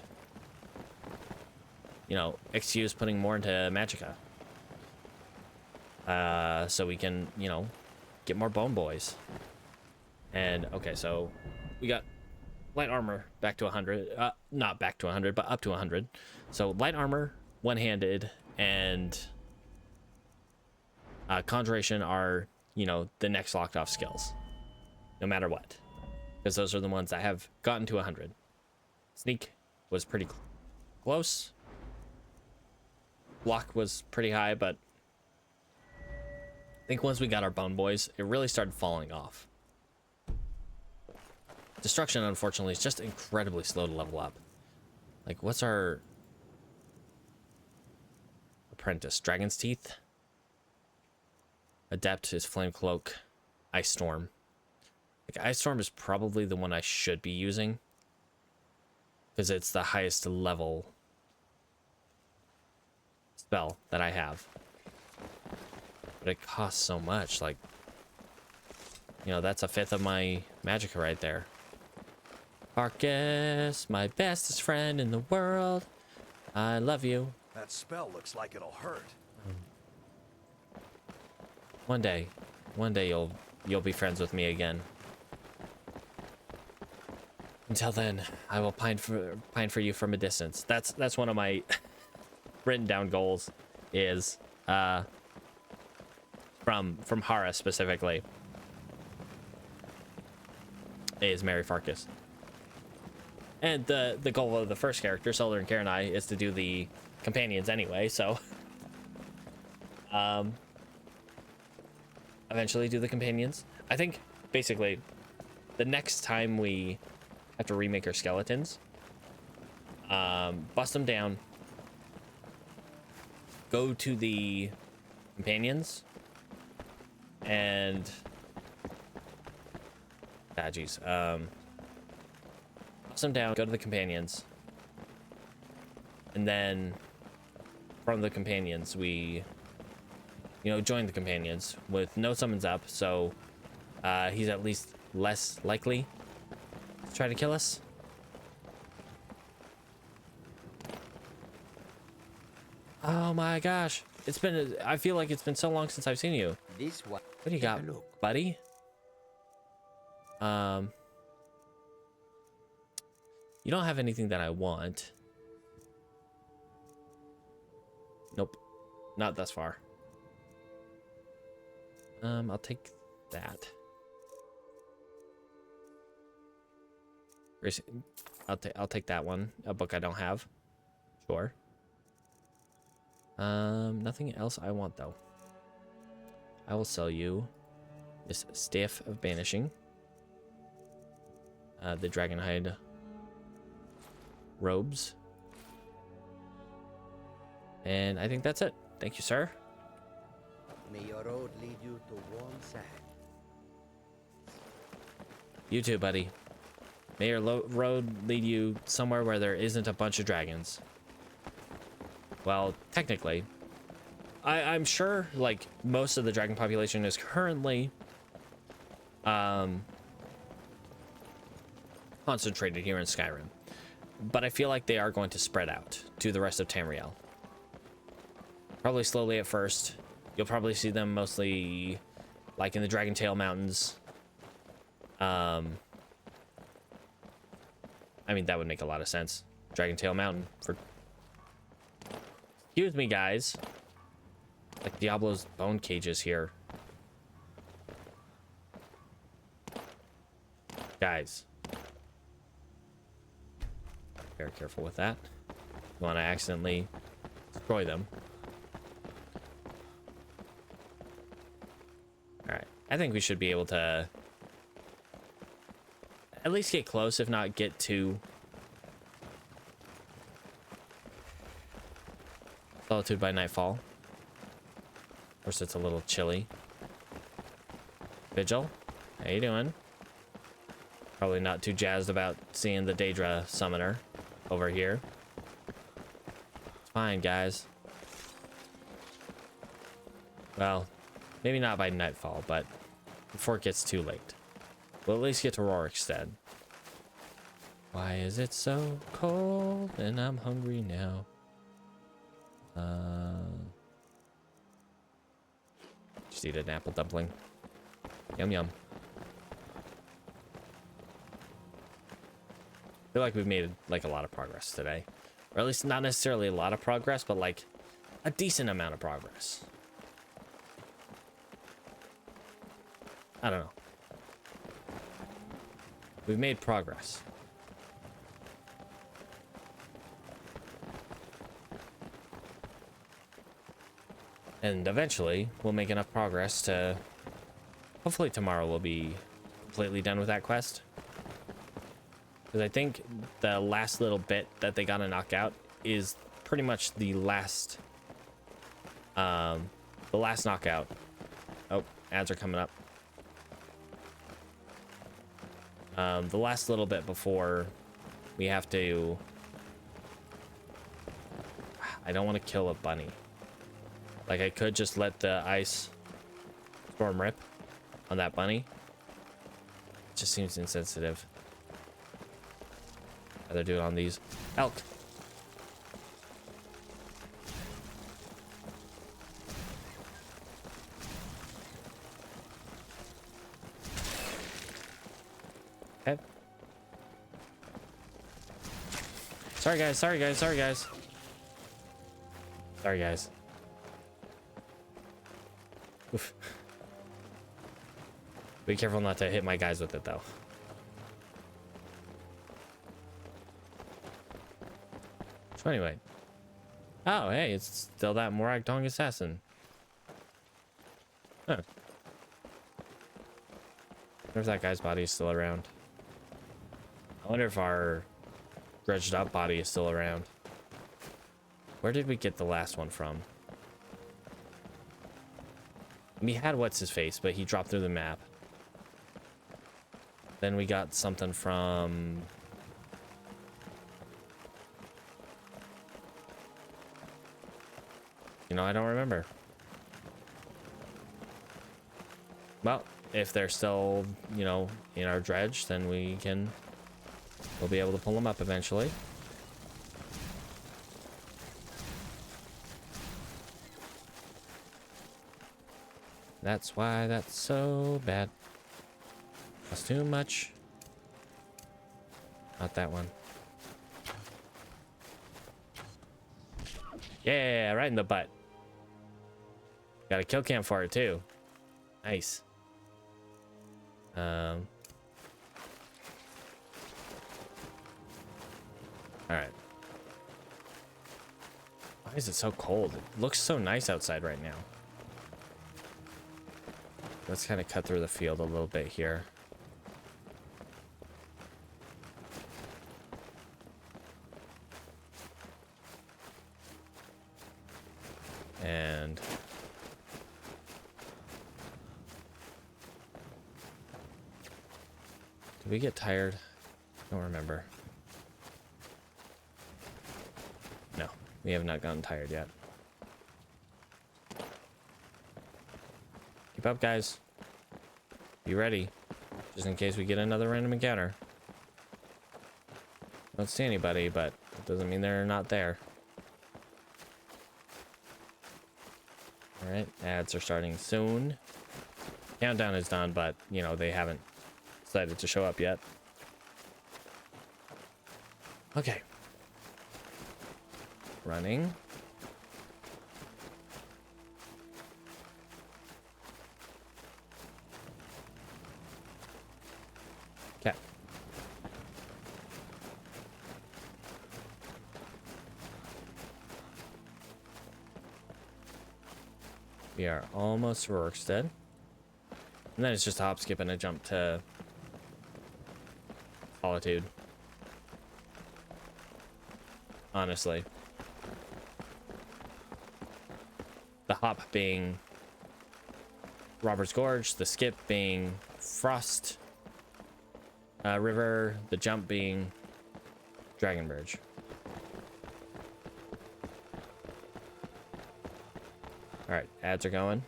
you know, excuse putting more into magicka. So we can, you know, get more bone boys. And, okay, so we got light armor back to 100. Not back to 100, but up to 100. So light armor, one-handed, and conjuration are, you know, the next locked off skills. No matter what. Because those are the ones that have gotten to 100. Sneak was pretty close. Block was pretty high, but I think once we got our bone boys, it really started falling off. Destruction, unfortunately, is just incredibly slow to level up. Like, what's our apprentice? Dragon's Teeth? Adept is Flame Cloak. Ice Storm. Like, Ice Storm is probably the one I should be using, because it's the highest level spell that I have. But it costs so much, like, you know, that's a fifth of my magicka right there. Arcus, my bestest friend in the world. I love you. That spell looks like it'll hurt. One day you'll be friends with me again. Until then, I will pine for you from a distance. That's one of my written down goals, is from Hara specifically, is marry Farkas. And the goal of the first character, Solder and Karenai, is to do the companions anyway, so eventually do the companions. I think basically the next time we have to remake our skeletons, bust them down, go to the companions, and bust them down, go to the companions, and then from the companions we, you know, join the companions with no summons up, so he's at least less likely to try to kill us. Oh my gosh, it's been, I feel like it's been so long since I've seen you. This one. What do you got, buddy? You don't have anything that I want. Nope, not thus far. I'll take that. I'll take that one. A book I don't have. Sure. Nothing else I want though. I will sell you this Staff of Banishing. The Dragonhide robes. And I think that's it. Thank you, sir. May your road lead you to warm sand. You too, buddy. May your road lead you somewhere where there isn't a bunch of dragons. Well, technically. I'm sure, like, most of the dragon population is currently concentrated here in Skyrim. But I feel like they are going to spread out to the rest of Tamriel. Probably slowly at first. You'll probably see them mostly, like, in the Dragentail Mountains. I mean, that would make a lot of sense. Dragentail Mountain for... Excuse me, guys. Like Diablo's bone cages here. Guys. Very careful with that. You want to accidentally destroy them. Alright. I think we should be able to at least get close, if not get to Solitude by Nightfall. Of course, it's a little chilly. Vigil, how you doing? Probably not too jazzed about seeing the Daedra summoner over here. It's fine, guys. Well, maybe not by nightfall, but before it gets too late. We'll at least get to Rorikstead. Why is it so cold and I'm hungry now? Just eat an apple dumpling. Yum yum. I feel like we've made like a lot of progress today. Or at least not necessarily a lot of progress, but like a decent amount of progress. I don't know. We've made progress. And eventually, we'll make enough progress to... Hopefully tomorrow we'll be completely done with that quest. Because I think the last little bit that they gotta knock out is pretty much the last... the last knockout. Oh, ads are coming up. The last little bit before we have to... I don't want to kill a bunny. Like, I could just let the ice storm rip on that bunny. It just seems insensitive. I'd rather do it on these elk. Okay. Sorry, guys. Sorry, guys. Sorry, guys. Sorry, guys. Oof. Be careful not to hit my guys with it, though. So anyway. Oh, hey, it's still that Morag Dong assassin. Huh. I wonder if that guy's body is still around. I wonder if our dredged up body is still around. Where did we get the last one from? We had what's his face, but he dropped through the map. Then we got something from... You know, I don't remember. Well, if they're still, you know, in our dredge, then we'll be able to pull them up eventually. That's why that's so bad. That's too much. Not that one. Yeah, right in the butt. Got a kill cam for it too. Nice. All right. Why is it so cold? It looks so nice outside right now. Let's kind of cut through the field a little bit here. And did we get tired? I don't remember. No, we have not gotten tired yet. Keep up, guys. Be ready, just in case we get another random encounter. Don't see anybody, but it doesn't mean they're not there. Alright, ads are starting soon. Countdown is done, but, you know, they haven't decided to show up yet. Okay. Running. Okay. We are almost to Rorikstead. And then it's just a hop, skip, and a jump to Solitude. Honestly. The hop being Robert's Gorge, the skip being Frost River, the jump being Dragon Bridge. Alright, ads are going.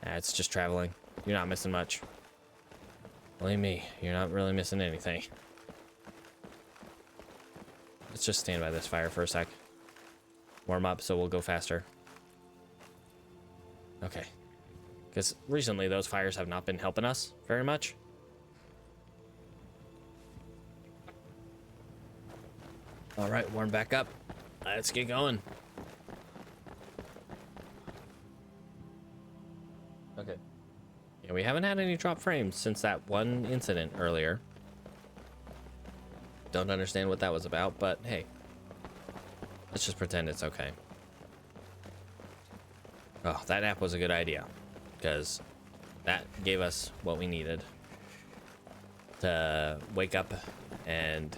It's just traveling. You're not missing much. Believe me, you're not really missing anything. Let's just stand by this fire for a sec. Warm up so we'll go faster. Okay. Because recently those fires have not been helping us very much. Alright, warm back up. Let's get going. Okay. Yeah, we haven't had any drop frames since that one incident earlier. Don't understand what that was about, but hey. Let's just pretend it's okay. Oh, that app was a good idea. Because that gave us what we needed to wake up and,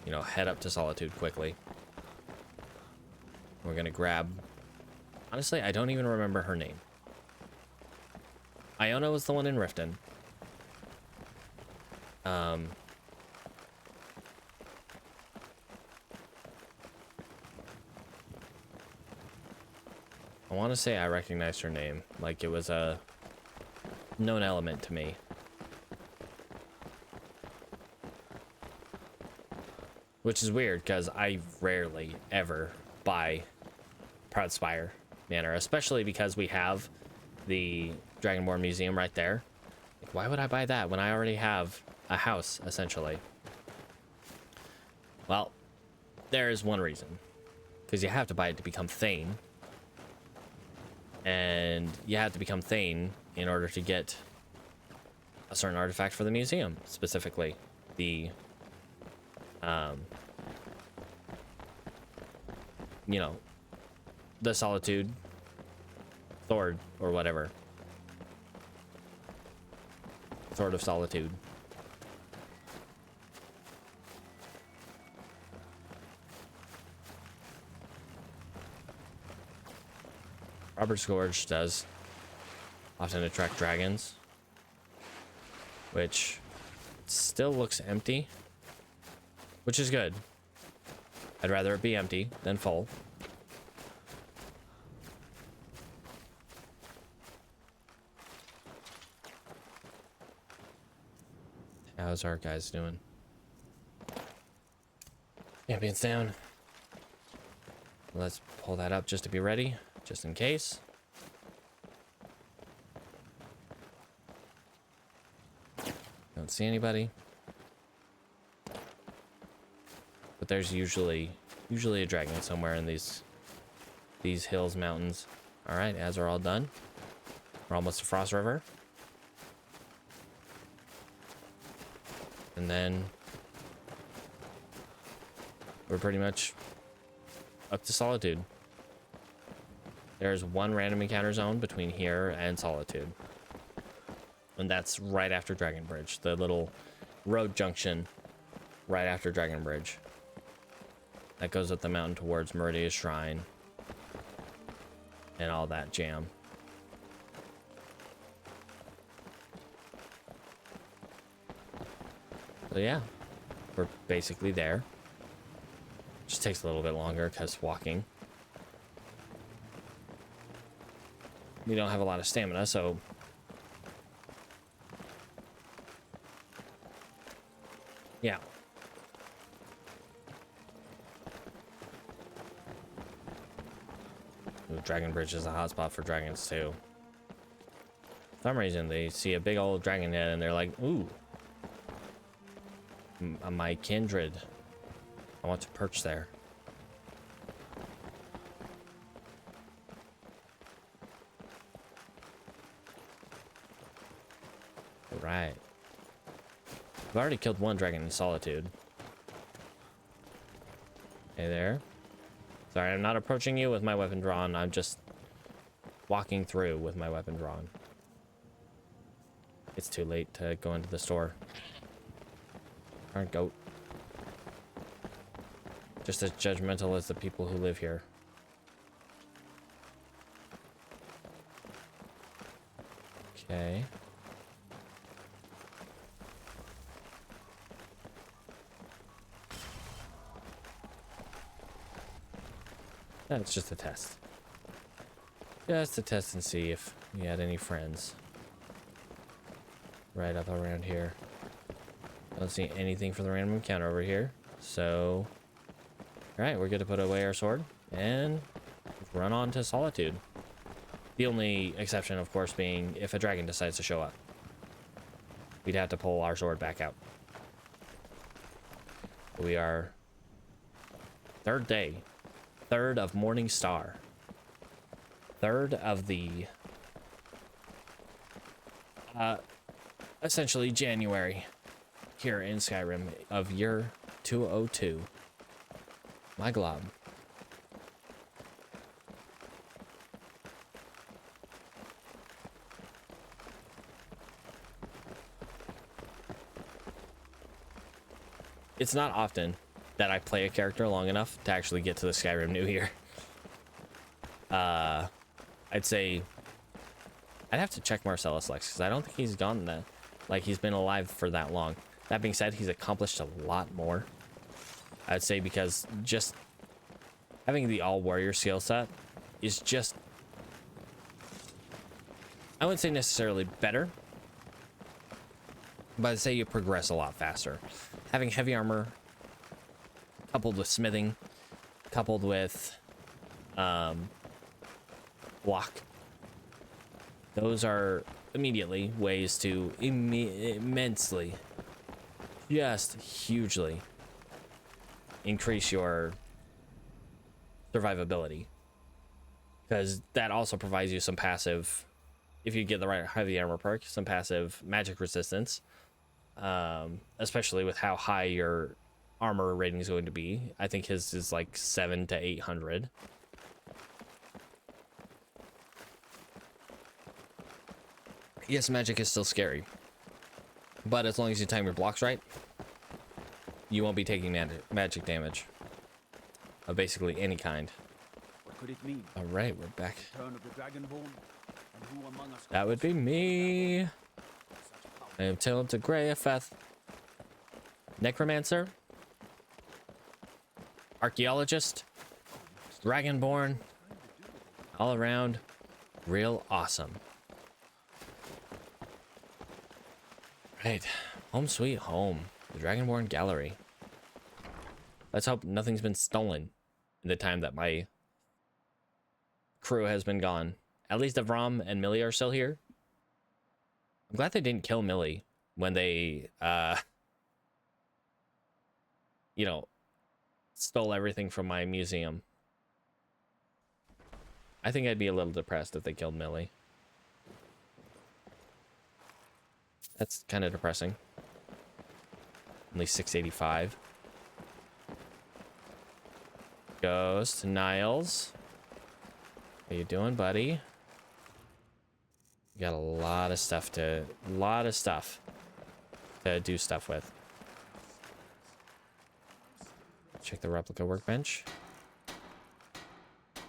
you know, head up to Solitude quickly. We're gonna grab... Honestly, I don't even remember her name. Iona was the one in Riften. I want to say I recognized her name, like it was a known element to me. Which is weird, because I rarely ever buy Proudspire Manor, especially because we have the Dragonborn Museum right there. Like, why would I buy that when I already have a house, essentially? Well, there is one reason. Because you have to buy it to become Thane. And you have to become Thane in order to get a certain artifact for the museum. Specifically, the, you know, the Solitude Sword or whatever. Sword of Solitude. Robert's Gorge does often attract dragons, which still looks empty, which is good. I'd rather it be empty than full. How's our guys doing? Champions down. Let's pull that up just to be ready, just in case. Don't see anybody. But there's usually a dragon somewhere in these hills, mountains. All right, as are all done. We're almost to Frost River. And then we're pretty much up to Solitude. There's one random encounter zone between here and Solitude. And that's right after Dragon Bridge, the little road junction right after Dragon Bridge. That goes up the mountain towards Meridia's Shrine and all that jam. So yeah, we're basically there. Just takes a little bit longer because walking. We don't have a lot of stamina, so yeah. Ooh, Dragon Bridge is a hotspot for dragons too. For some reason, they see a big old dragon head and they're like, ooh, my kindred. I want to perch there. Right. I've already killed one dragon in Solitude. Hey there. Sorry, I'm not approaching you with my weapon drawn. I'm just walking through with my weapon drawn. It's too late to go into the store. Darn goat. Just as judgmental as the people who live here. Okay. That's just a test. Just to test and see if we had any friends. Right up around here. Don't see anything for the random encounter over here. So, alright, we're good to put away our sword and run on to Solitude. The only exception, of course, being if a dragon decides to show up. We'd have to pull our sword back out. We are third day. Third of Morning Star. Third of the essentially January here in Skyrim of year 202. My glob. It's not often that I play a character long enough to actually get to the Skyrim New Year. I'd say I'd have to check Marcellus Lex because I don't think he's gone that, like he's been alive for that long. That being said, he's accomplished a lot more. I'd say because just having the all warrior skill set is just, I wouldn't say necessarily better, but I'd say you progress a lot faster. Having heavy armor coupled with smithing, coupled with block. Those are immediately ways to immensely, just hugely increase your survivability. Because that also provides you some passive, if you get the right heavy armor perk, some passive magic resistance. Especially with how high your armor rating is going to be. I think his is like 700 to 800. Yes, magic is still scary, but as long as you time your blocks right, you won't be taking magic damage of basically any kind. What could it mean? All right, we're back. Turn of the Dragonborn? And who among us? That would be me. I am Tilntur Greyafeth. Necromancer. Archaeologist. Dragonborn. All around. Real awesome. Right. Home sweet home. The Dragonborn Gallery. Let's hope nothing's been stolen in the time that my crew has been gone. At least Avram and Millie are still here. I'm glad they didn't kill Millie when they, you know, stole everything from my museum. I think I'd be a little depressed if they killed Millie. That's kind of depressing. Only 685. Goes to Niles. How you doing, buddy? You got a lot of stuff to do stuff with. Check the replica workbench.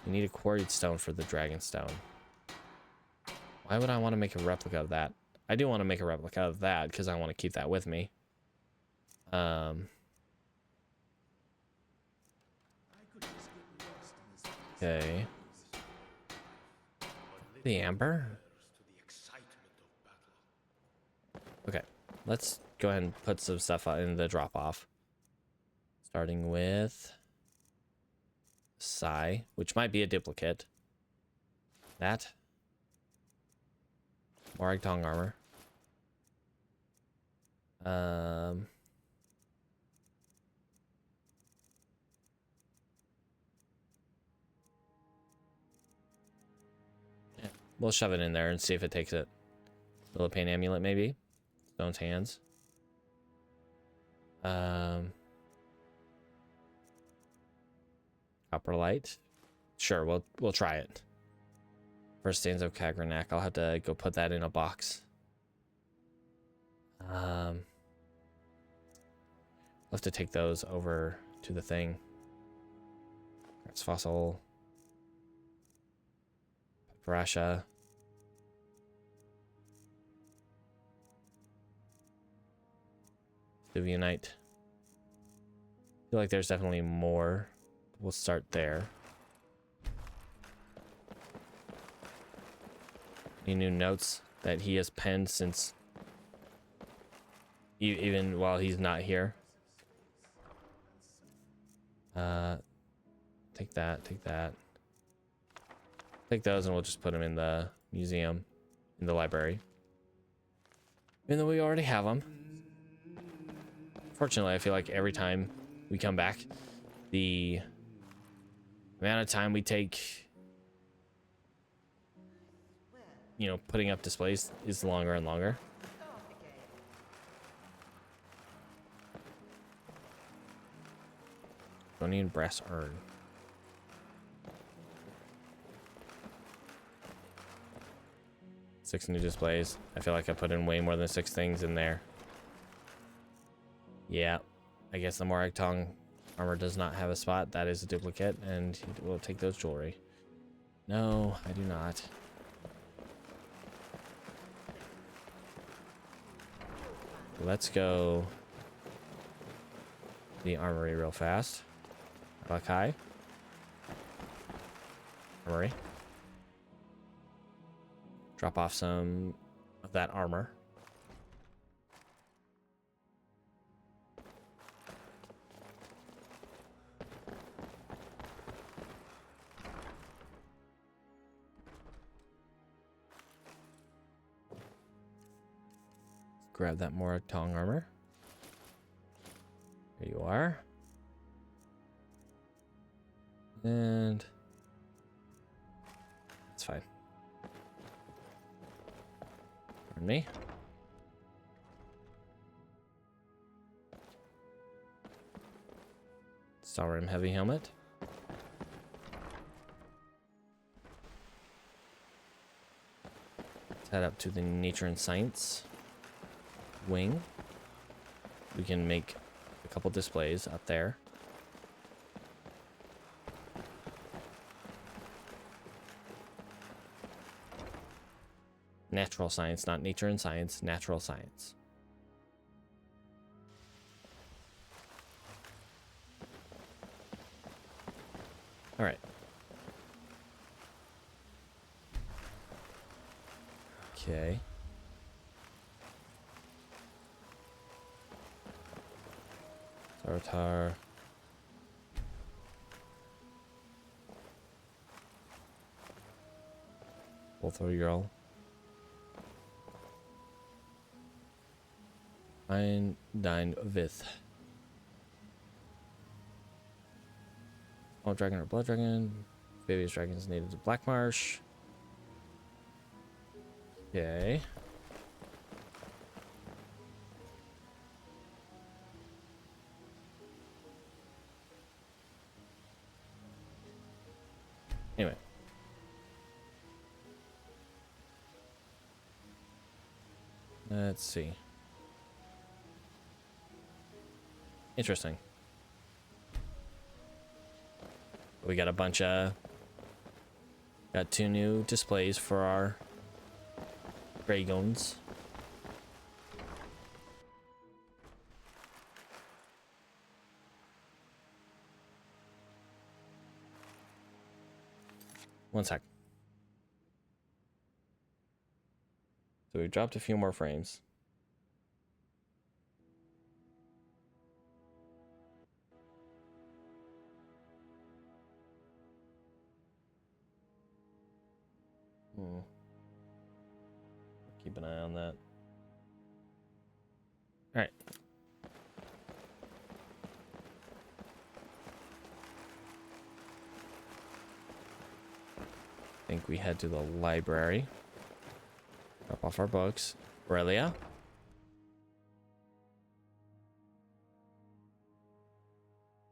You need a quarried stone for the dragon stone. Why would I want to make a replica of that? I do want to make a replica of that because I want to keep that with me. Okay. The amber? Okay, let's go ahead and put some stuff in the drop off. Starting with Psy, which might be a duplicate. That. Morag Tong armor. Yeah, we'll shove it in there and see if it takes it. Philippine amulet, maybe. Stone's hands. Copper light. Sure, we'll try it. First stains of Kagranak. I'll have to go put that in a box. I'll have to take those over to the thing. That's fossil. Paprasha. Stuvionite. I feel like there's definitely more. We'll start there. Any new notes that he has penned since even while he's not here? Take that, take that. Take those and we'll just put them in the museum, in the library. Even though we already have them. Fortunately, I feel like every time we come back, the amount of time we take, you know, putting up displays is longer and longer. Don't need brass urn. Six new displays. I feel like I put in way more than 6 things in there. Yeah, I guess the Morag Tong armor does not have a spot. That is a duplicate, and we'll take those jewelry. No, I do not. Let's go the armory real fast. Buckeye. Armory. Drop off some of that armor. Grab that Morag Tong armor. Here you are. And it's fine. Pardon me. Skyrim heavy helmet. Let's head up to the nature and science wing. We can make a couple displays up there. Natural science, not nature and science, natural science. All right. Okay. Zaratar. Ulthor-Jarl. Dine Vith. Oh, dragon or blood dragon. Baby's dragons native to Black Marsh. Okay. Let's see. Interesting. We got a bunch of... Got 2 new displays for our dragons. One sec. So we dropped a few more frames. Keep an eye on that. All right. I think we head to the library. Drop off our books. Aurelia?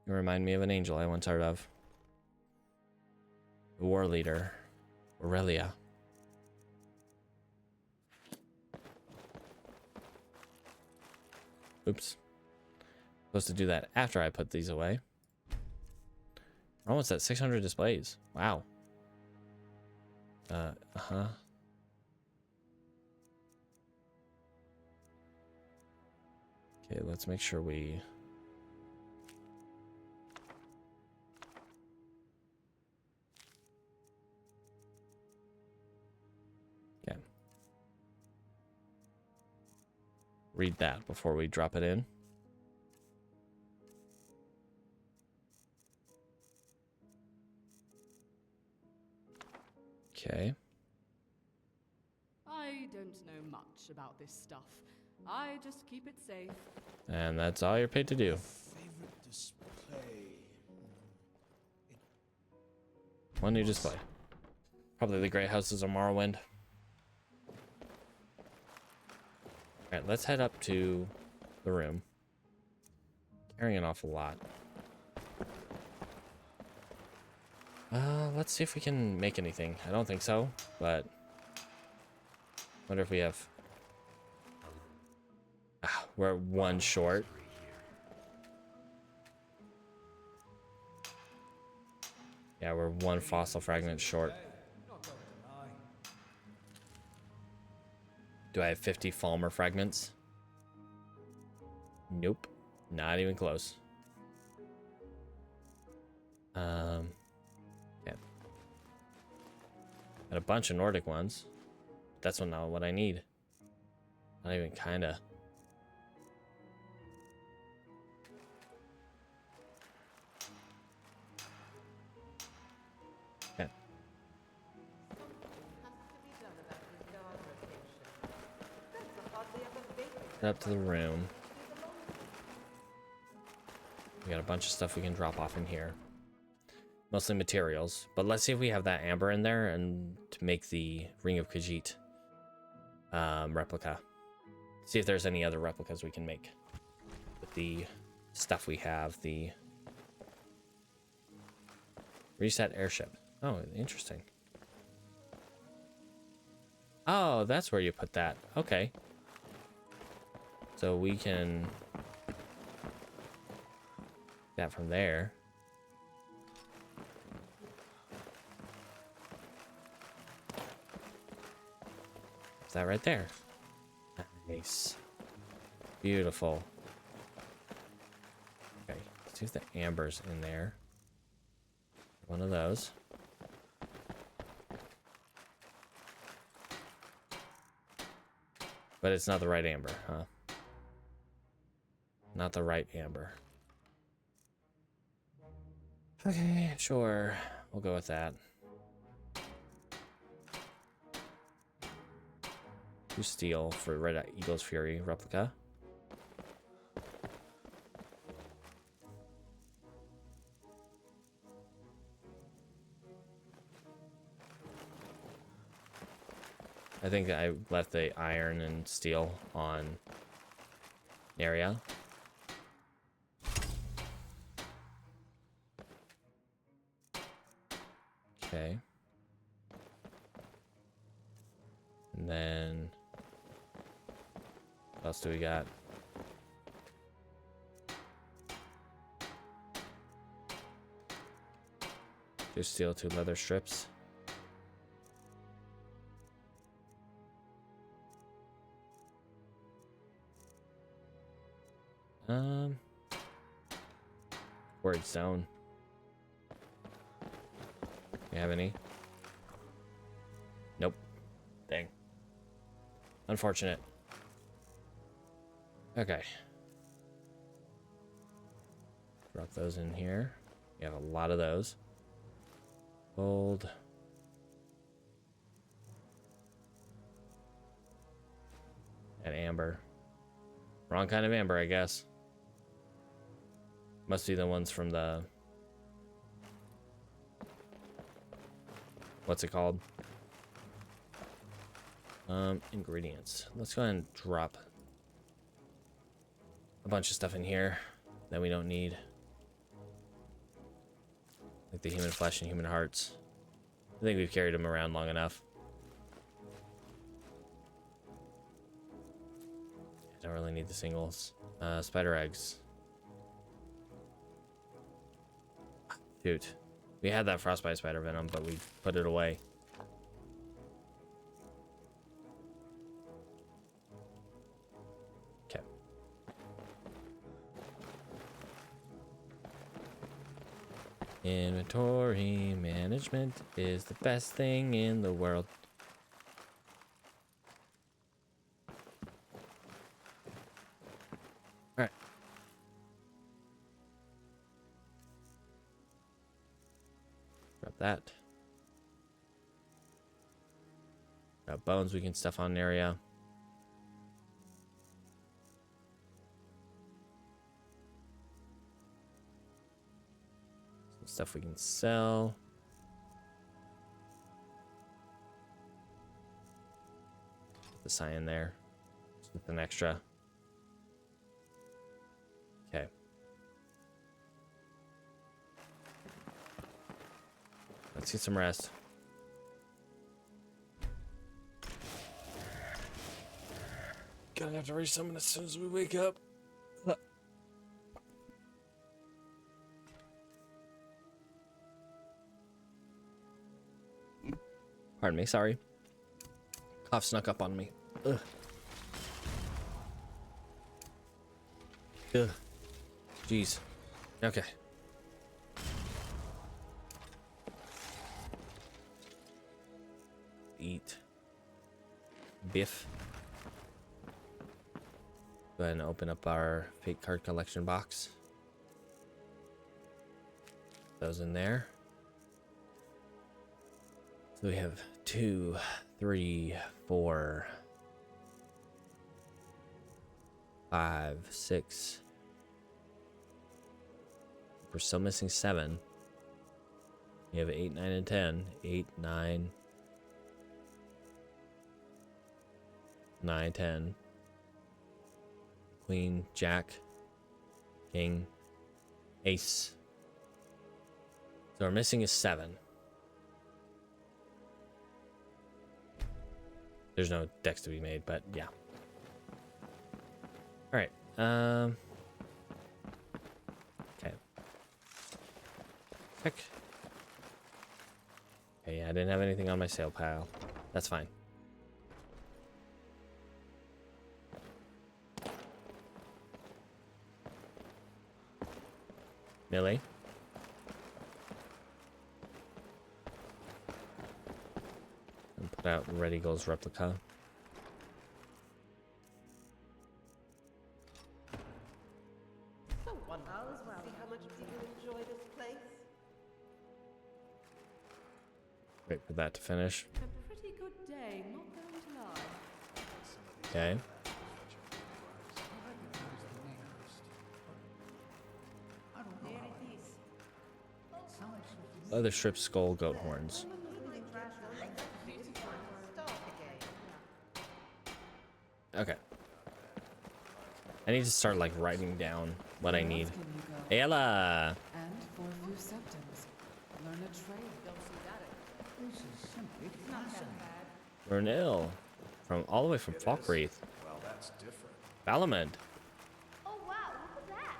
You remind me of an angel I once heard of. The war leader, Aurelia. Oops. Supposed to do that after I put these away. We're almost at 600 displays. Wow. Uh-huh. Okay, let's make sure we... Okay. Read that before we drop it in. Okay. I don't know much about this stuff. I just keep it safe. And that's all you're paid to do. Favorite display. One new display. Probably the Great Houses of Morrowind. Alright, let's head up to the room. Carrying an awful lot. Let's see if we can make anything. I don't think so, but... wonder if we have... we're 1 short. Yeah, we're 1 fossil fragment short. Do I have 50 Falmer fragments? Nope. Not even close. Yeah. Got a bunch of Nordic ones. That's not what I need. Not even kinda. Okay. Head up to the room. We got a bunch of stuff we can drop off in here. Mostly materials, but let's see if we have that amber in there and to make the Ring of Khajiit replica. See if there's any other replicas we can make with the stuff we have. The reset airship. Oh, interesting. Oh, that's where you put that. Okay. So we can that from there. Is that right there? Nice. Beautiful. Okay, let's use the ambers in there. One of those. But it's not the right amber, huh? Not the right amber. Okay, sure. We'll go with that. 2 steel for Red Eagle's Fury replica. I think I left the iron and steel on area. Okay. And then What else do we got? Just steel, 2 leather strips. Quarried stone. You have any? Nope. Dang. Unfortunate. Okay. Drop those in here. You have a lot of those. Gold. And amber. Wrong kind of amber, I guess. Must be the ones from the... What's it called? Ingredients. Let's go ahead and drop a bunch of stuff in here that we don't need. Like the human flesh and human hearts. I think we've carried them around long enough. I don't really need the singles. Spider eggs. Shoot. We had that frostbite spider venom, but we put it away. Okay. Inventory management is the best thing in the world. Alright. Grab that. Got bones we can stuff on an area. Some stuff we can sell. Put the sign in there. Just with an extra. Okay. Let's get some rest. Gonna have to resummon as soon as we wake up. Pardon me, sorry. Cough snuck up on me. Ugh. Ugh. Jeez. Okay. Eat. Biff. Go ahead and open up our fake card collection box. Those in there. So we have 2, 3, 4, 5, 6. We're still missing 7. We have 8, 9, and 10. 8, 9, 9, 10. Queen, Jack, King, Ace. So we're missing is 7. There's no decks to be made, but yeah. All right. Okay. Check. Okay, yeah, I didn't have anything on my sale pile. That's fine. Millie. And put out Red Eagle's replica. So wonderful. See how much people enjoy this place. Wait for that to finish. A pretty good day, not going to lie. Okay. Leather strip, skull, goat horns. Okay. I need to start like writing down what I need. Ayla! And for a few septums, learn a trade. Don't see that. This is simply fascinating. Renil. From all the way from Falkreath. Well, that's different. Balamund. Oh wow, look at that.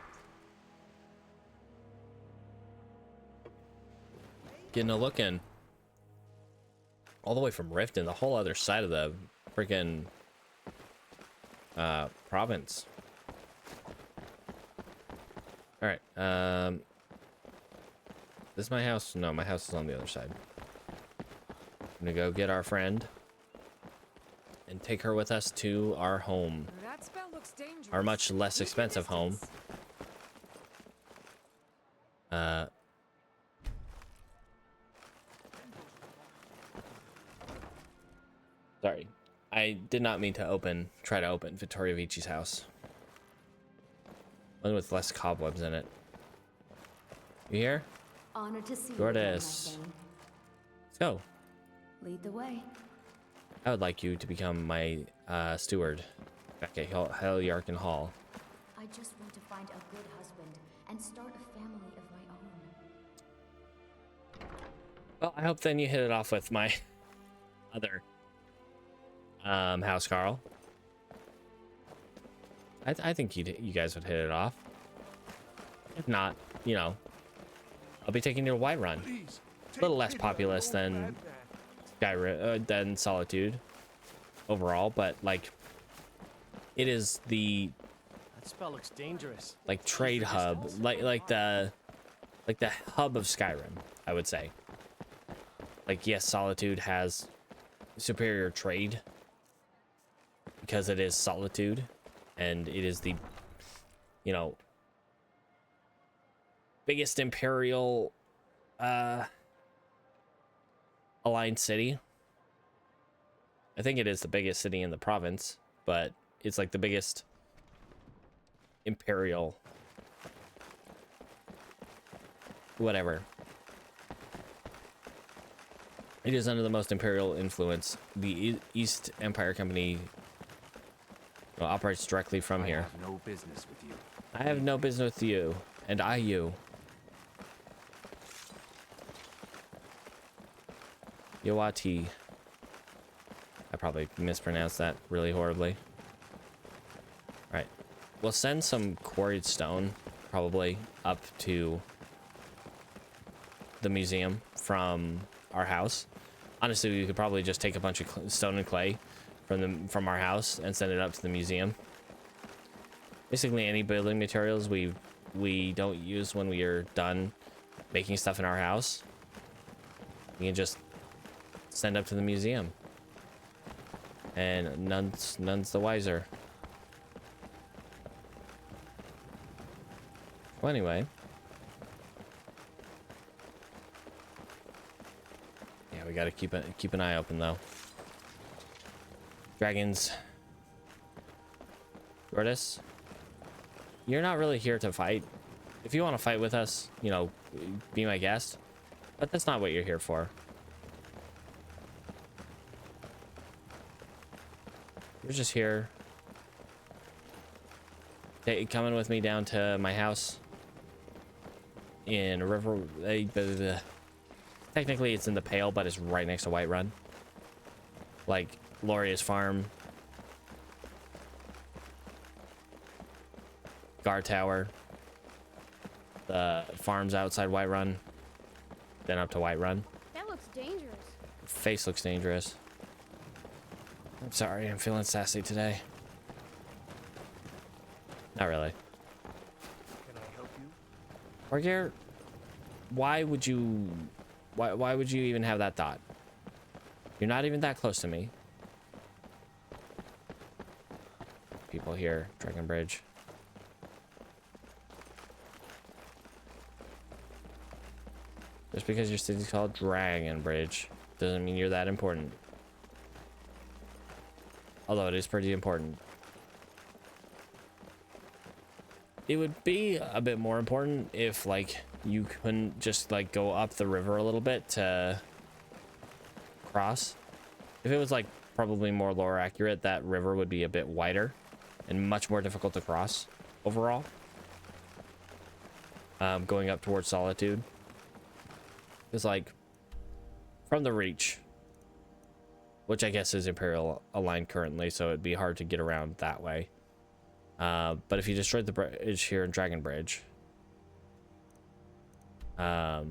Getting a look in. All the way from Riften, the whole other side of the freaking province. All right. This is my house? No, my house is on the other side. I'm gonna go get our friend and take her with us to our home. That spell looks dangerous. Our much less expensive home. Sorry. I did not mean to try to open Vittoria Vici's house. One with less cobwebs in it. You here? Honored to see you Gordas. again, my Thane. Let's go. Lead the way. I would like you to become my steward back at Heliarchan Hall. I just want to find a good husband and start a family of my own. Well, I hope then you hit it off with my other house, Carl. I think you guys would hit it off. If not, you know, I'll be taking you to Whiterun. A little less populous than Skyrim, than Solitude overall, but like it is the That spell looks dangerous. like trade hub, like the hub of Skyrim, I would say. Like, yes, Solitude has superior trade because it is Solitude and it is the, you know, biggest imperial aligned city. I think it is the biggest city in the province, but it's like the biggest imperial whatever. It is under the most imperial influence. The East Empire Company operates directly from here. I have no business with you. I have no business with you, and you. Yoati. I probably mispronounced that really horribly. Right. We'll send some quarried stone, probably, up to the museum from our house. Honestly, we could probably just take a bunch of stone and clay from our house and send it up to the museum. Basically, any building materials we don't use when we are done making stuff in our house, we can just send up to the museum, and none's the wiser. Well, anyway. Yeah, we gotta keep an eye open though. Dragons. Gordas, you're not really here to fight. If you want to fight with us, you know, be my guest. But that's not what you're here for. You're just here. Coming with me down to my house in River. Technically, it's in the Pale, but it's right next to Whiterun. Like Loria's farm, Guard Tower, the farms outside Whiterun, then up to Whiterun. That looks dangerous. Face looks dangerous. I'm sorry, I'm feeling sassy today. Not really. Can I help you? Orgeir, why would you even have that thought? You're not even that close to me. People here, Dragon Bridge. Just because your city's called Dragon Bridge doesn't mean you're that important. Although it is pretty important. It would be a bit more important if, like, you couldn't just, like, go up the river a little bit to cross. If it was, like, probably more lore accurate, that river would be a bit wider and much more difficult to cross overall. Going up towards Solitude. It's like, from the Reach, which I guess is Imperial aligned currently, so it'd be hard to get around that way. But if you destroyed the bridge here in Dragon Bridge, you have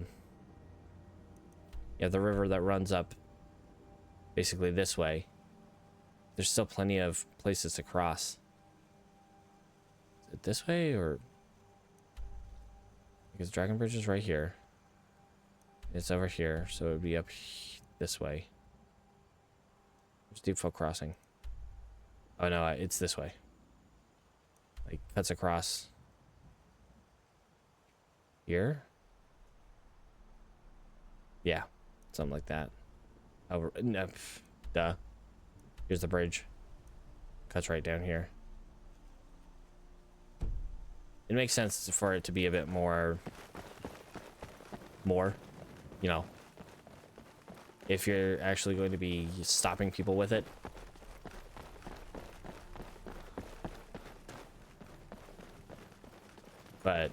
the river that runs up basically this way. There's still plenty of places to cross. Is it this way or? Because Dragon Bridge is right here. It's over here, so it would be up this way. There's Deepfall Crossing. Oh no, it's this way. Like cuts across here. Yeah, something like that. Over, no, duh. Here's the bridge. Cuts right down here. It makes sense for it to be a bit more, you know, if you're actually going to be stopping people with it. But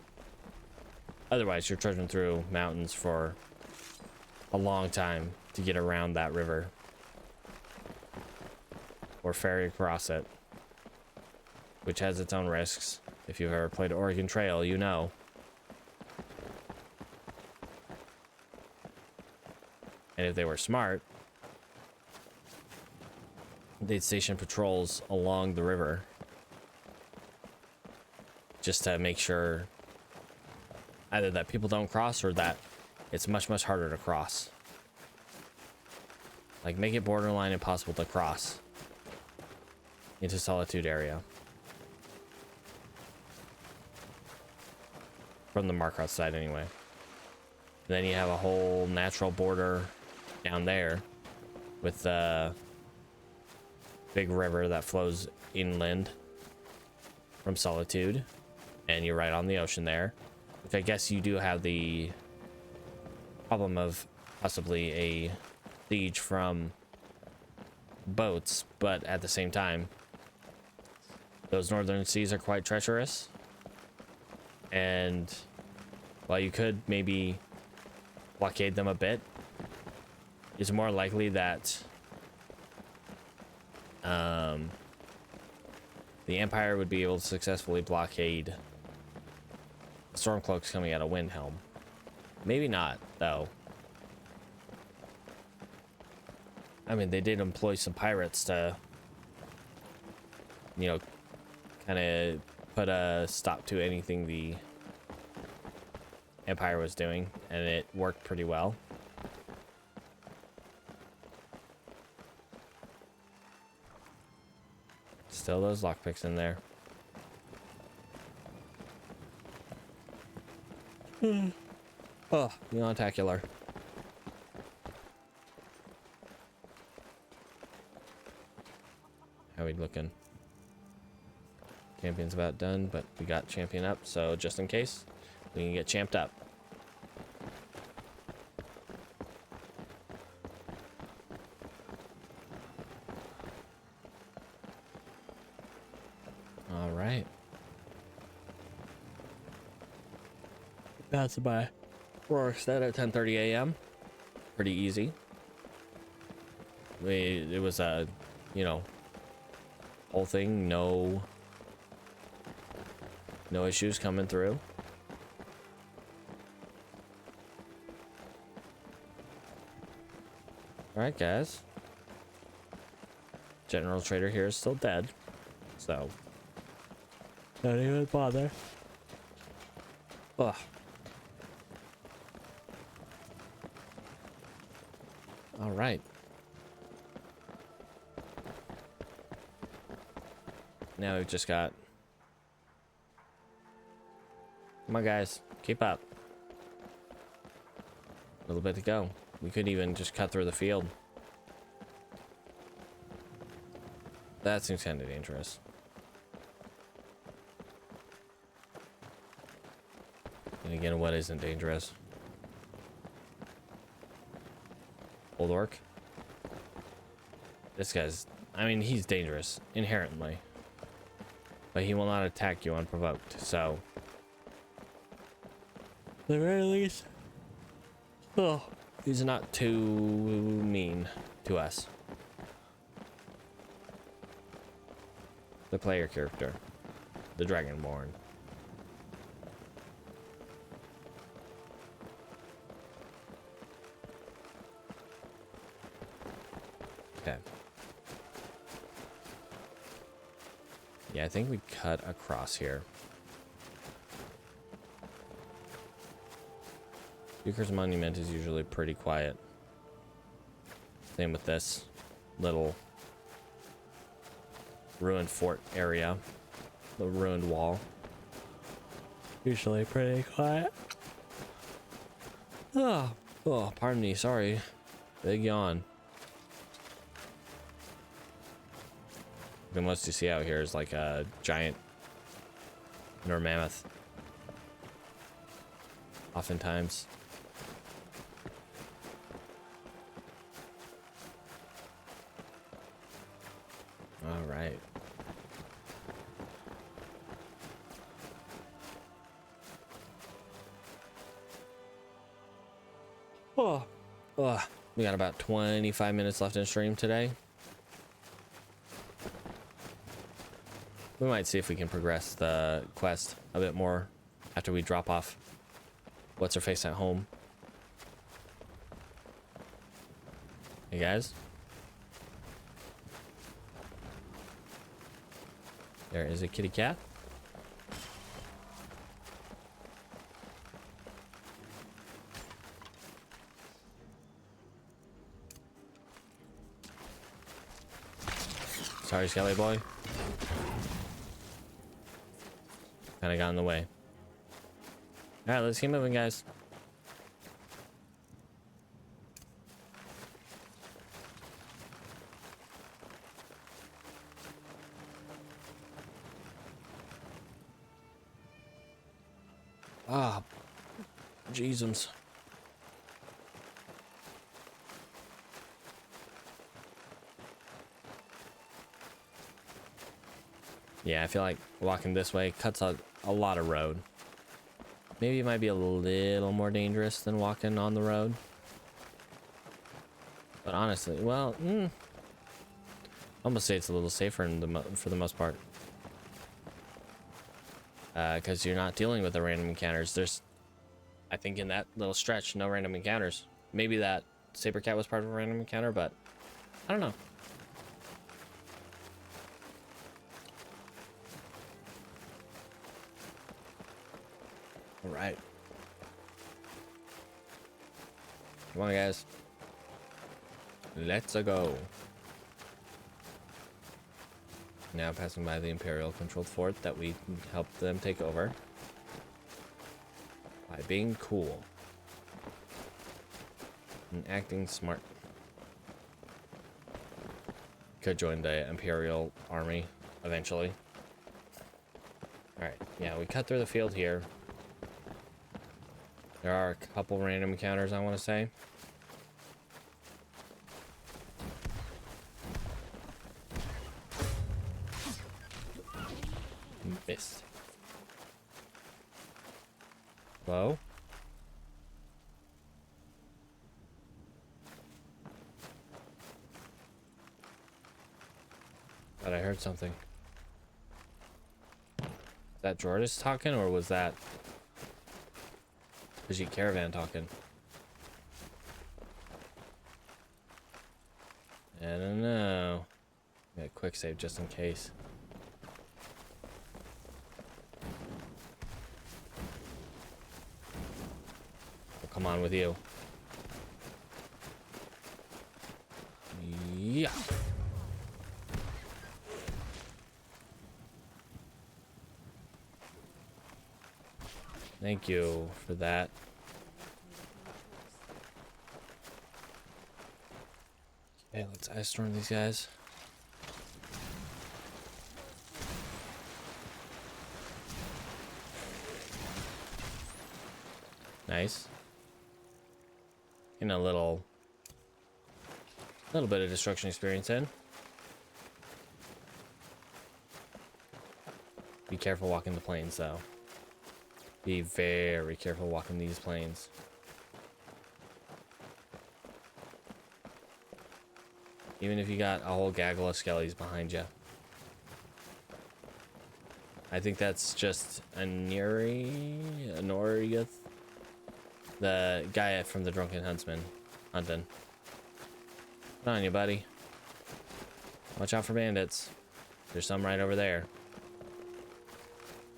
otherwise, you're trudging through mountains for a long time to get around that river or ferry across it, which has its own risks. If you've ever played Oregon Trail, you know. And if they were smart, they'd station patrols along the river just to make sure either that people don't cross or that it's much, much harder to cross. Like, make it borderline impossible to cross into Solitude area. From the Markarth side, anyway. Then you have a whole natural border down there with the big river that flows inland from Solitude, and you're right on the ocean there, which I guess you do have the problem of possibly a siege from boats, but at the same time, those northern seas are quite treacherous. And while you could maybe blockade them a bit, it's more likely that the Empire would be able to successfully blockade Stormcloaks coming out of Windhelm. Maybe not, though. I mean, they did employ some pirates to, you know, kind of put a stop to anything the Empire was doing, and it worked pretty well. Still those lockpicks in there. Oh, Neontacular. How we looking? Champion's about done, but we got champion up, so just in case, we can get champed up. All right. That's by Rorikstead at 10:30 a.m. Pretty easy. It was a, you know, whole thing, no issues coming through. All right, guys. General Trader here is still dead, so don't even bother. Ugh. All right. Now we've just got... Come on, guys. Keep up. A little bit to go. We could even just cut through the field. That seems kind of dangerous. And again, what isn't dangerous? Old Orc? This guy's... I mean, he's dangerous, inherently. But he will not attack you unprovoked, so... At the very least... Oh, he's not too mean to us. The player character. the Dragonborn. Okay. Yeah, I think we cut across here. Euchre's Monument is usually pretty quiet. Same with this little ruined fort area. The ruined wall. Usually pretty quiet. Oh, pardon me, sorry. Big yawn. The most you see out here is like a giant nor mammoth. Oftentimes. All right. We got about 25 minutes left in stream today. We might see if we can progress the quest a bit more after we drop off what's her face at home. Hey guys. There is a kitty cat. Sorry, Skelly boy. Kind of got in the way. All right, let's keep moving, guys. Ah, Jeezums. Yeah, I feel like walking this way cuts a lot of road. Maybe it might be a little more dangerous than walking on the road. But honestly, well, I'm gonna say it's a little safer for the most part. Because you're not dealing with the random encounters. There's, I think in that little stretch, no random encounters. Maybe that saber cat was part of a random encounter, but I don't know. All right. Come on, guys. Let's go. Now passing by the Imperial controlled fort that we helped them take over by being cool and acting smart. Could join the Imperial army eventually. All right, yeah, we cut through the field here. There are a couple random encounters, I want to say. Missed. Hello? Thought I heard something. Is that Jordas talking, or was that Brigitte Caravan talking? I don't know. Got a quick save just in case. I'll come on with you. Yeah. Thank you for that. Okay, let's ice storm these guys. Nice. Getting a little bit of destruction experience in. Be careful walking the plains, though. Be very careful walking these plains. Even if you got a whole gaggle of skellies behind you. I think that's just Anoriath, the guy from the Drunken Huntsman hunting. Come on, you buddy. Watch out for bandits. There's some right over there.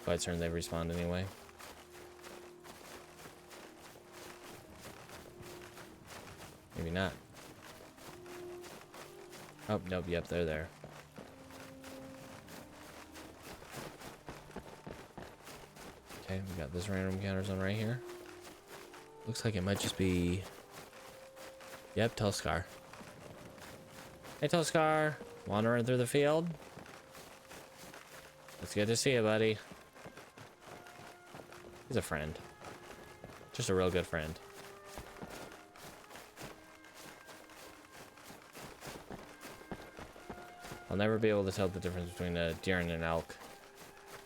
Quite certain they respawned anyway. Maybe not. Oh, nope, yep, they're there. Okay, we got this random encounter zone right here. Looks like it might just be... Yep, Telskar. Hey, Telskar. Wandering through the field. It's good to see you, buddy. He's a friend. Just a real good friend. I'll never be able to tell the difference between a deer and an elk.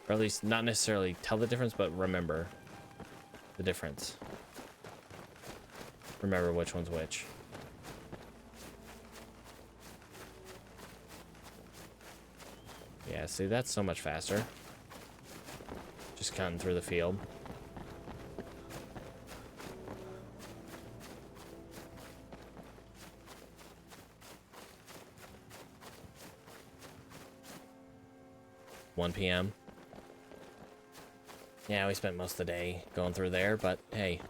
Or at least not necessarily tell the difference, but remember the difference. Remember which one's which. Yeah, see, that's so much faster. Just cutting through the field. PM. Yeah, we spent most of the day going through there, but hey.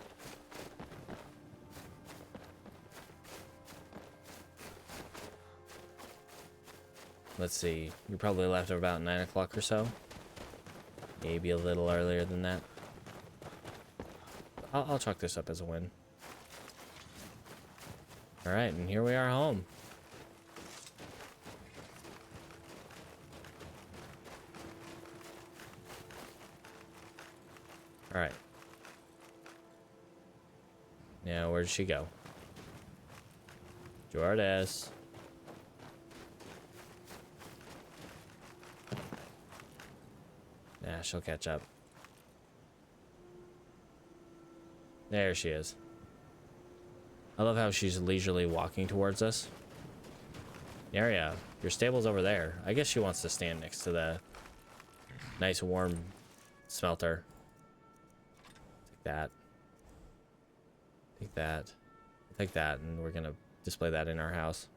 Let's see. We probably left about 9 o'clock or so. Maybe a little earlier than that. I'll chalk this up as a win. Alright, and here we are home. Alright. Now, where did she go? Jordas. Nah, she'll catch up. There she is. I love how she's leisurely walking towards us. Naria, your stable's over there. I guess she wants to stand next to the nice warm smelter. Take that. Take that. Take that, and we're gonna display that in our house.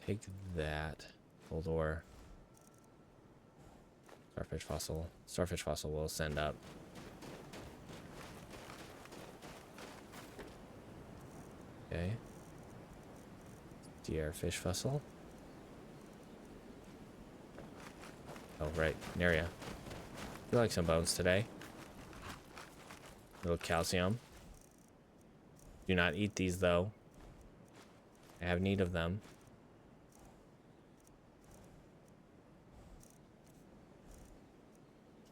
Take that. Full door. Starfish fossil. Starfish fossil will send up. Okay. Deer fish fossil. Oh, right. Naria. You like some bones today? A little calcium. Do not eat these, though. I have need of them.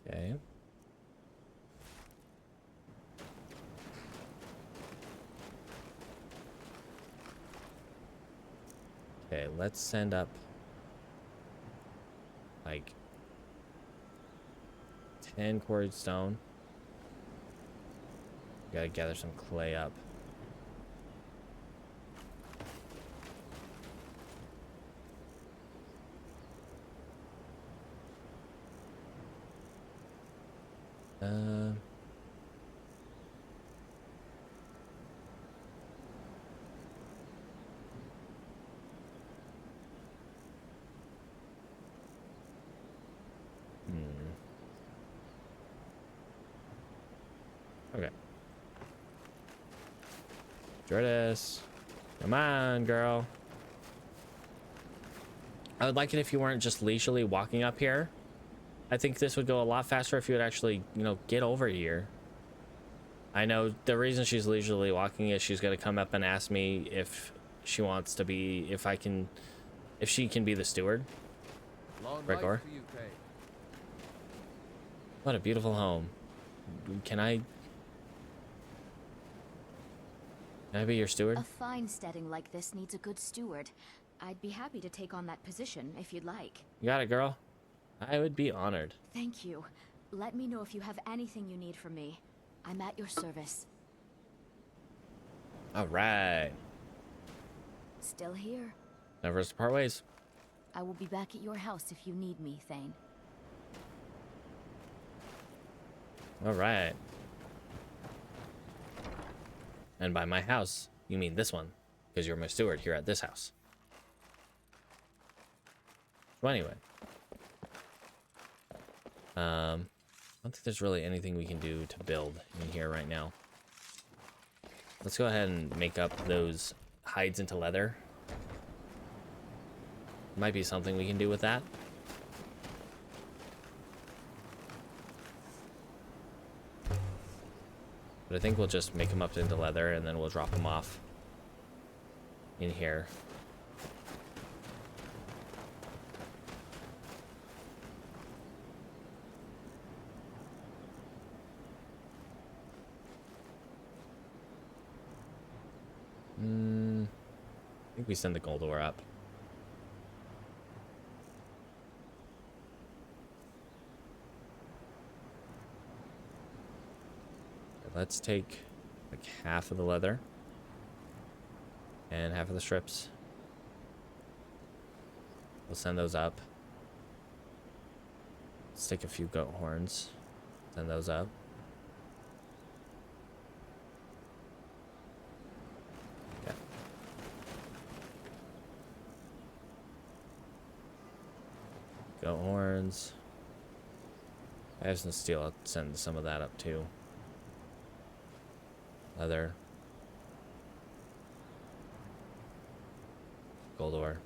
Okay. Okay, let's send up like 10 quarried stone. Gotta gather some clay up. Okay. Jordis. Come on, girl. I would like it if you weren't just leisurely walking up here. I think this would go a lot faster if you would actually, you know, get over here. I know the reason she's leisurely walking is she's going to come up and ask me if she wants to be, if she can be the steward. Gregor. What a beautiful home. Can I be your steward? A fine steading like this needs a good steward. I'd be happy to take on that position if you'd like. You got it, girl. I would be honored. Thank you. Let me know if you have anything you need from me. I'm at your service. All right. Still here. Never to part ways. I will be back at your house if you need me, Thane. All right. And by my house, you mean this one, because you're my steward here at this house. So anyway, I don't think there's really anything we can do to build in here right now. Let's go ahead and make up those hides into leather. Might be something we can do with that. But I think we'll just make them up into leather and then we'll drop them off in here. I think we send the gold ore up. Let's take like half of the leather and half of the strips. We'll send those up. Let's take a few goat horns. Send those up. Yeah. Goat horns. I have some steel. I'll send some of that up too. Leather. Gold ore.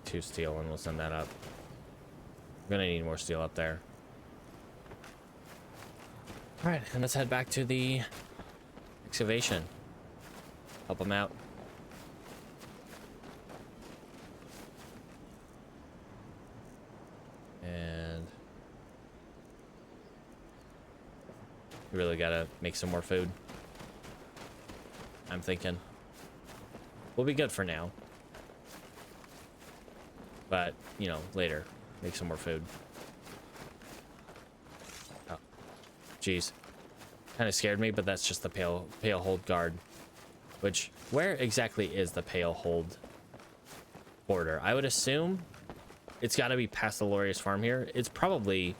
Two steel, and we'll send that up. We're gonna need more steel up there. Alright, and let's head back to the excavation. Help them out. And we really gotta make some more food. I'm thinking we'll be good for now, but you know, later make some more food. Oh, jeez, kind of scared me, but that's just the pale hold guard. Which, where exactly is the pale hold border? I would assume it's got to be past the Lorius farm here. It's probably...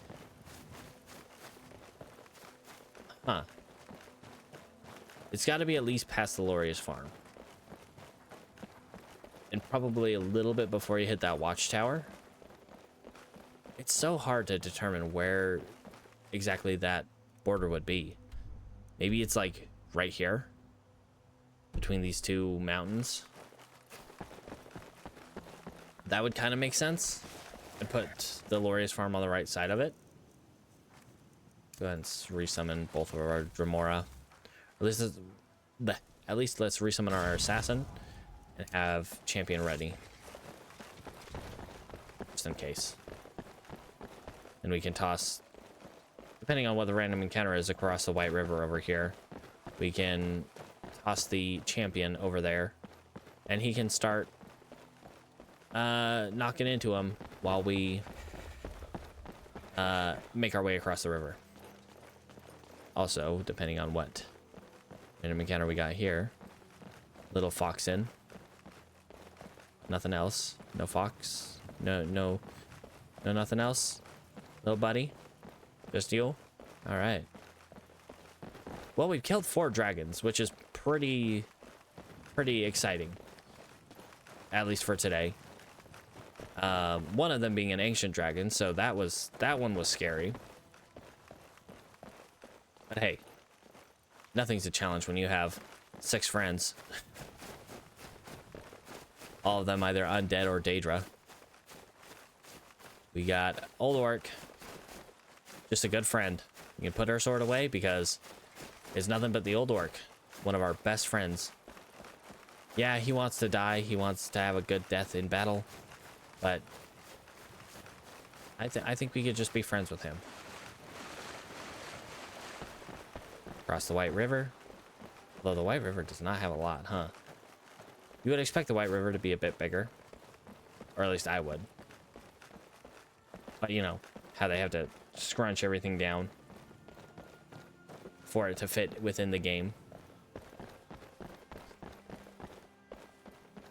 Huh. It's got to be at least past the Lorius farm. And probably a little bit before you hit that watchtower. It's so hard to determine where exactly that border would be. Maybe it's like right here. Between these two mountains. That would kind of make sense. And put the Lorius farm on the right side of it. Go ahead and resummon both of our Dremora. At least let's resummon our assassin and have champion ready. Just in case. And we can toss, depending on what the random encounter is across the White River over here, we can toss the champion over there and he can start knocking into him while we make our way across the river. Also, depending on what random encounter we got here, little fox in, nothing else, no fox, no nothing else, little buddy, just you. All right, well, we've killed 4 dragons, which is pretty exciting, at least for today. One of them being an ancient dragon, so that one was scary. But hey, nothing's a challenge when you have 6 friends. All of them either undead or Daedra. We got Old Orc, just a good friend. You can put her sword away because it's nothing but the Old Orc, one of our best friends. Yeah, he wants to die. He wants to have a good death in battle. But I think we could just be friends with him. Across the White River. Although the White River does not have a lot, huh? You would expect the White River to be a bit bigger. Or at least I would. But you know, how they have to scrunch everything down. for it to fit within the game.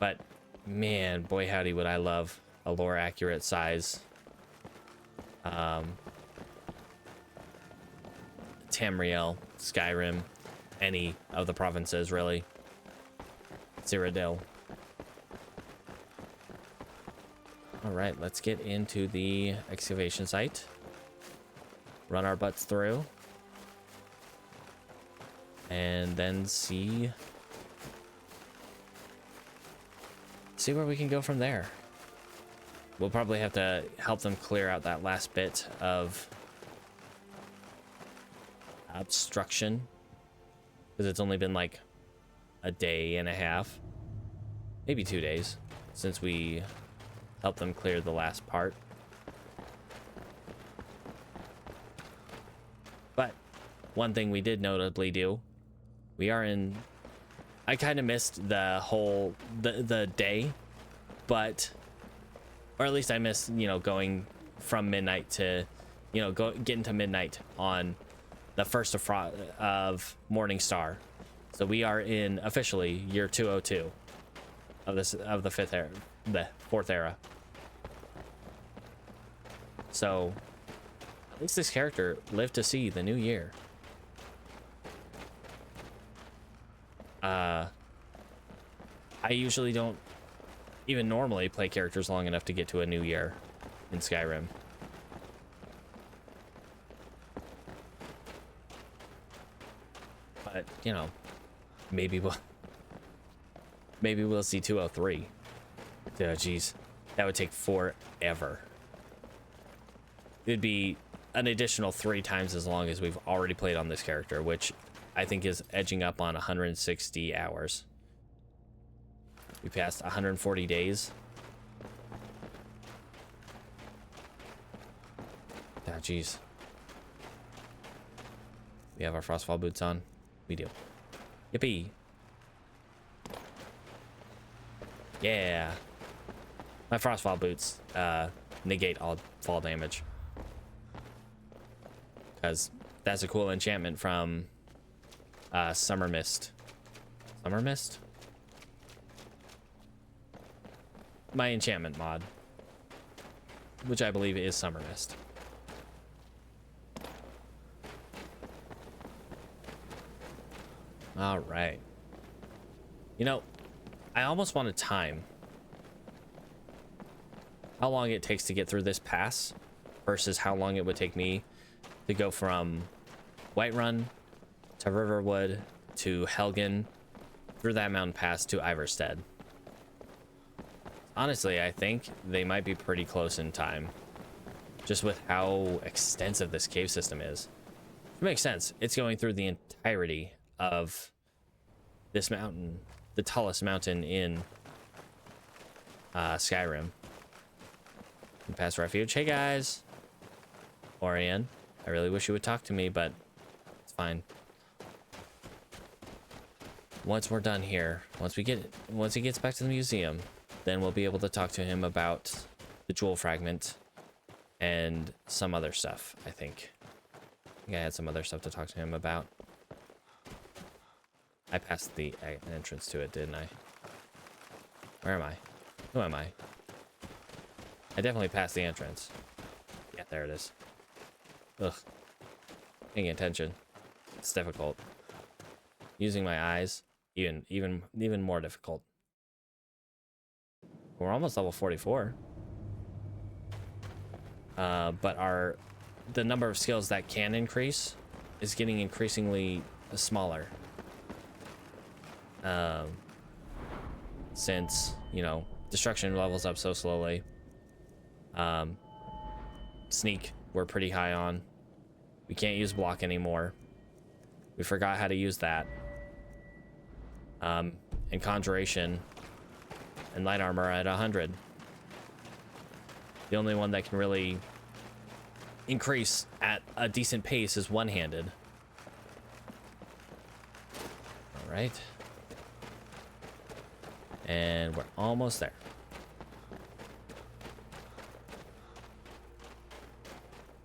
But man, boy howdy would I love a lore accurate size Tamriel, Skyrim, any of the provinces really. Cyrodiil. All right, let's get into the excavation site. Run our butts through. And then see where we can go from there. We'll probably have to help them clear out that last bit of obstruction, because it's only been like a day and a half, maybe 2 days, since we helped them clear the last part. But one thing we did notably do, we are in, I kind of missed the whole the day, but, or at least I missed, you know, going from midnight to, you know, getting to midnight on the first of Morning Star. So we are in officially year 202 of the fourth era. So at least this character lived to see the new year. I usually don't even normally play characters long enough to get to a new year in Skyrim. But, you know, maybe we'll see 203. Oh, jeez. That would take forever. It'd be an additional 3 times as long as we've already played on this character, which I think is edging up on 160 hours. We passed 140 days. Ah, jeez. We have our frostfall boots on. We do. Yippee. Yeah. My frostfall boots negate all fall damage, because that's a cool enchantment from Summer Mist. Summer Mist? My enchantment mod, which I believe is Summer Mist. All right. You know, I almost want to time how long it takes to get through this pass versus how long it would take me to go from Whiterun to Riverwood to Helgen through that mountain pass to Iverstead. Honestly, I think they might be pretty close in time, just with how extensive this cave system is. It makes sense. It's going through the entirety of this mountain, the tallest mountain in Skyrim. Pass refuge. Hey guys, Orion. I really wish you would talk to me, but it's fine. Once we're done here, once he gets back to the museum, then we'll be able to talk to him about the jewel fragment and some other stuff. I think I had some other stuff to talk to him about. I passed the entrance to it, didn't I? Where am I? Who am I? I definitely passed the entrance. Yeah, there it is. Ugh. Paying attention. It's difficult. Using my eyes, even more difficult. We're almost level 44. But the number of skills that can increase is getting increasingly smaller. Since, you know, destruction levels up so slowly. Sneak, we're pretty high on. We can't use block anymore. We forgot how to use that. And conjuration and light armor at 100. The only one that can really increase at a decent pace is one-handed. All right. And we're almost there.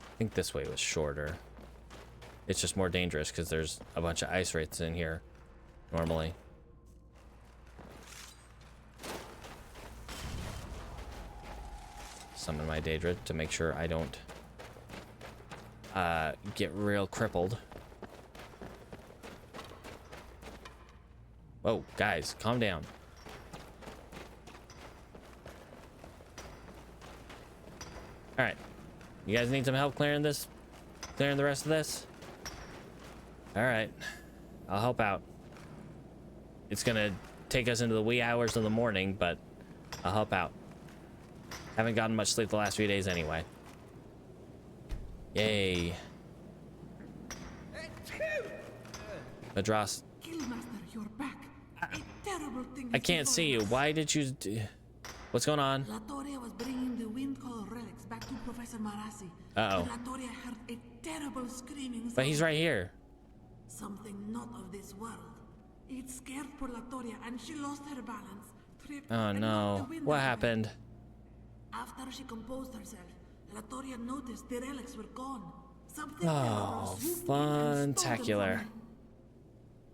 I think this way was shorter. It's just more dangerous because there's a bunch of ice wraiths in here normally. Summon my Daedra to make sure I don't get real crippled. Whoa, guys, calm down. All right, you guys need some help clearing the rest of this? All right, I'll help out. It's gonna take us into the wee hours of the morning, but I'll help out. Haven't gotten much sleep the last few days anyway. Yay. Madras. Guildmaster, you're back. A terrible thing. I can't see you. Why did you... What's going on? Latoria was bringing the wind color relics back to Professor Marassi. Uh-oh. But Latoria heard a terrible screaming sound. But he's right here. Something not of this world. It scared poor Latoria and she lost her balance, tripped, Oh and knocked no. the wind What away. happened? After she composed herself, Latoria noticed the relics were gone. Something Oh, terrible swooped in and stole them from funtacular. her.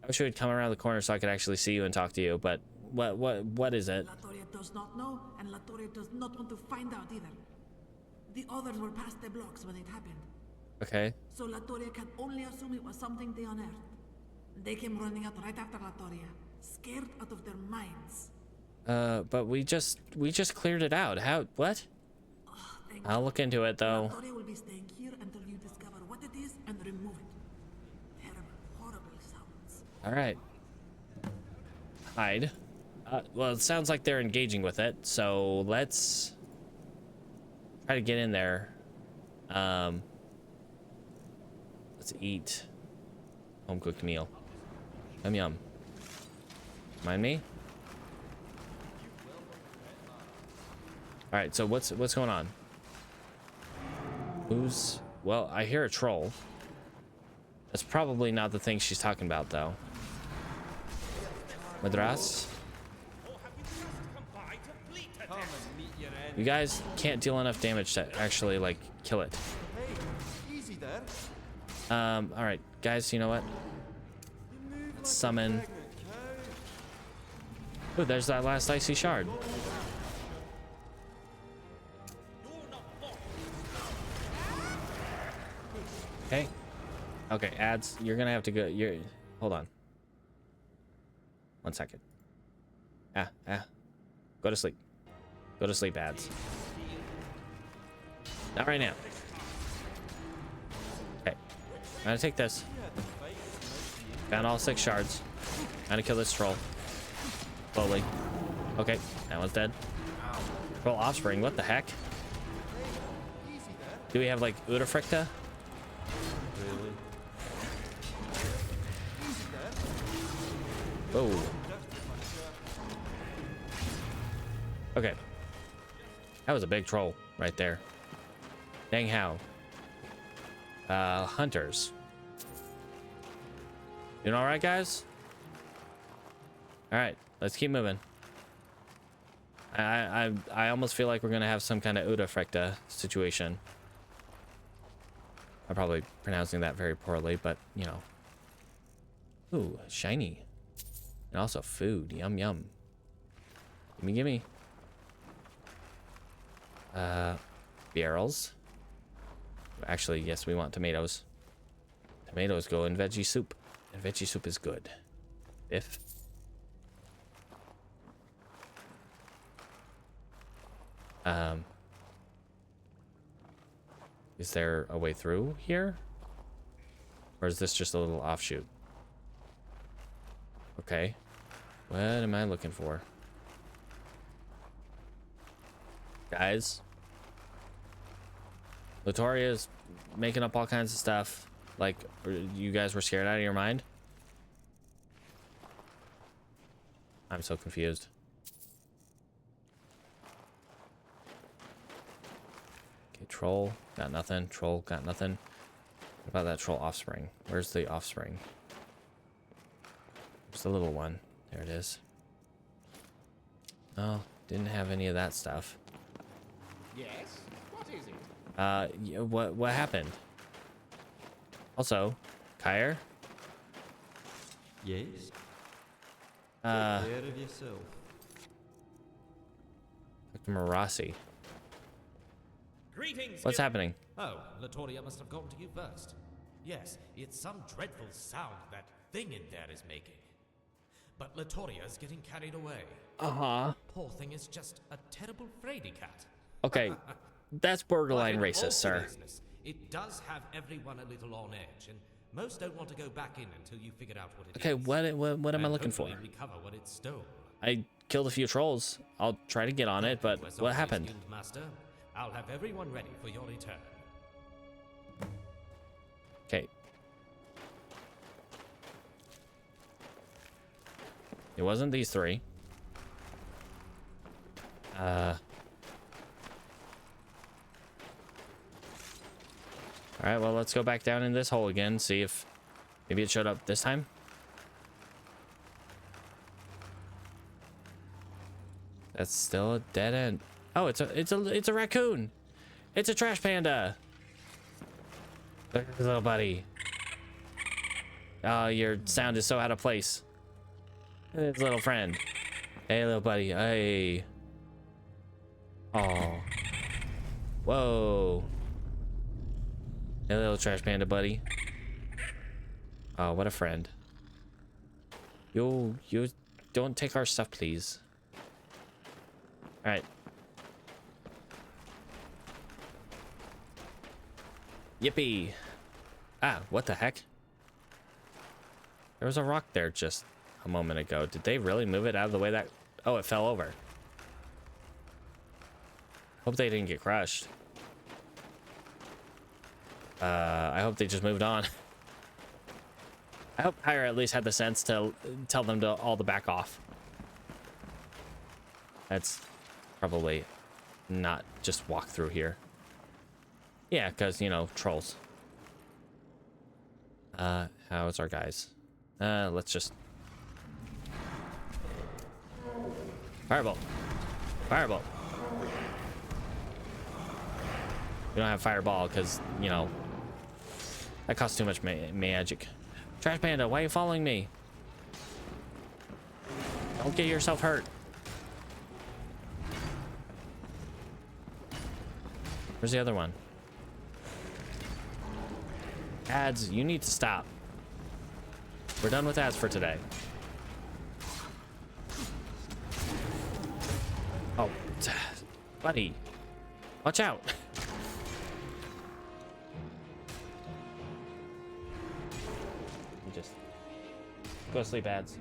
I wish you would come around the corner so I could actually see you and talk to you, but what is it? Latoria does not know, and Latoria does not want to find out either. The others were past the blocks when it happened. Okay. So Latoria can only assume it was something they unearthed. They came running out right after Latoria, scared out of their minds. But we just cleared it out. How? What? I'll look into it though. Latoria will be staying here until you discover what it is and remove it. Terrible, horrible sounds. All right. Hide. Well, it sounds like they're engaging with it, so let's try to get in there. Let's eat home cooked meal. Yum yum. Mind me? All right, so what's going on? Who's... Well, I hear a troll. That's probably not the thing she's talking about, though. Madras? You guys can't deal enough damage to actually, like, kill it. Easy there. Alright, guys, you know what? Let's summon... Ooh, there's that last icy shard. Okay. Okay, ads, you're gonna have to go. Hold on. 1 second. Go to sleep. Go to sleep, ads. Not right now. Okay. I'm gonna take this. Found all 6 shards. I'm gonna kill this troll. Slowly. Okay, that one's dead. Troll offspring, what the heck? Do we have like Udafricta? Really? Oh. Okay. That was a big troll right there. Dang how. Hunters. Doing all right, guys? All right, let's keep moving. I almost feel like we're gonna have some kind of Udafricta situation. I'm probably pronouncing that very poorly, but you know. Ooh, shiny. And also food. Yum yum. Gimme. Barrels. Actually, yes, we want tomatoes. Tomatoes go in veggie soup. And veggie soup is good. If. Is there a way through here? Or is this just a little offshoot? Okay. What am I looking for? Guys. Latoria's making up all kinds of stuff. Like, you guys were scared out of your mind? I'm so confused. Okay, troll, got nothing. Troll, got nothing. What about that troll offspring? Where's the offspring? Where's the little one? There it is. Oh, didn't have any of that stuff. Yes? What is it? What happened? Also, Kyre? Yes? Take Uh, care of yourself. Dr. Marassi. Greetings. What's happening? Oh, Latoria must have gotten to you first. Yes, it's some dreadful sound that thing in there is making. But Latoria's getting carried away. Uh-huh. Poor thing is just a terrible fraidy cat. Okay, that's borderline But in all racist, sir. seriousness, it does have everyone a little on edge, and most don't want to go back in until you figured out what it is. Okay, what am I looking for? Hopefully recover what it stole. I killed a few trolls. I'll try to get on it, but As what always, happened? Guild Master, I'll have everyone ready for your return. Okay. It wasn't these three. Alright, well, let's go back down in this hole again, see if maybe it showed up this time. That's still a dead end. Oh, it's a raccoon. It's a trash panda. There's a little buddy. Oh, your sound is so out of place. His little friend. Hey, little buddy. Hey. Oh. Whoa. Hey, little trash panda buddy. Oh, what a friend. You don't take our stuff, please. All right. Yippee. Ah, what the heck? There was a rock there just a moment ago. Did they really move it out of the way that... Oh, it fell over. Hope they didn't get crushed. I hope they just moved on. I hope Kyre at least had the sense to tell them to all to back off. That's probably not just walk through here. Yeah, because, you know, trolls. How's our guys? Let's just... Firebolt. Firebolt. We don't have fireball because, you know, that costs too much magic. Trash panda, why are you following me? Don't get yourself hurt. Where's the other one? Ads, you need to stop. We're done with ads for today. Oh, buddy. Watch out. Just go to sleep, ads.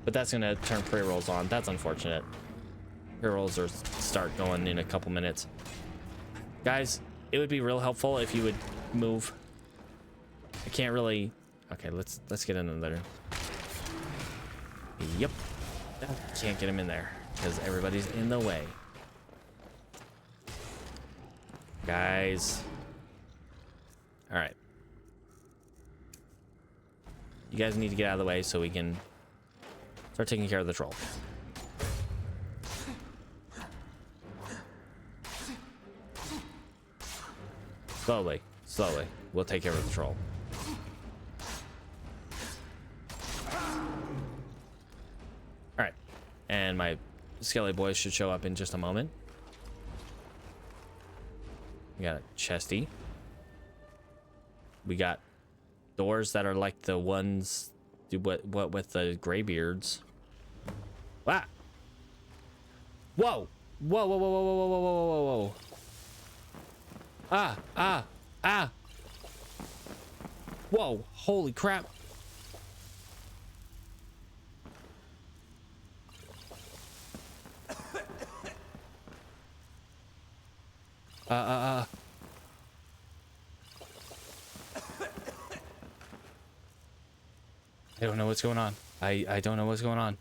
But that's gonna turn pre-rolls on. That's unfortunate. Pre-rolls are start going in a couple minutes. Guys, it would be real helpful if you would move. I can't really... Okay, let's get in there. Yep. Can't get him in there because everybody's in the way. Guys. All right. You guys need to get out of the way so we can start taking care of the troll. Slowly, slowly. We'll take care of the troll. Alright. And my skelly boys should show up in just a moment. We got a chesty. We got doors that are like the ones what with the graybeards. Ah! Whoa! Whoa, whoa, whoa, whoa, whoa, whoa, whoa, whoa, whoa, whoa. Ah, ah, ah. Whoa, holy crap. I don't know what's going on. I don't know what's going on.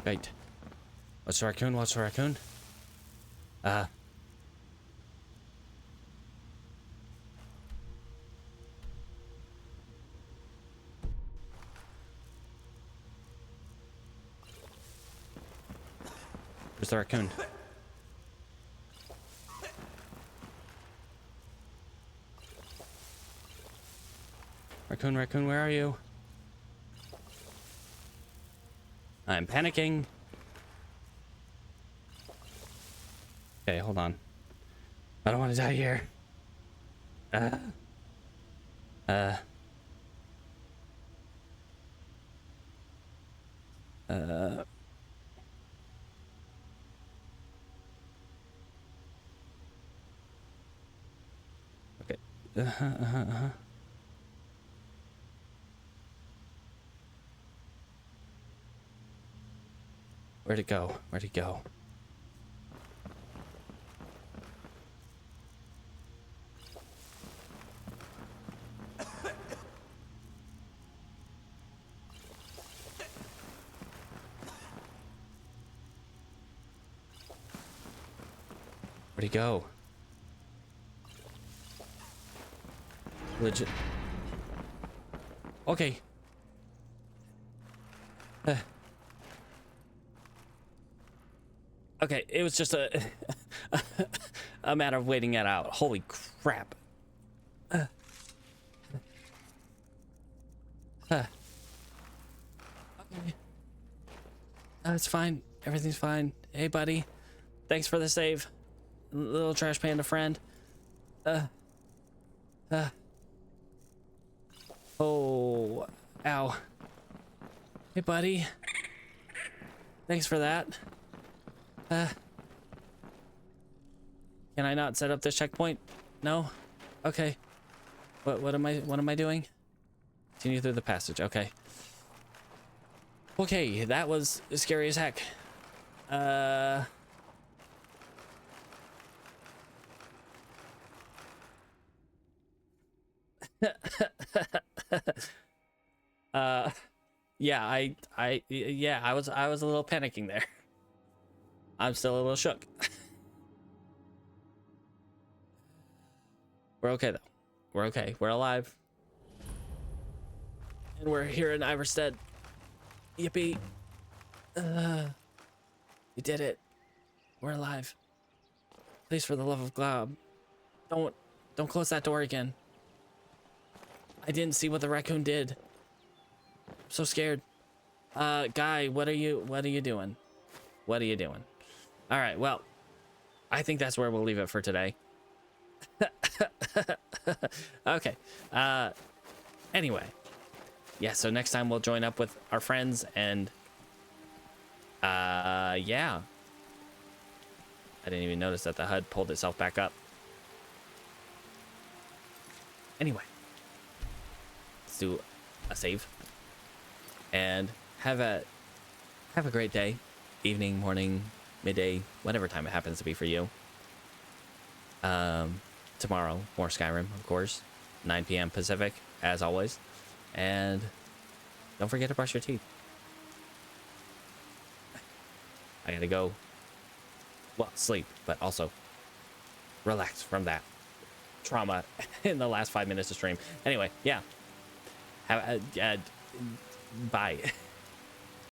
Right. What's the raccoon? What's the raccoon? Where's the raccoon? Raccoon, raccoon, where are you? I'm panicking. Okay, hold on. I don't want to die here. Okay. Where'd it go? Where'd it go? Where'd he go? Legit. Okay. Okay, it was just a a matter of waiting it out. Holy crap. Okay. It's fine. Everything's fine. Hey, buddy. Thanks for the save. Little trash panda friend. Oh, ow. Hey, buddy. Thanks for that. Can I not set up this checkpoint? No? Okay. What am I doing? Continue through the passage. Okay. Okay, that was scary as heck. Yeah, yeah, I was a little panicking there. I'm still a little shook. We're okay though. We're okay. We're alive. And we're here in Iverstead. Yippee. We did it. We're alive. Please, for the love of God, don't close that door again. I didn't see what the raccoon did. I'm so scared. Guy, what are you doing? What are you doing? All right, well, I think that's where we'll leave it for today. Okay. Anyway. Yeah, so next time we'll join up with our friends and yeah. I didn't even notice that the HUD pulled itself back up. Anyway. Let's do a save. And have a great day, evening, morning, midday, whatever time it happens to be for you. Tomorrow, more Skyrim, of course, 9 p.m. Pacific, as always. And don't forget to brush your teeth. I gotta go, well, sleep, but also relax from that trauma in the last 5 minutes of stream. Anyway, yeah. Bye.